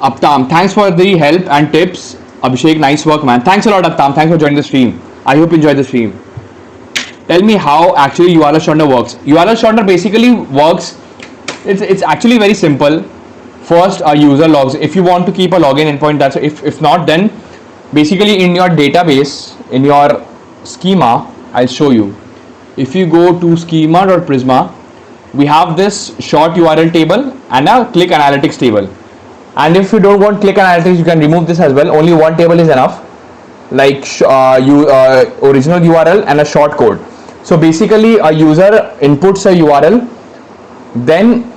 Aptam, thanks for the help and tips. Abhishek, nice work, man. Thanks a lot, Aptam. Thanks for joining the stream. I hope you enjoyed the stream. Tell me how actually URL shortener works. URL shortener basically works. It's actually very simple. First, a user logs. If you want to keep a login endpoint, that's if not, then basically in your database, in your schema, I'll show you. If you go to schema.prisma, we have this short URL table and a click analytics table. And if you don't want click analytics, you can remove this as well. Only one table is enough, like original URL and a short code. So basically, a user inputs a URL, then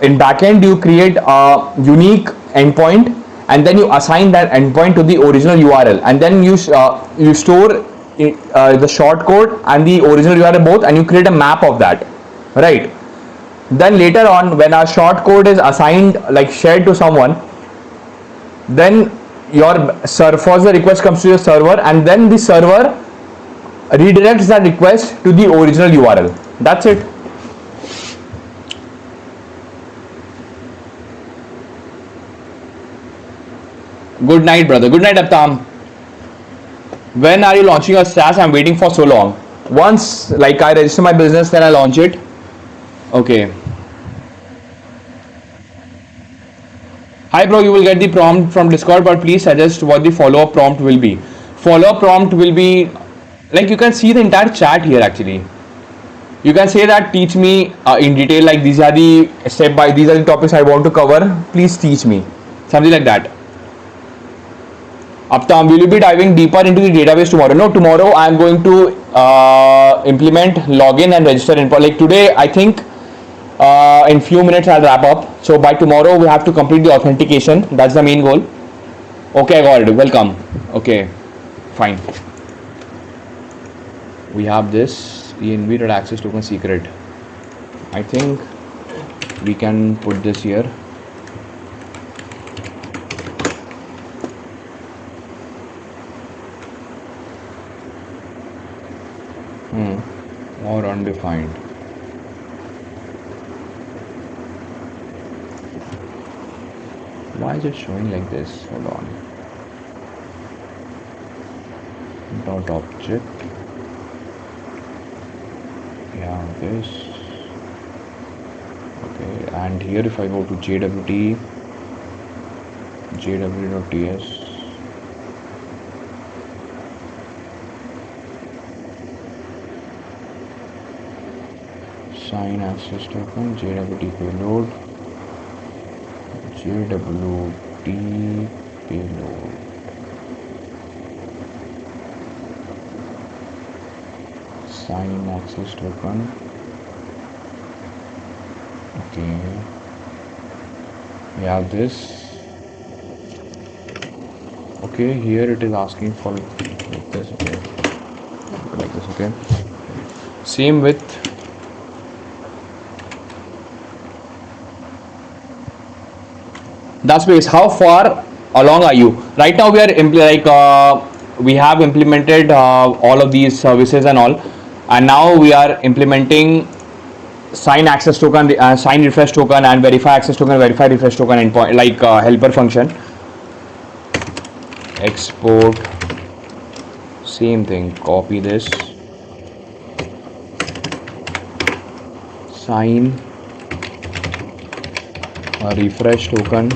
in backend you create a unique endpoint, and then you assign that endpoint to the original URL, and then you store the short code and the original URL both, and you create a map of that, right? Then later on, when our short code is assigned, like shared to someone, then your first the request comes to your server, and then the server redirects that request to the original URL. That's it. Good night, brother. Good night, Aptam. When are you launching your SaaS? I'm waiting for so long. Once like I register my business, then I launch it. Okay. Hi bro, you will get the prompt from Discord, but please suggest what the follow-up prompt will be. Follow-up prompt will be, like you can see the entire chat here actually. You can say that teach me in detail, like these are the these are the topics I want to cover, please teach me, something like that. Aptam, will you be diving deeper into the database tomorrow? No, tomorrow I'm going to implement login and register endpoint. Like today, I think in few minutes I'll wrap up. So by tomorrow we have to complete the authentication. That's the main goal. Okay, I got it. Welcome. Okay, fine. We have this env.access token secret. I think we can put this here. Or undefined. Why is it showing like this? Hold on. Dot object. Yeah, this. Okay, and here if I go to jwt.ts, sign access token, jwt payload, jwt payload. Sign access token. Okay, we have this. Okay, here it is asking for like this. Okay, like this. Okay, same with the space. How far along are you? Right now we are we have implemented all of these services and all, and now we are implementing sign access token, sign refresh token, and verify access token, verify refresh token endpoint, like helper function. Export, same thing, copy this, sign a refresh token,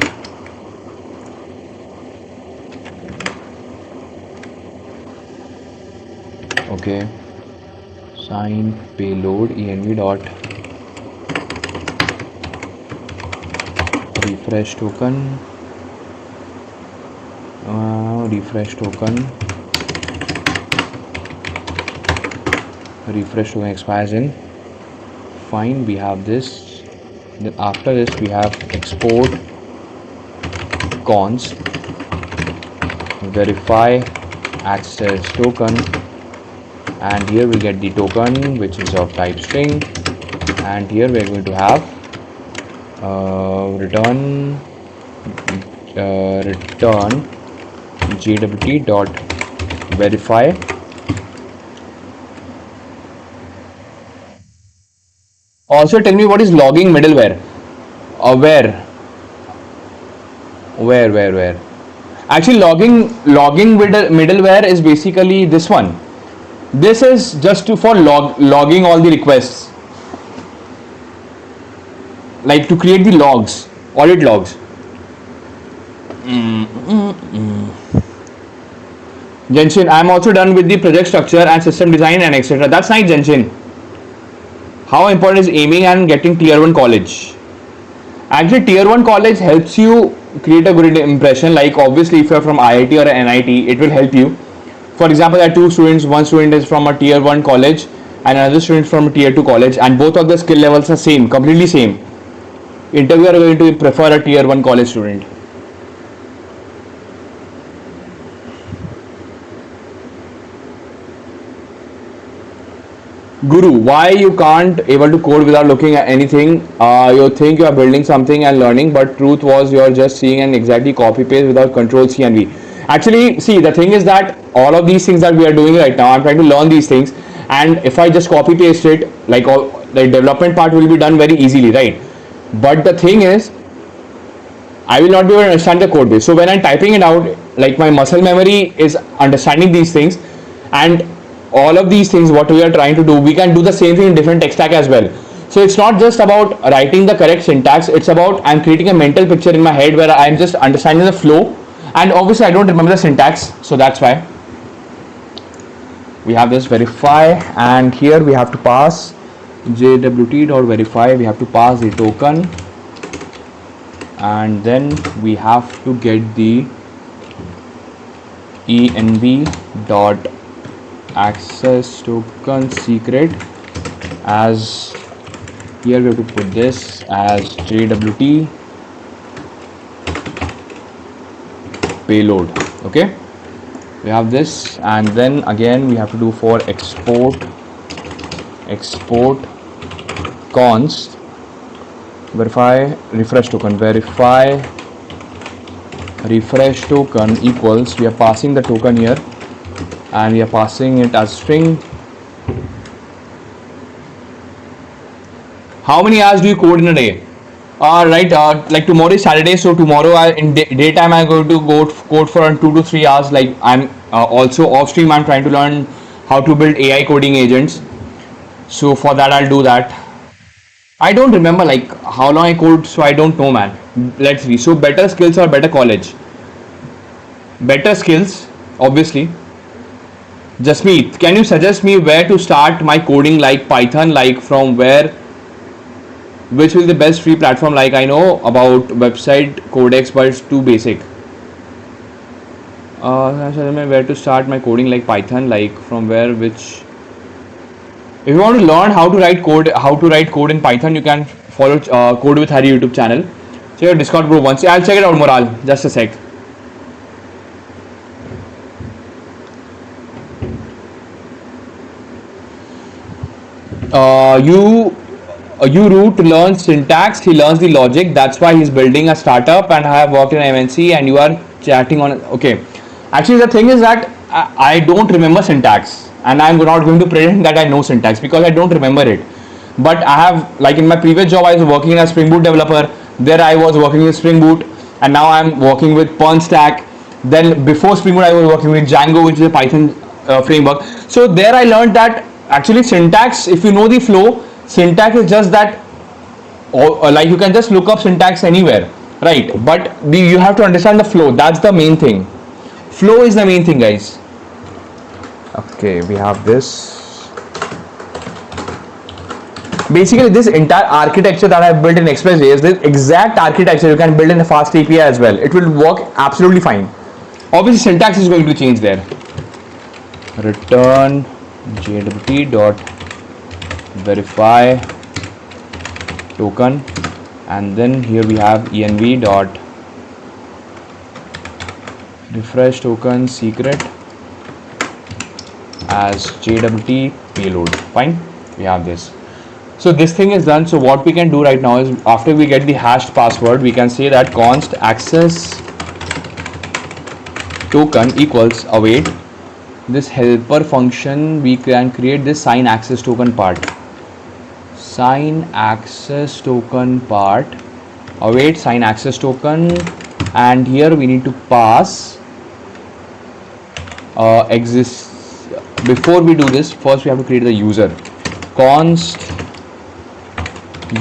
okay, sign payload env dot refresh token, refresh token expires in. Fine, we have this. Then after this we have export const verify access token, and here we get the token which is of type string, and here we are going to have return jwt dot verify. Also tell me what is logging middleware. Where actually logging middleware is basically this one. This is just for logging all the requests, like to create the logs, audit logs. Jenshin, I'm also done with the project structure and system design and etc. That's nice, Jenshin. How important is aiming and getting tier 1 college? Actually, tier 1 college helps you create a good impression. Like obviously if you're from IIT or NIT, it will help you. For example, there are two students, one student is from a tier 1 college and another student from a tier 2 college, and both of the skill levels are same, completely same. Interviewer are going to prefer a tier 1 college student. Guru, why you can't able to code without looking at anything? You think you are building something and learning, but truth was you're just seeing and exactly copy paste without control C and V. Actually, see, the thing is that all of these things that we are doing right now, I'm trying to learn these things, and if I just copy paste it, like all the development part will be done very easily, right? But the thing is, I will not be able to understand the code base. So when I'm typing it out, like my muscle memory is understanding these things, and all of these things what we are trying to do, we can do the same thing in different tech stack as well. So it's not just about writing the correct syntax, it's about I'm creating a mental picture in my head where I'm just understanding the flow, and obviously I don't remember the syntax, so that's why we have this verify, and here we have to pass jwt.verify, we have to pass the token, and then we have to get the env dot access token secret. As here we have to put this as jwt payload. Okay, we have this, and then again we have to do for export const verify refresh token, verify refresh token equals, we are passing the token here and we are passing it as string. How many hours do you code in a day? Right, like tomorrow is Saturday, so tomorrow in daytime I'm going to go code for 2 to 3 hours. Like I'm also off stream, I'm trying to learn how to build AI coding agents. So for that I'll do that. I don't remember like how long I code, so I don't know, man. Let's see. So better skills or better college? Better skills, obviously. Jasmeet, can you suggest me where to start my coding, like Python, like from where, which will be the best free platform? Like I know about website codex, but it's too basic. Where to start my coding, like Python, like from where, which. If you want to learn how to write code in Python, you can follow Code with Harry YouTube channel. Check your Discord group once. I'll check it out, Moral. Just a sec. You root learns syntax, he learns the logic. That's why he's building a startup, and I have worked in MNC, and you are chatting on. Okay, actually the thing is that I don't remember syntax, and I'm not going to pretend that I know syntax because I don't remember it. But I have, like in my previous job, I was working as Spring Boot developer. There I was working with Spring Boot, and now I'm working with Stack. Then before Spring Boot, I was working with Django, which is a Python framework. So there I learned that actually syntax, if you know the flow, syntax is just that, or like you can just look up syntax anywhere, right? But you have to understand the flow. That's the main thing. Flow is the main thing, guys. Okay, we have this. Basically, this entire architecture that I've built in Express.js, this exact architecture you can build in a fast API as well. It will work absolutely fine. Obviously, syntax is going to change there. Return jwt dot verify token, and then here we have env dot refresh token secret as jwt payload. Fine, we have this. So this thing is done. So what we can do right now is, after we get the hashed password, we can say that const access token equals await this helper function. We can create this sign access token part. Sign access token part, await sign access token, and here we need to pass exists. Before we do this, first we have to create the user. Const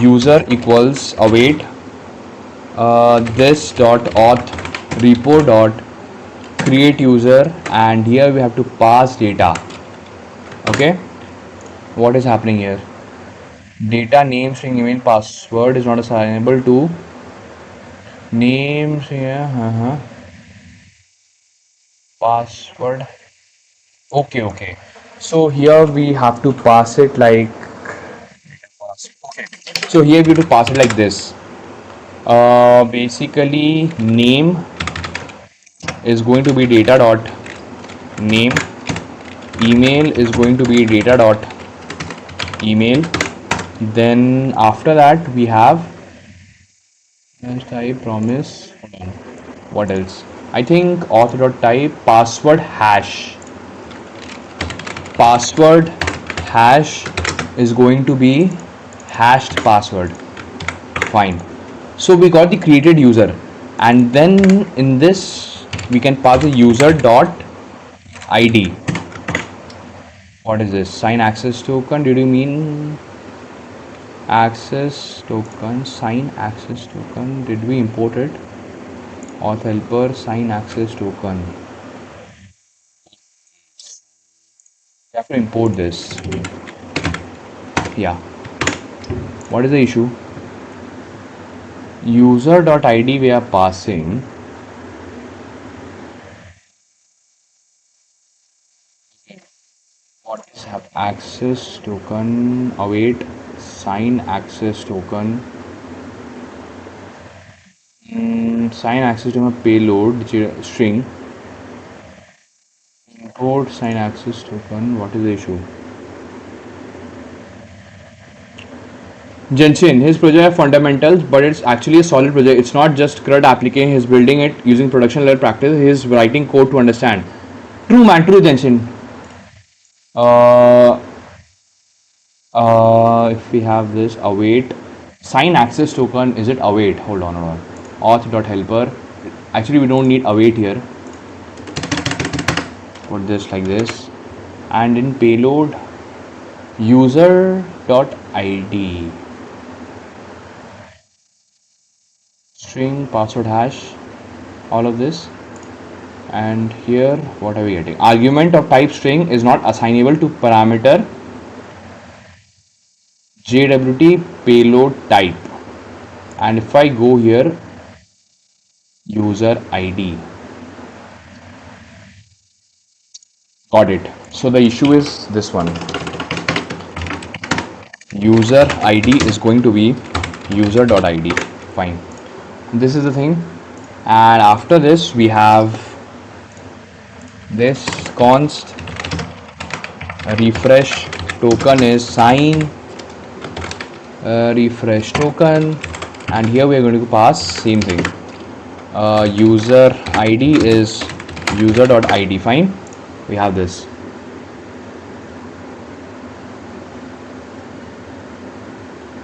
user equals await this dot auth repo dot create user, and here we have to pass data. Okay, what is happening here? Data, name, string, email, password is not assignable to name, password. Okay, so here we have to pass it like, okay, so here we have to pass it like this. Basically name is going to be data dot name, email is going to be data dot email. Then after that we have type promise. What else? I think auth dot type password hash. Password hash is going to be hashed password. Fine. So we got the created user, and then in this we can pass the user dot id. What is this? Sign access token. Did you mean access token? Sign access token. Did we import it? Auth helper sign access token. You have to import this. Yeah. What is the issue? User.id we are passing. What is have access token? Await sign access token. Sign access to a payload string. Import sign access token. What is the issue? Genshin, his project have fundamentals, but it's actually a solid project. It's not just CRUD application. He's building it using production level practice. He's writing code to understand. True man, true Genshin. Uh, if we have this await sign access token, is it await? Hold on, hold on. Auth.helper. Actually, we don't need await here. Put this like this, and in payload user.id string password hash, all of this. And here what are we getting? Argument of type string is not assignable to parameter JWT payload type. And if I go here, user ID, got it. So the issue is this one. User ID is going to be user.id. Fine. This is the thing. And after this we have this const refresh token is sign refresh token, and here we are going to pass same thing. User ID is user.id. Fine. We have this.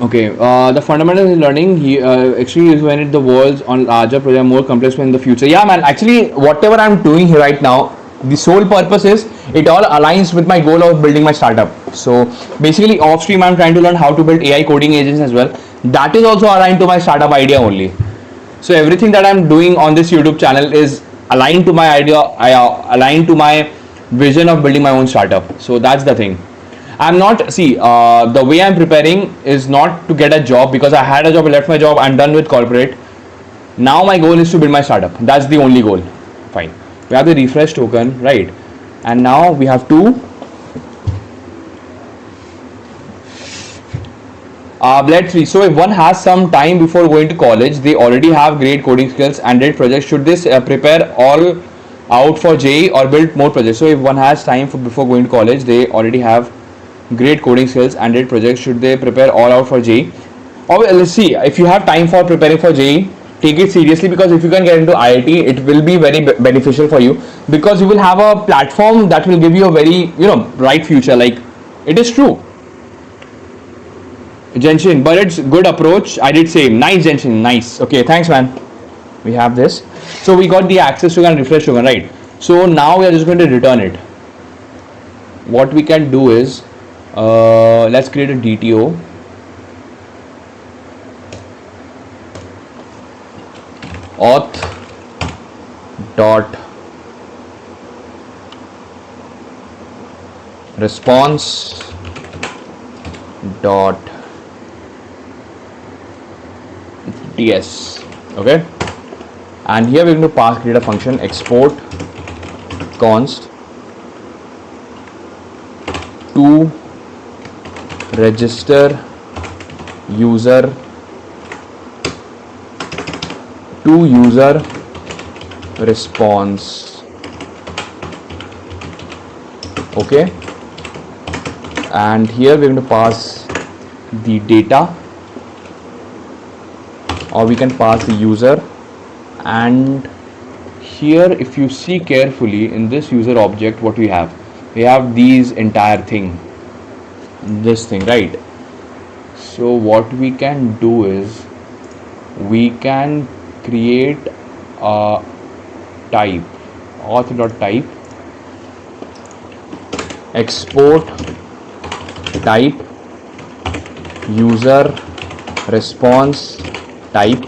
Okay, the fundamental learning he actually is when the worlds on larger project more complex in the future. Yeah, man. Actually, whatever I'm doing here right now, the sole purpose is it all aligns with my goal of building my startup. So basically, off stream, I'm trying to learn how to build AI coding agents as well. That is also aligned to my startup idea only. So everything that I'm doing on this YouTube channel is aligned to my idea, aligned to my vision of building my own startup. So that's the thing. I'm not, see, the way I'm preparing is not to get a job, because I had a job, I left my job, I'm done with corporate. Now my goal is to build my startup. That's the only goal. Fine. We have the refresh token, right? And now we have to let's see. So if one has some time before going to college, they already have great coding skills and great projects. Should this prepare all out for JEE or build more projects? So if one has time before going to college, they already have great coding skills and great projects. Should they prepare all out for JEE? Or let's see. If you have time for preparing for JEE, take it seriously, because if you can get into IIT, it will be very beneficial for you, because you will have a platform that will give you a very bright future. Like, it is true. Genshin, but it's good approach. I did same. Nice Genshin, nice. Okay, thanks man. We have this. So we got the access token and refresh token, right? So now we are just going to return it. What we can do is, let's create a DTO. Auth dot response dot ts. Okay, and here we're going to create a function export const to register user to user response. Okay, and here we're going to pass the data, or we can pass the user. And here, if you see carefully in this user object, what we have these entire thing, this thing, right? So what we can do is we can create a type, auth.type, export type user response type,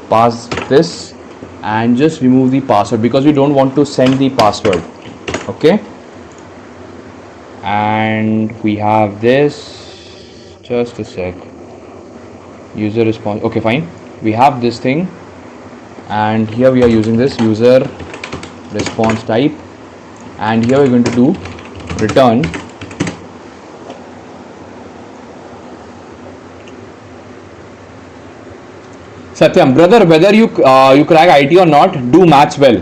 pass this, and just remove the password, because we don't want to send the password. Okay, and we have this, Just a sec. User response. Okay, fine. We have this thing, and here we are using this user response type, and here we're going to do return Satyam, brother, whether you crack IT or not, do maths well.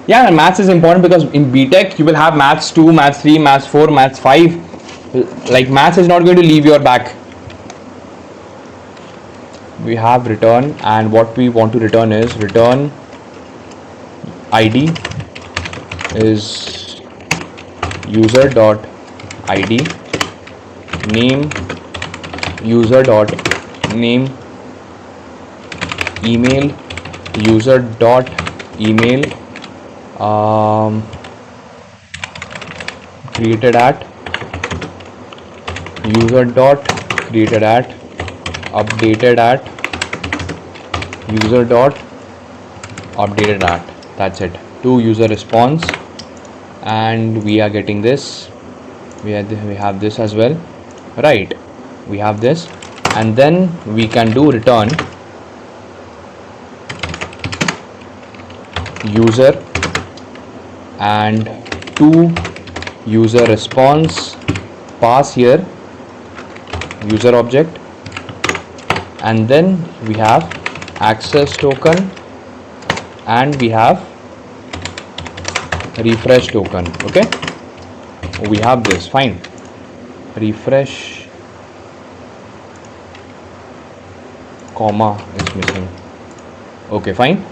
Yeah, maths is important because in BTech you will have maths 2, maths 3, maths 4, maths 5. Like maths is not going to leave your back. We have return, and what we want to return is return ID is user dot ID, name user dot name, email user dot email, created at user dot created at, updated at user dot updated at. That's it. To user response, and we are getting this. We have this as well, right? We have this, and then we can do return user and to user response, pass here user object, and then we have access token, and we have refresh token. Okay, we have this. Fine. Refresh comma is missing. Okay, fine.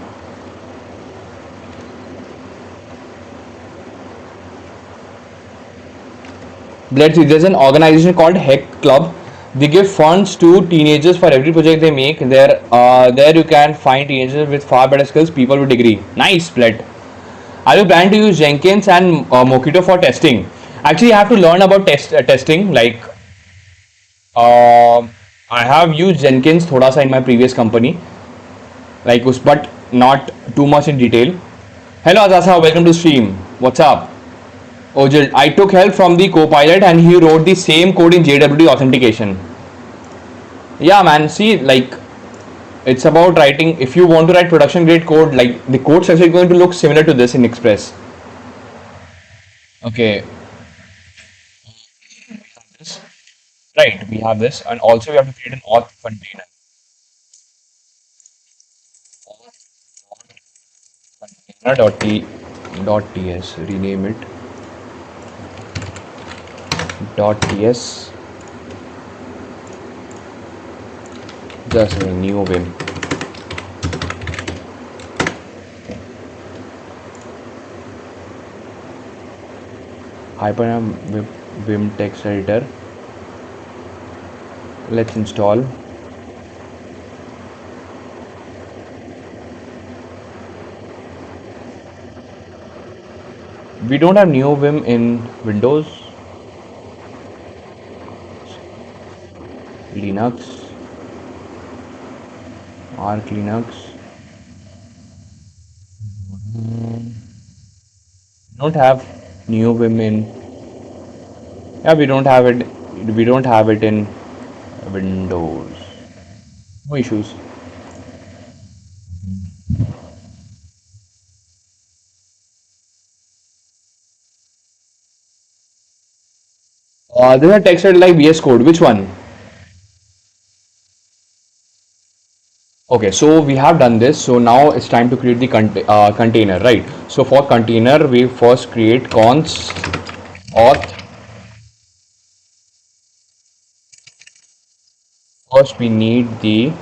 Let's see, there's an organization called Heck Club. They give funds to teenagers for every project they make. There you can find teenagers with far better skills, people with degree. Nice, Bled. Are you planning to use Jenkins and Mockito for testing? Actually, I have to learn about testing. Like, I have used Jenkins thoda sa in my previous company, like, but not too much in detail. Hello, Azasa, welcome to stream. What's up? Ojil, I took help from the co-pilot and he wrote the same code in JWT authentication. Yeah, man, see, like, it's about writing. If you want to write production grade code, like, the code structure is going to look similar to this in Express. Okay. Right, we have this, and also we have to create an auth container. Container.ts, rename it .ts, just a new vim. Hyper vim text editor. Let's install. We don't have new vim in Windows, Linux, Arch Linux. Don't have new vim in. Yeah, we don't have it. We don't have it in Windows. No issues. This is a text editor like VS Code. Which one? Okay, so we have done this. So now it's time to create the container, right? So for container, we first create const auth. First, we need the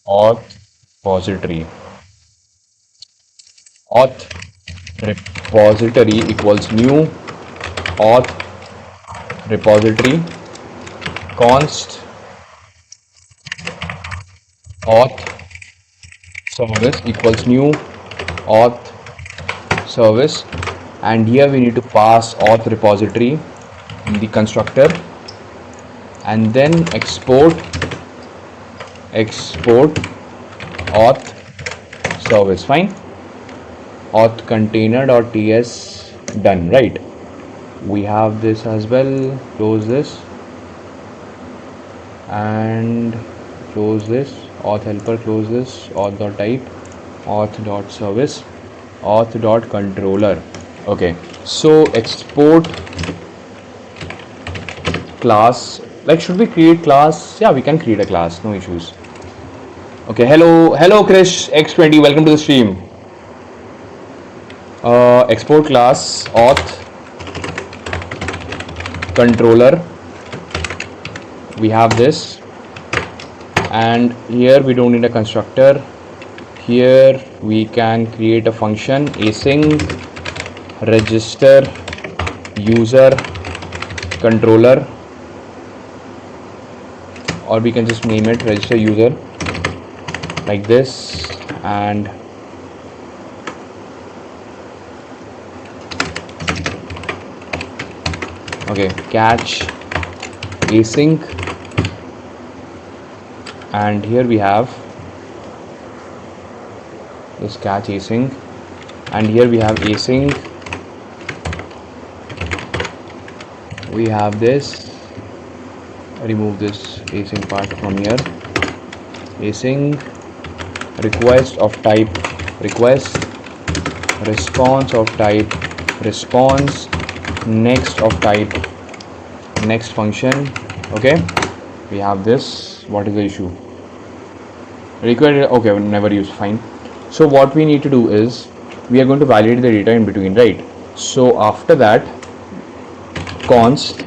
auth repository. Auth repository equals new auth repository const auth service equals new auth service, and here we need to pass auth repository in the constructor, and then export auth service. Fine. Auth container.ts done, right? We have this as well. Close this. and close this. Auth helper, close this. Auth dot type, auth dot service, auth dot controller. Okay, so export class. Like, should we create class? Yeah, we can create a class, no issues. Okay, hello Krish X20, welcome to the stream. Export class auth controller. We have this, and here we don't need a constructor. Here we can create a function async register user controller, or we can just name it register user like this, and okay, catch async, and here we have this catch async, and here we have async. We have this, remove this async part from here. Async request of type request, response of type response, next of type next function. Okay, we have this. What is the issue? Required, okay, never use, fine. So what we need to do is we are going to validate the data in between, right? So after that, const,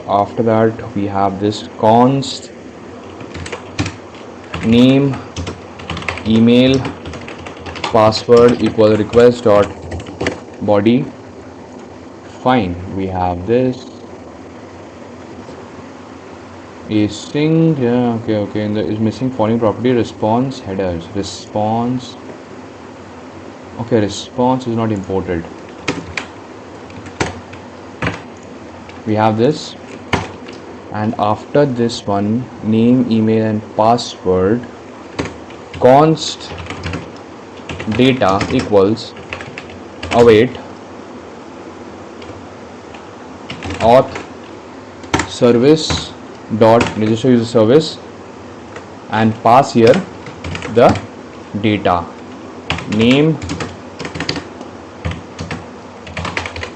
after that we have this const name email password equal request dot body. Fine, we have this async. Yeah, okay, and there is missing following property response headers. Response, okay, response is not imported. We have this, and after this one, name email and password, const data equals await auth service dot register user service, and pass here the data, name,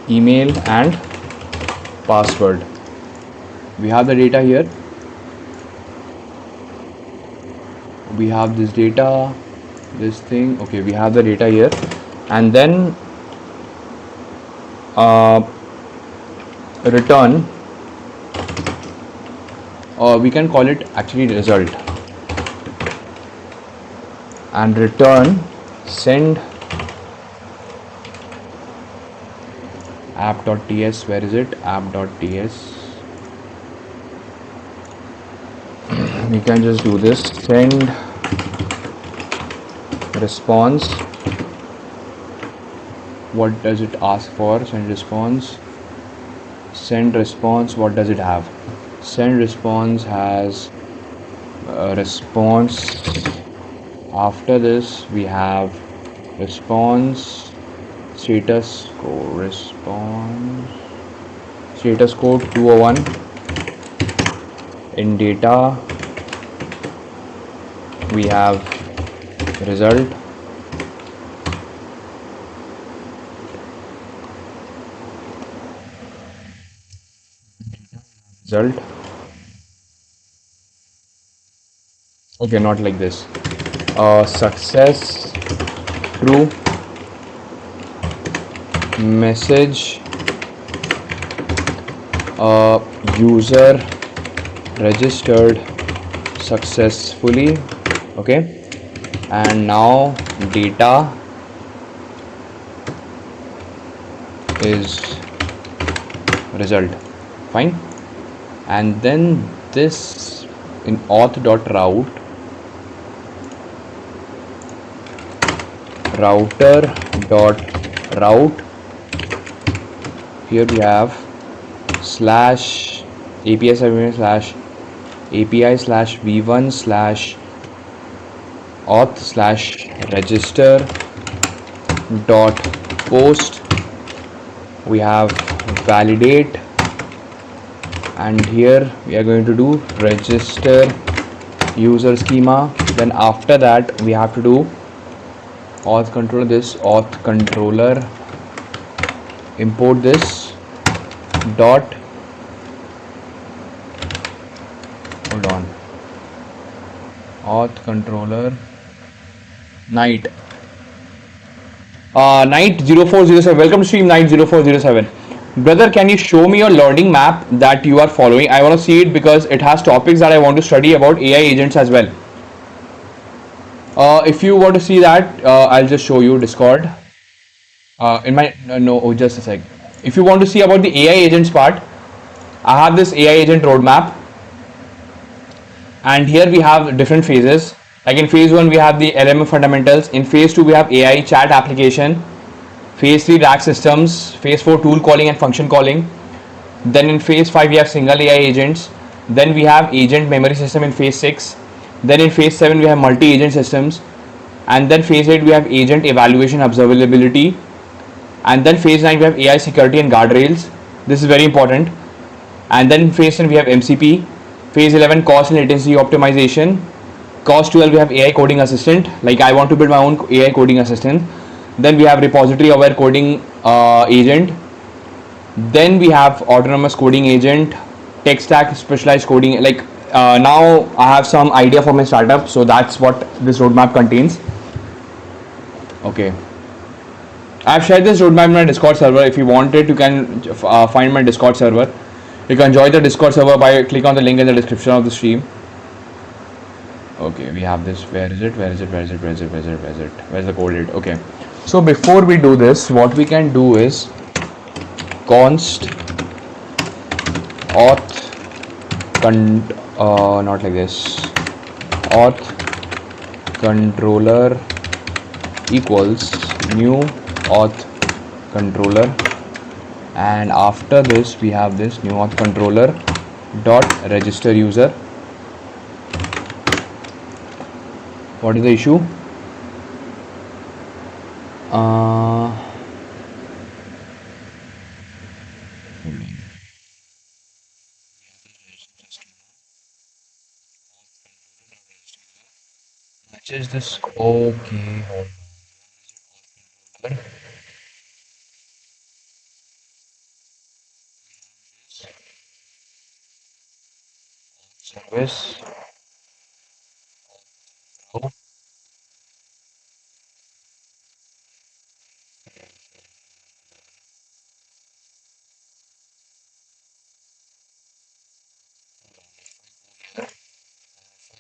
email and password. We have the data here, we have this data, this thing. Okay, we have the data here, and then return, or we can call it actually result, and return send app.ts. Where is it? App.ts. We can just do this, send response. What does it ask for? Send response. Send response, what does it have? Send response has a response. After this we have response status code, response status code 201. In data we have result, result. Okay, not like this. Success true, message user registered successfully. Okay, and now data is result. Fine, and then this in auth.route, router.route. Here we have slash API slash API slash v1 slash auth slash register dot post. We have validate, and here we are going to do register user schema. Then after that we have to do auth controller, this auth controller, import this dot, hold on, auth controller night night 0407. Welcome to stream night 0407. Brother, can you show me your learning map that you are following? I want to see it because it has topics that I want to study about AI agents as well. If you want to see that, I'll just show you Discord. In my no, oh, just a sec. If you want to see about the AI agents part, I have this AI agent roadmap, and here we have different phases. Like in phase 1 we have the LMM fundamentals, in phase 2 we have AI chat application, phase 3 rack systems, phase 4 tool calling and function calling. Then in phase 5 we have single AI agents. Then we have agent memory system in phase 6. Then in phase 7 we have multi-agent systems. And then phase 8 we have agent evaluation observability. And then phase 9 we have AI security and guardrails. This is very important. And then in phase 10 we have MCP. Phase 11 cost and latency optimization. Cost 12 we have AI coding assistant. Like I want to build my own AI coding assistant. Then we have repository aware coding agent. Then we have autonomous coding agent, tech stack specialized coding. Like now I have some idea for my startup, so that's what this roadmap contains. Okay, I've shared this roadmap in my Discord server. If you want it, you can find my Discord server. You can join the Discord server by click on the link in the description of the stream. Okay, we have this. Where is it? Where's the code? Okay, so before we do this, what we can do is const auth not like this, auth controller equals new auth controller, and after this we have this new auth controller dot register user. What is the issue? Which is this? Okay, hold on. Service. Oh,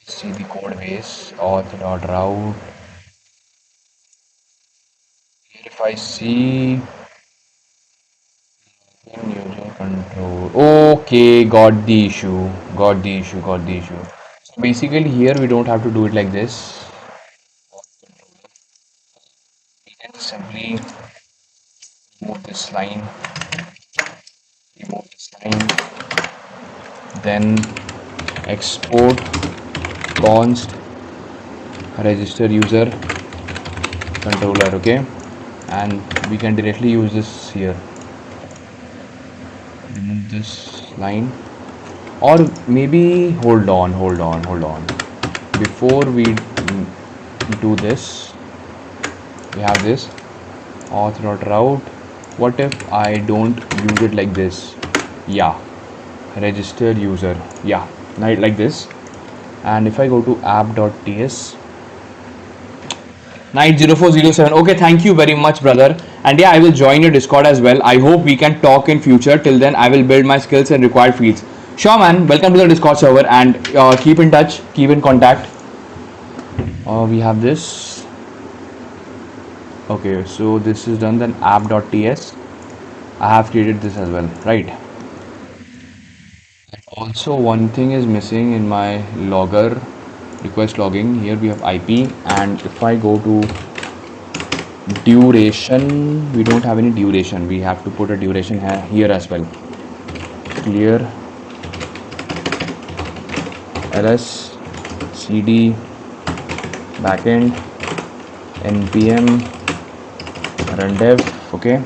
see the code base auth dot route. Here if I see user control, okay, got the issue. So basically here we don't have to do it like this. We can simply remove this line, then export const register user controller. Okay, and we can directly use this here. Remove this line, or maybe hold on. Before we do this, we have this auth.route. What if I don't use it like this? Yeah, register user, yeah, like this. And if I go to app.ts, night 0407. Okay, thank you very much, brother. And yeah, I will join your Discord as well. I hope we can talk in future. Till then, I will build my skills and required fields. Sure, man. Welcome to the Discord server, and keep in touch, keep in contact. We have this. Okay, so this is done. Then app.ts. I have created this as well, right? Also, one thing is missing in my logger request logging. Here we have IP, and if I go to duration, we don't have any duration. We have to put a duration here as well. Clear ls cd backend npm run dev. Okay,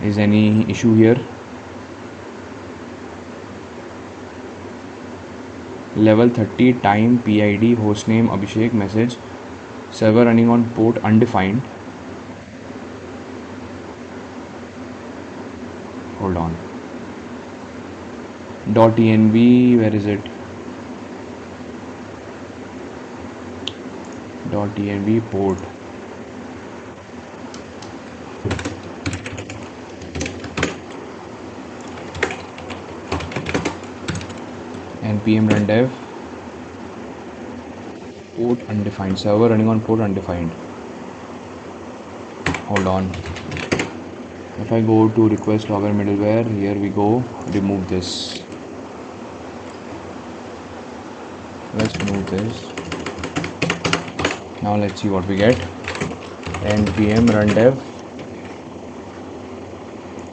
is any issue here? level 30 time PID hostname Abhishek message server running on port undefined. Hold on. .env, where is it? .env port. npm run dev port undefined, server running on port undefined. Hold on. If I go to request logger middleware, here we go, remove this. Let's remove this. Now let's see what we get. npm run dev.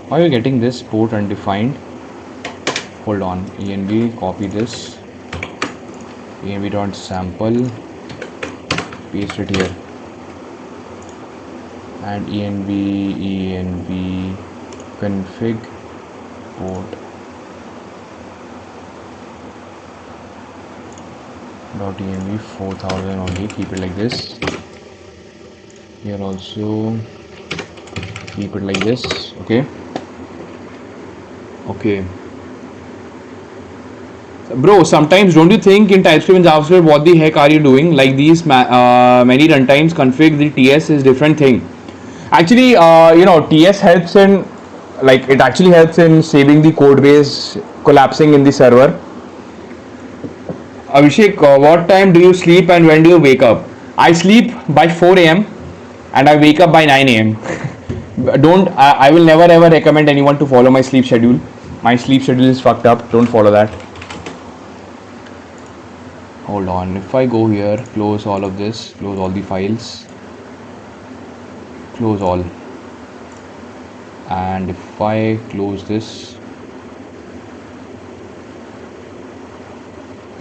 Why are you getting this port undefined? Hold on, env, copy this, env.sample, paste it here, and env config port .env 4000 only, keep it like this. Here also keep it like this. Okay, bro, sometimes don't you think in TypeScript and JavaScript, what the heck are you doing? Like these many runtimes config the TS is different thing. Actually, TS helps in, like, it actually helps in saving the code base collapsing in the server. Abhishek, what time do you sleep and when do you wake up? I sleep by 4 a.m. and I wake up by 9 a.m. Don't I will never ever recommend anyone to follow my sleep schedule. My sleep schedule is fucked up. Don't follow that. Hold on. If I go here, close all of this, close all the files, close all. And if I close this,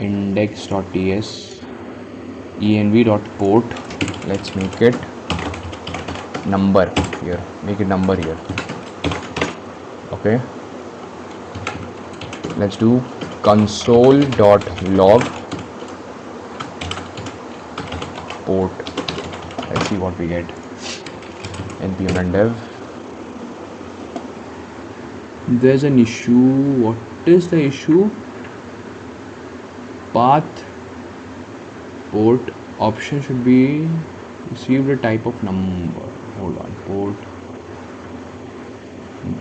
index.ts, env.port, let's make it number here, make it number here. Okay, let's do console.log port. Let's see what we get. npm run dev. There's an issue. What is the issue? Path port option should be received a type of number. Hold on, port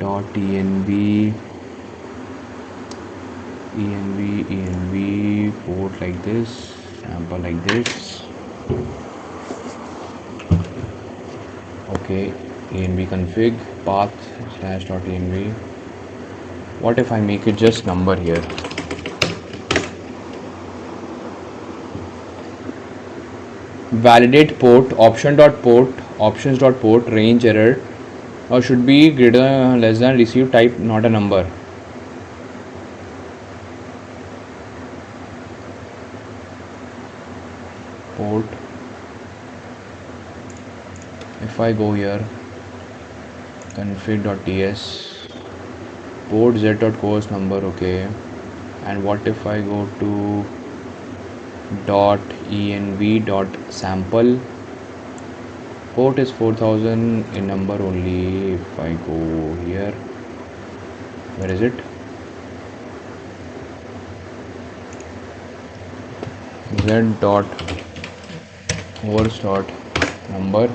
.env env port like this, sample like this. Okay, env config path /.env. What if I make it just number here? Validate port option.port options.port range error, or should be greater than less than receive type not a number. Port, if I go here, config.ts, port z.course number. Okay, and what if I go to .env.sample, port is 4000 in number only. If I go here, where is it? z.course.number,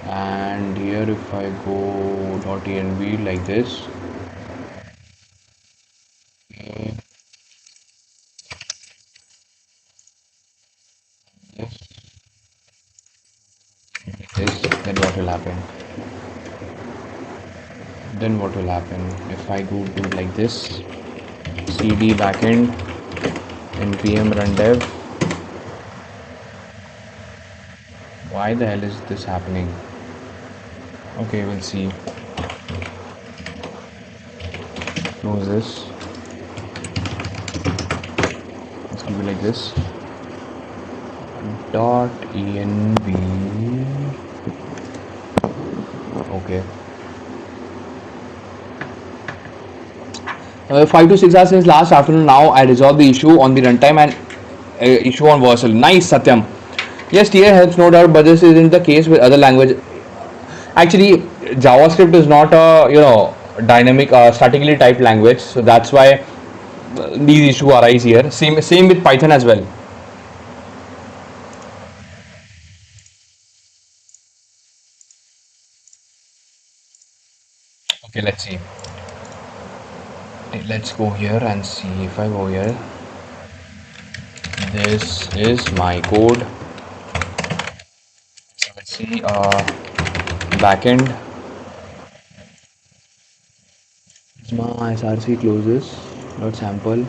and here if I go .env like this, then what will happen? If I go to like this, cd backend npm run dev. Why the hell is this happening? Okay, we'll see. Close this. Let's keep it like this. .env. Okay. 5 to 6 hours since last afternoon. Now I resolved the issue on the runtime and issue on Versal. Nice, Satyam. Yes, tier helps no doubt, but this isn't the case with other language. Actually, JavaScript is not a dynamic statically typed language, so that's why these issues arise here. Same with Python as well. Okay, let's see. Let's go here and see. If I go here, this is my code. So let's see. Backend. Prisma src closes. Dot sample.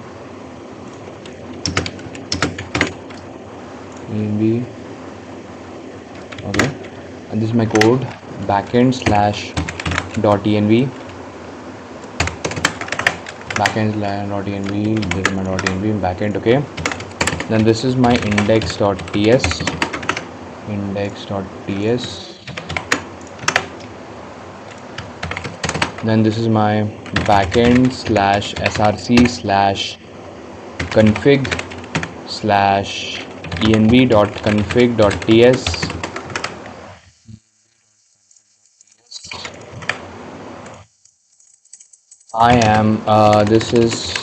env. Okay, and this is my code. Backend slash dot env. Backend slash dot env. This is my dot env backend. Okay. Then this is my index.ts. Then this is my backend slash src slash config slash env.config.ts. I am this is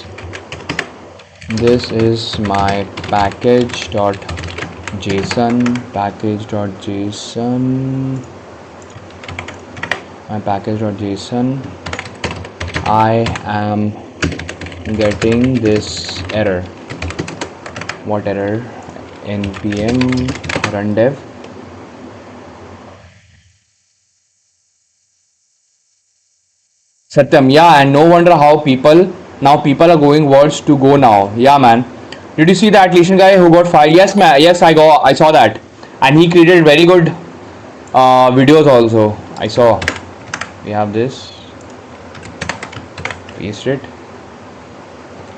my package.json. I am getting this error. What error? npm run dev. Satyam, yeah, and no wonder how people are going words to go now. Yeah, man. Did you see that Lesion guy who got fired? Yes, man. Yes, I saw that, and he created very good videos also. I saw. We have this. Paste it.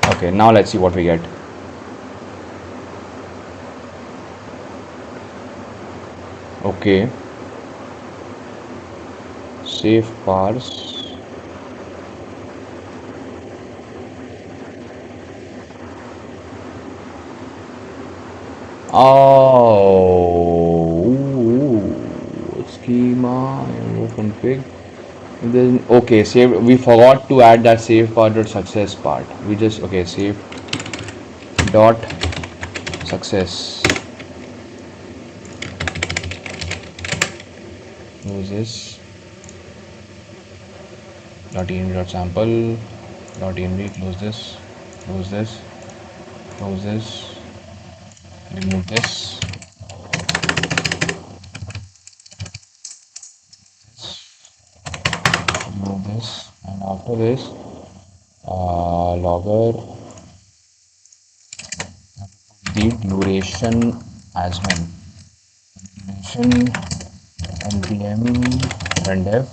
Okay, now let's see what we get. Okay. Save parse. Oh, schema config. Then okay, save. We forgot to add that save part dot success part. We just okay save dot success. Use this dot env dot sample dot env. Close this. Close this. Close this. Remove this. Remove this, and after this, logger the duration as well. Duration npm run dev.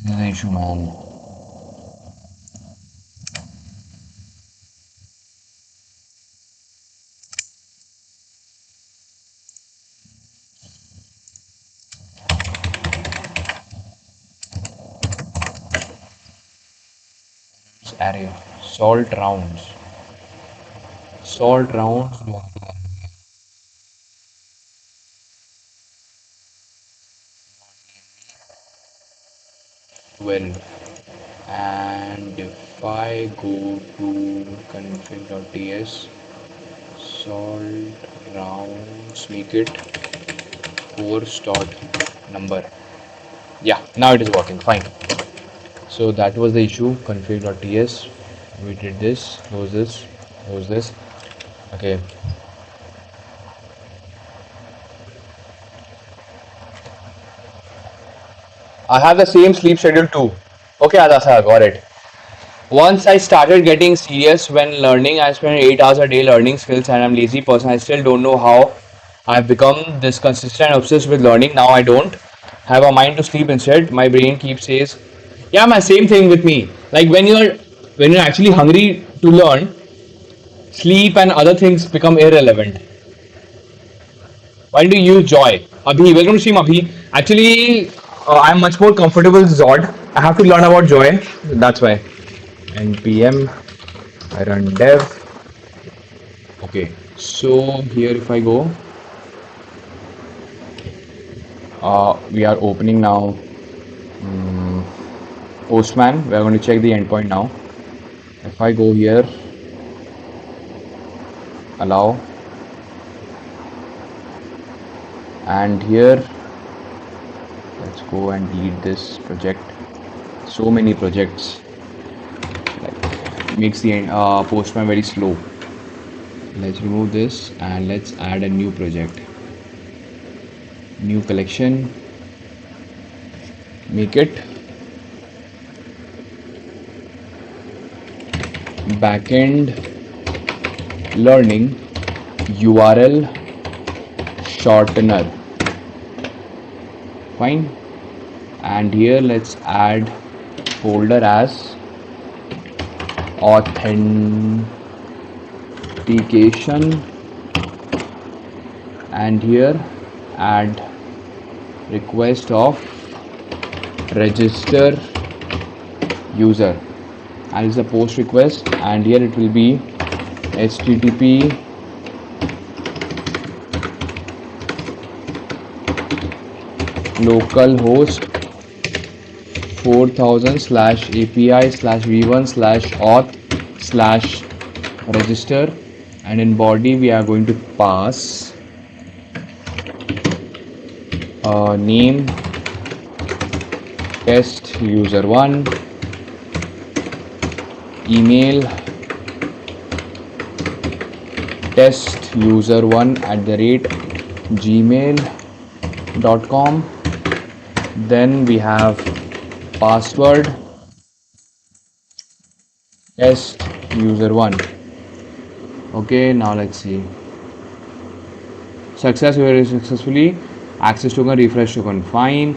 This is the issue, man. Array salt rounds 12, and if I go to config.ts salt rounds, make it course dot number. Yeah, now it is working fine. So that was the issue. Config.ts, we did this. Close this. Okay, I have the same sleep schedule too. Okay, Adasa, got it. Once I started getting serious when learning, I spent 8 hours a day learning skills, and I'm a lazy person. I still don't know how I've become this consistent obsessed with learning. Now I don't have a mind to sleep instead. My brain keeps says, yeah, my same thing with me. Like when you're actually hungry to learn, Sleep and other things become irrelevant. Why do you use Joy? Abhi, welcome to stream, Abhi. Actually, I'm much more comfortable with Zod. I have to learn about Joy. That's why. npm run dev. Okay, so here if I go, we are opening now Postman. We are going to check the endpoint now. If I go here, allow, and here let's go and delete this project. So many projects, like makes the Postman very slow. Let's remove this and let's add a new project, new collection, make it backend learning URL shortener. Fine. And here let's add folder as authentication, and here add request of register user, and it's a post request, and here it will be http localhost 4000 /API /v1 /auth /register, and in body we are going to pass name test user1, email test user1@gmail.com. Then we have password test user1. Okay, now let's see. Success, very successfully access token, refresh token, fine.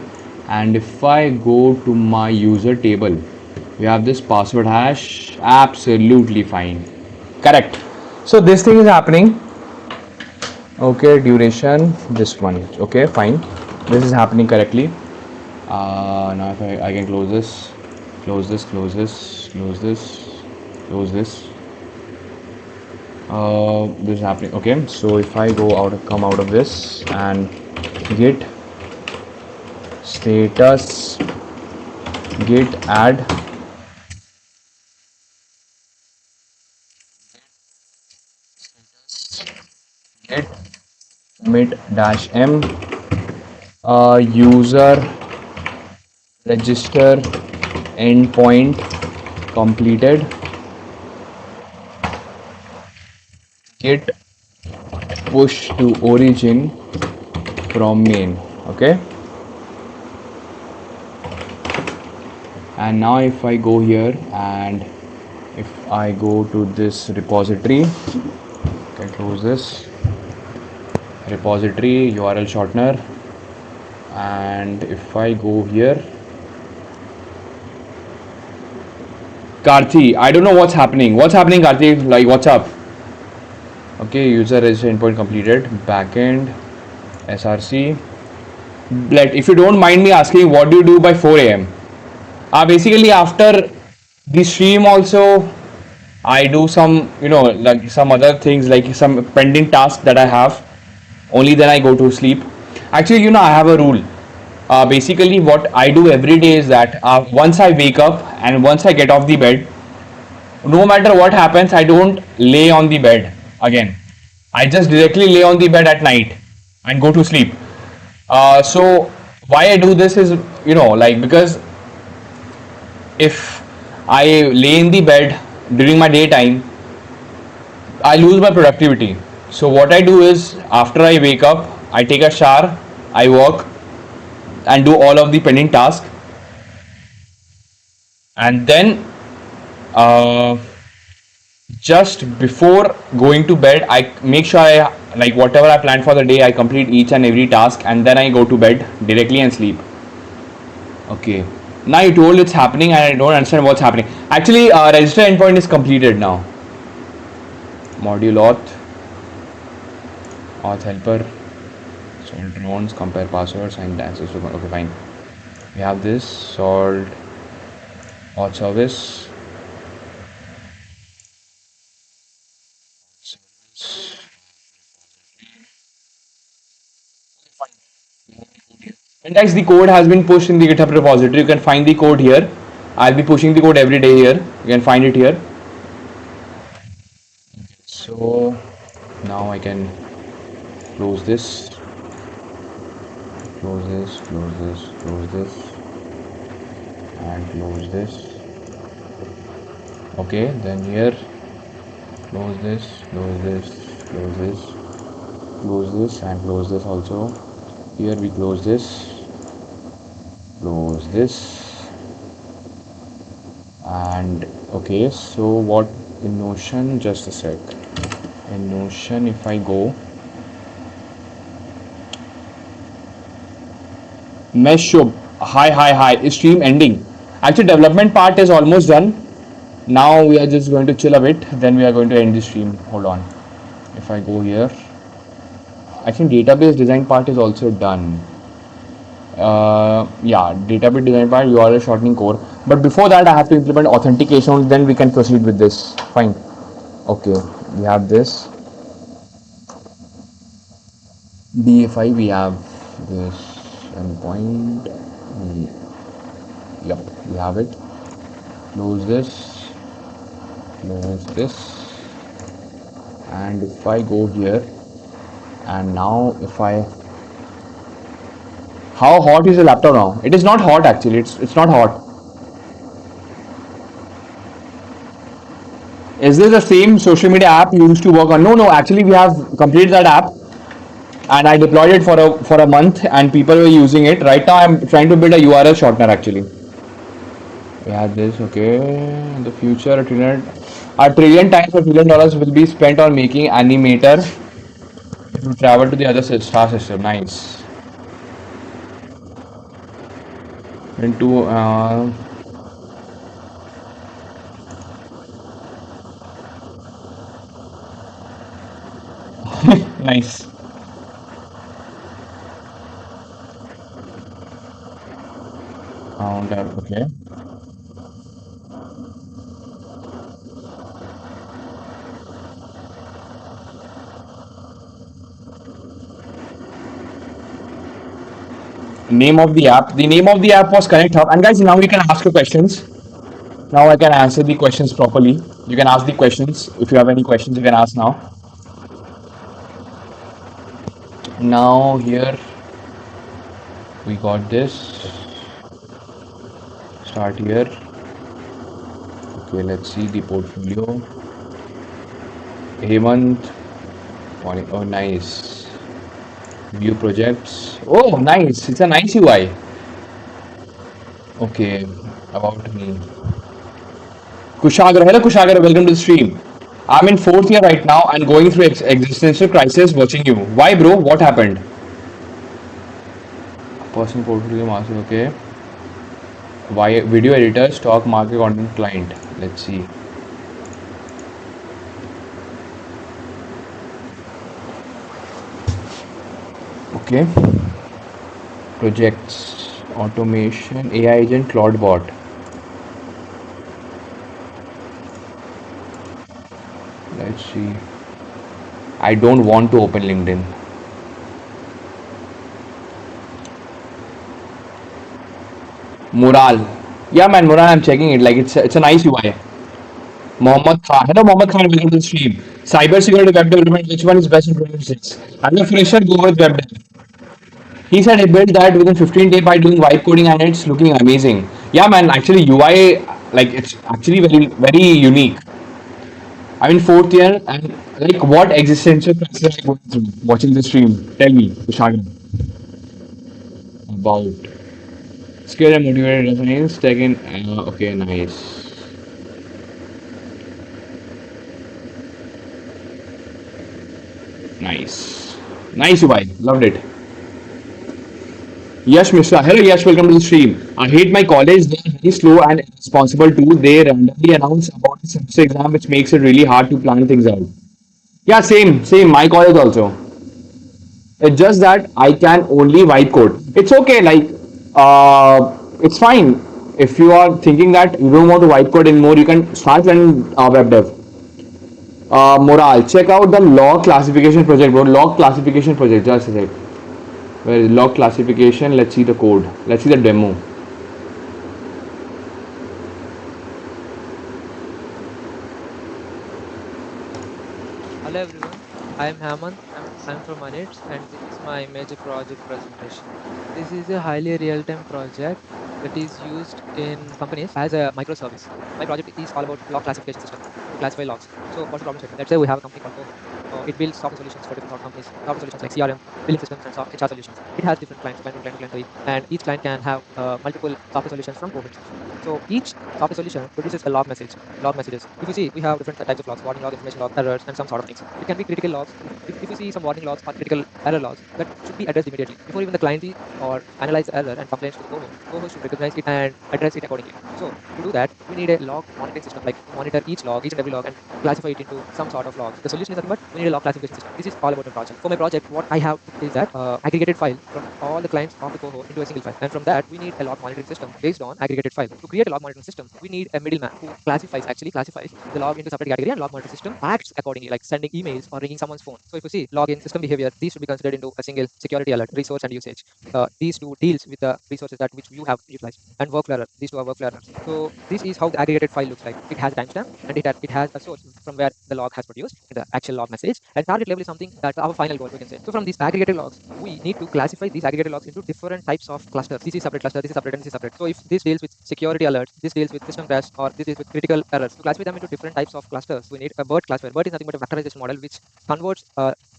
And if I go to my user table, we have this password hash, absolutely fine, correct. So this thing is happening. Okay, duration, this one, okay, fine, this is happening correctly. Now if I can close this, close this, close this, close this, close this. This is happening. Okay, so if I go out, come out of this and git status git add git commit -m user register endpoint completed, git push to origin from main. Okay, and now if I go here and if I go to this repository, can close this repository URL shortener, and if I go here, Karthi, I don't know what's happening. What's happening, Karthi? Like, what's up? Okay, user register endpoint completed, backend src. If you don't mind me asking, what do you do by 4 a.m.? Basically after the stream also I do some, like some other things, like some pending tasks that I have. Only then I go to sleep. Actually, I have a rule. Basically what I do every day is that once I wake up and once I get off the bed, no matter what happens, I don't lay on the bed again. I just directly lay on the bed at night and go to sleep. So why I do this is, like, because if I lay in the bed during my daytime, I lose my productivity. So what I do is, after I wake up, I take a shower, I work and do all of the pending tasks, and then just before going to bed, I make sure like whatever I planned for the day, I complete each and every task, and then I go to bed directly and sleep. Okay, now you told it's happening and I don't understand what's happening. Actually, register endpoint is completed now. module auth helper, salt drones, compare passwords, and access to. Okay, fine. We have this salt auth service. And guys, the code has been pushed in the GitHub repository. You can find the code here. I'll be pushing the code every day here. You can find it here. So now I can close this, close this, close this, close this, and close this. Okay, then here close this, close this, close this, close this, and close this also. Here we close this, and okay. So what in Notion? Just a sec. In Notion, if I go mesh show, hi, is stream ending? Actually, development part is almost done. Now we are just going to chill a bit, then we are going to end the stream. Hold on. If I go here, I think database design part is also done. Yeah, database design part, URL shortening core. But before that, I have to implement authentication, then we can proceed with this. Fine. Okay, we have this. DFI, we have this endpoint. Yep, we have it. Close this, and if I go here, and now if I, how hot is the laptop now? It is not hot actually. It's not hot. Is this the same social media app you used to work on? No, actually we have completed that app, and I deployed it for a month, and people were using it. Right now I'm trying to build a URL shortener actually. We have this. Okay, in the future a trillion times $1 trillion will be spent on making animator to travel to the other star system. Nice. Into nice. Okay. Name of the app. The name of the app was Connect Hub. And guys, now you can ask your questions. Now I can answer the questions properly. You can ask the questions. If you have any questions, you can ask now. Now here we got this. Start here. Okay, let's see the portfolio. Hemant. Oh, nice. View projects. Oh, nice. It's a nice UI. Okay, about me. Kushagra. Hello, Kushagra. Welcome to the stream. I'm in fourth year right now and going through existential crisis watching you. Why, bro? What happened? Personal portfolio master. Okay. Why video editor, stock market content client. Let's see. Okay. Projects, automation, AI agent, Claude bot. Let's see. I don't want to open LinkedIn. Mural. Yeah, man, Mural, I'm checking it. Like, it's a nice UI. Mohammed Khan. Hello, Mohammed Khan. Welcome to the stream. Cybersecurity web development. Which one is best in 2026? I'm a fresher. Go with web dev. He said he built that within 15 days by doing vibe coding, and it's looking amazing. Yeah, man. Actually, UI, like, it's actually very unique. I'm in fourth year, and like, what existential crisis are you going through watching the stream? Tell me, Kushagra, about skill and motivated resonance. Taken. Okay, nice. Nice. Nice, UI. Loved it. Yash Mishra. Hello, Yash. Welcome to the stream. I hate my college. They are very slow and irresponsible too. They randomly announce about the semester exam, which makes it really hard to plan things out. Yeah, same. My college also. It's just that I can only write code. It's okay, like it's fine. If you are thinking that you don't want to write code anymore, you can start learning web dev. Moral, check out the log classification project, bro. Log classification project. Just a sec. Where is log classification? Let's see the code. Let's see the demo. Hello everyone, I am Hamant. I'm from Manits and this is my major project presentation. This is a highly real-time project that is used in companies as a microservice. My project is all about log classification system to classify logs. So what's the problem statement? Let's say we have a company called Coho. It builds software solutions for different sort of companies. Software solutions like CRM, billing systems, and HR solutions. It has different clients, client 1, client 2, client 3, and each client can have multiple software solutions from Coho itself. So each software solution produces a log messages. If you see, we have different types of logs: warning log, information log, errors, and some sort of things. It can be critical logs. If you see some warning logs or critical error logs that should be addressed immediately before even the client sees or analyze the error and complains to the Coho. Coho should recognize it and address it accordingly. So to do that, we need a log monitoring system, like to monitor each log, each and every log, and classify it into some sort of logs. The solution is nothing but we need a log classification system. This is all about my project. For my project, what I have is that aggregated file from all the clients of the Coho into a single file, and from that we need a log monitoring system based on aggregated file. To create a log monitoring system, we need a middleman who classifies the log into separate category, and log monitoring system acts accordingly, like sending emails or ringing someone's phone. So if you see login, system behavior, these should be considered into a single security alert, resource and usage. These two deals with the resources that which you have utilized, and workflow error. These two are workflow errors. So this is how the aggregated file looks like. It has a timestamp and it has a source from where the log has produced the actual log message, and target label is something that our final goal, we can say. So from these aggregated logs, we need to classify these aggregated logs into different types of clusters. This is separate cluster, this is separate, and this is separate. So if this deals with security alerts, this deals with system crash, or this deals with critical errors, to classify them into different types of clusters, we need a BERT classifier. BERT is nothing but a vectorization model which converts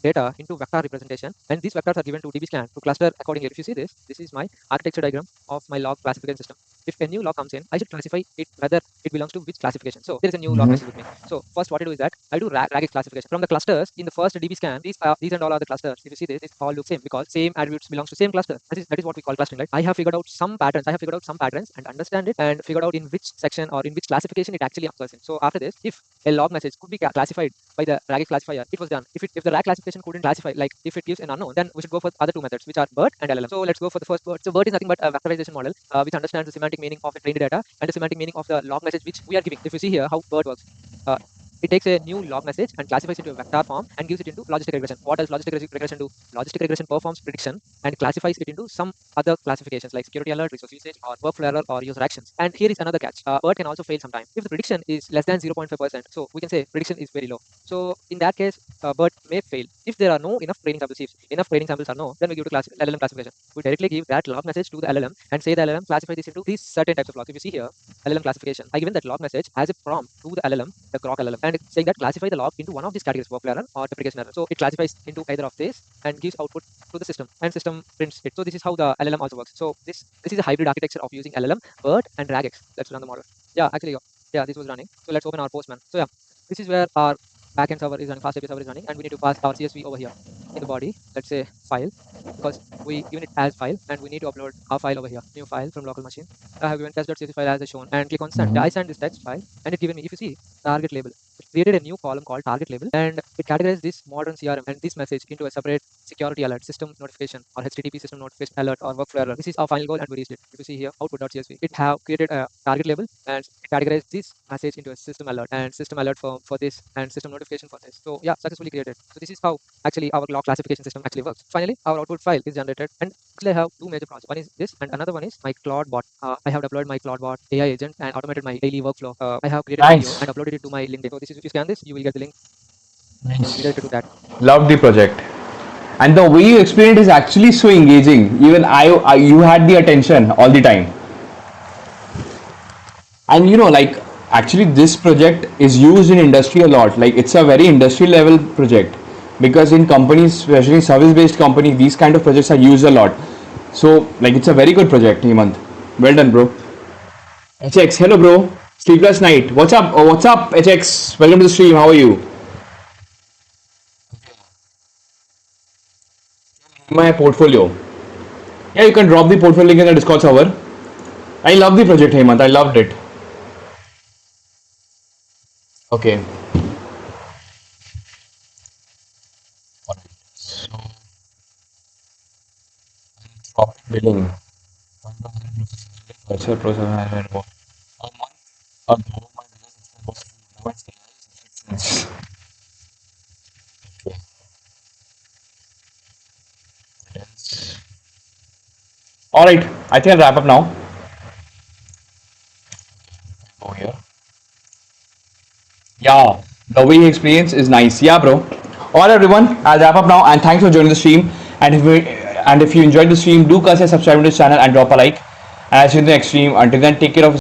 data into vector representation, and these vectors are given to dbscan to cluster accordingly. If you see this is my architecture diagram of my log classification system. If a new log comes in, I should classify it whether it belongs to which classification. So there is a new log message with me. So first what I do is that I do ragged classification. From the clusters in the first dbscan, these and all are the clusters. If you see this all look same because same attributes belongs to same cluster. That is what we call clustering, right? I have figured out some patterns. And understand it and figured out in which section or in which classification it actually occurs in. So after this, if a log message could be classified by the ragged classifier, it was done. If the rag classification couldn't classify, like if it gives an unknown, then we should go for other two methods, which are BERT and LLM. So let's go for the first BERT. So BERT is nothing but a vectorization model which understands the semantic meaning of the trained data and the semantic meaning of the log message which we are giving. If you see here how BERT works, it takes a new log message and classifies it into a vector form and gives it into logistic regression. What does logistic regression do? Logistic regression performs prediction and classifies it into some other classifications like security alert, resource usage, or workflow error, or user actions. And here is another catch. BERT can also fail sometime. If the prediction is less than 0.5%, so we can say prediction is very low. So in that case, BERT may fail. If there are no enough training samples, if enough training samples are no, then we give to LLM classification. We directly give that log message to the LLM and say the LLM classify this into these certain types of logs. If you see here, LLM classification, I given that log message as a prompt to the LLM, the Grok LLM, and it's saying that classify the log into one of these categories, workflow error or deprecation error. So it classifies into either of these and gives output to the system, and system prints it. So this is how the LLM also works. So this is a hybrid architecture of using LLM, BERT, and RAGX. Let's run the model. Yeah, actually, yeah, this was running. So let's open our Postman. So yeah, this is where our backend server is running, fast API server is running, and we need to pass our CSV over here in the body. Let's say file, because we given it as file, and we need to upload our file over here. New file from local machine. I have given test.csv file as shown, and click on send. I send this text file, and it given me, if you see, target label. It created a new column called target label, and it categorized this modern CRM and this message into a separate security alert, system notification, or HTTP system notification alert, or workflow error. This is our final goal, and we reached it. If you see here, output.csv, it have created a target label and it categorized this message into a system alert and system alert for this and system notification for this. So yeah, successfully created. So this is how actually our log classification system actually works. Finally, our output file is generated, and actually I have two major projects. One is this, and another one is my Claude bot. I have deployed my Claude bot AI agent and automated my daily workflow. I have created a video Nice. and uploaded it to my LinkedIn. So this is, if you scan this, you will get the link Nice. related to that. Love the project. And the way you explained it is actually so engaging. Even you had the attention all the time. And like actually this project is used in industry a lot. Like it's a very industry level project because in companies, especially service based companies, these kind of projects are used a lot. So like it's a very good project, Hemant. Well done, bro. HX, hello, bro. Sleepless night. What's up? Oh, what's up, HX? Welcome to the stream. How are you? My portfolio. Yeah, you can drop the portfolio link in the Discord server. I love the project, Hemant. I loved it. Okay. Profit billing. Virtual process management. A month ago, my business expense was food. Now it's AI subscriptions. All right, I think I'll wrap up now. Go here. Yeah, the way he explains is nice. Yeah, bro. All right, everyone, I'll wrap up now, and thanks for joining the stream. And if you enjoyed the stream, do consider subscribing to the channel and drop a like. And I'll see you in the next stream. Until then, take care of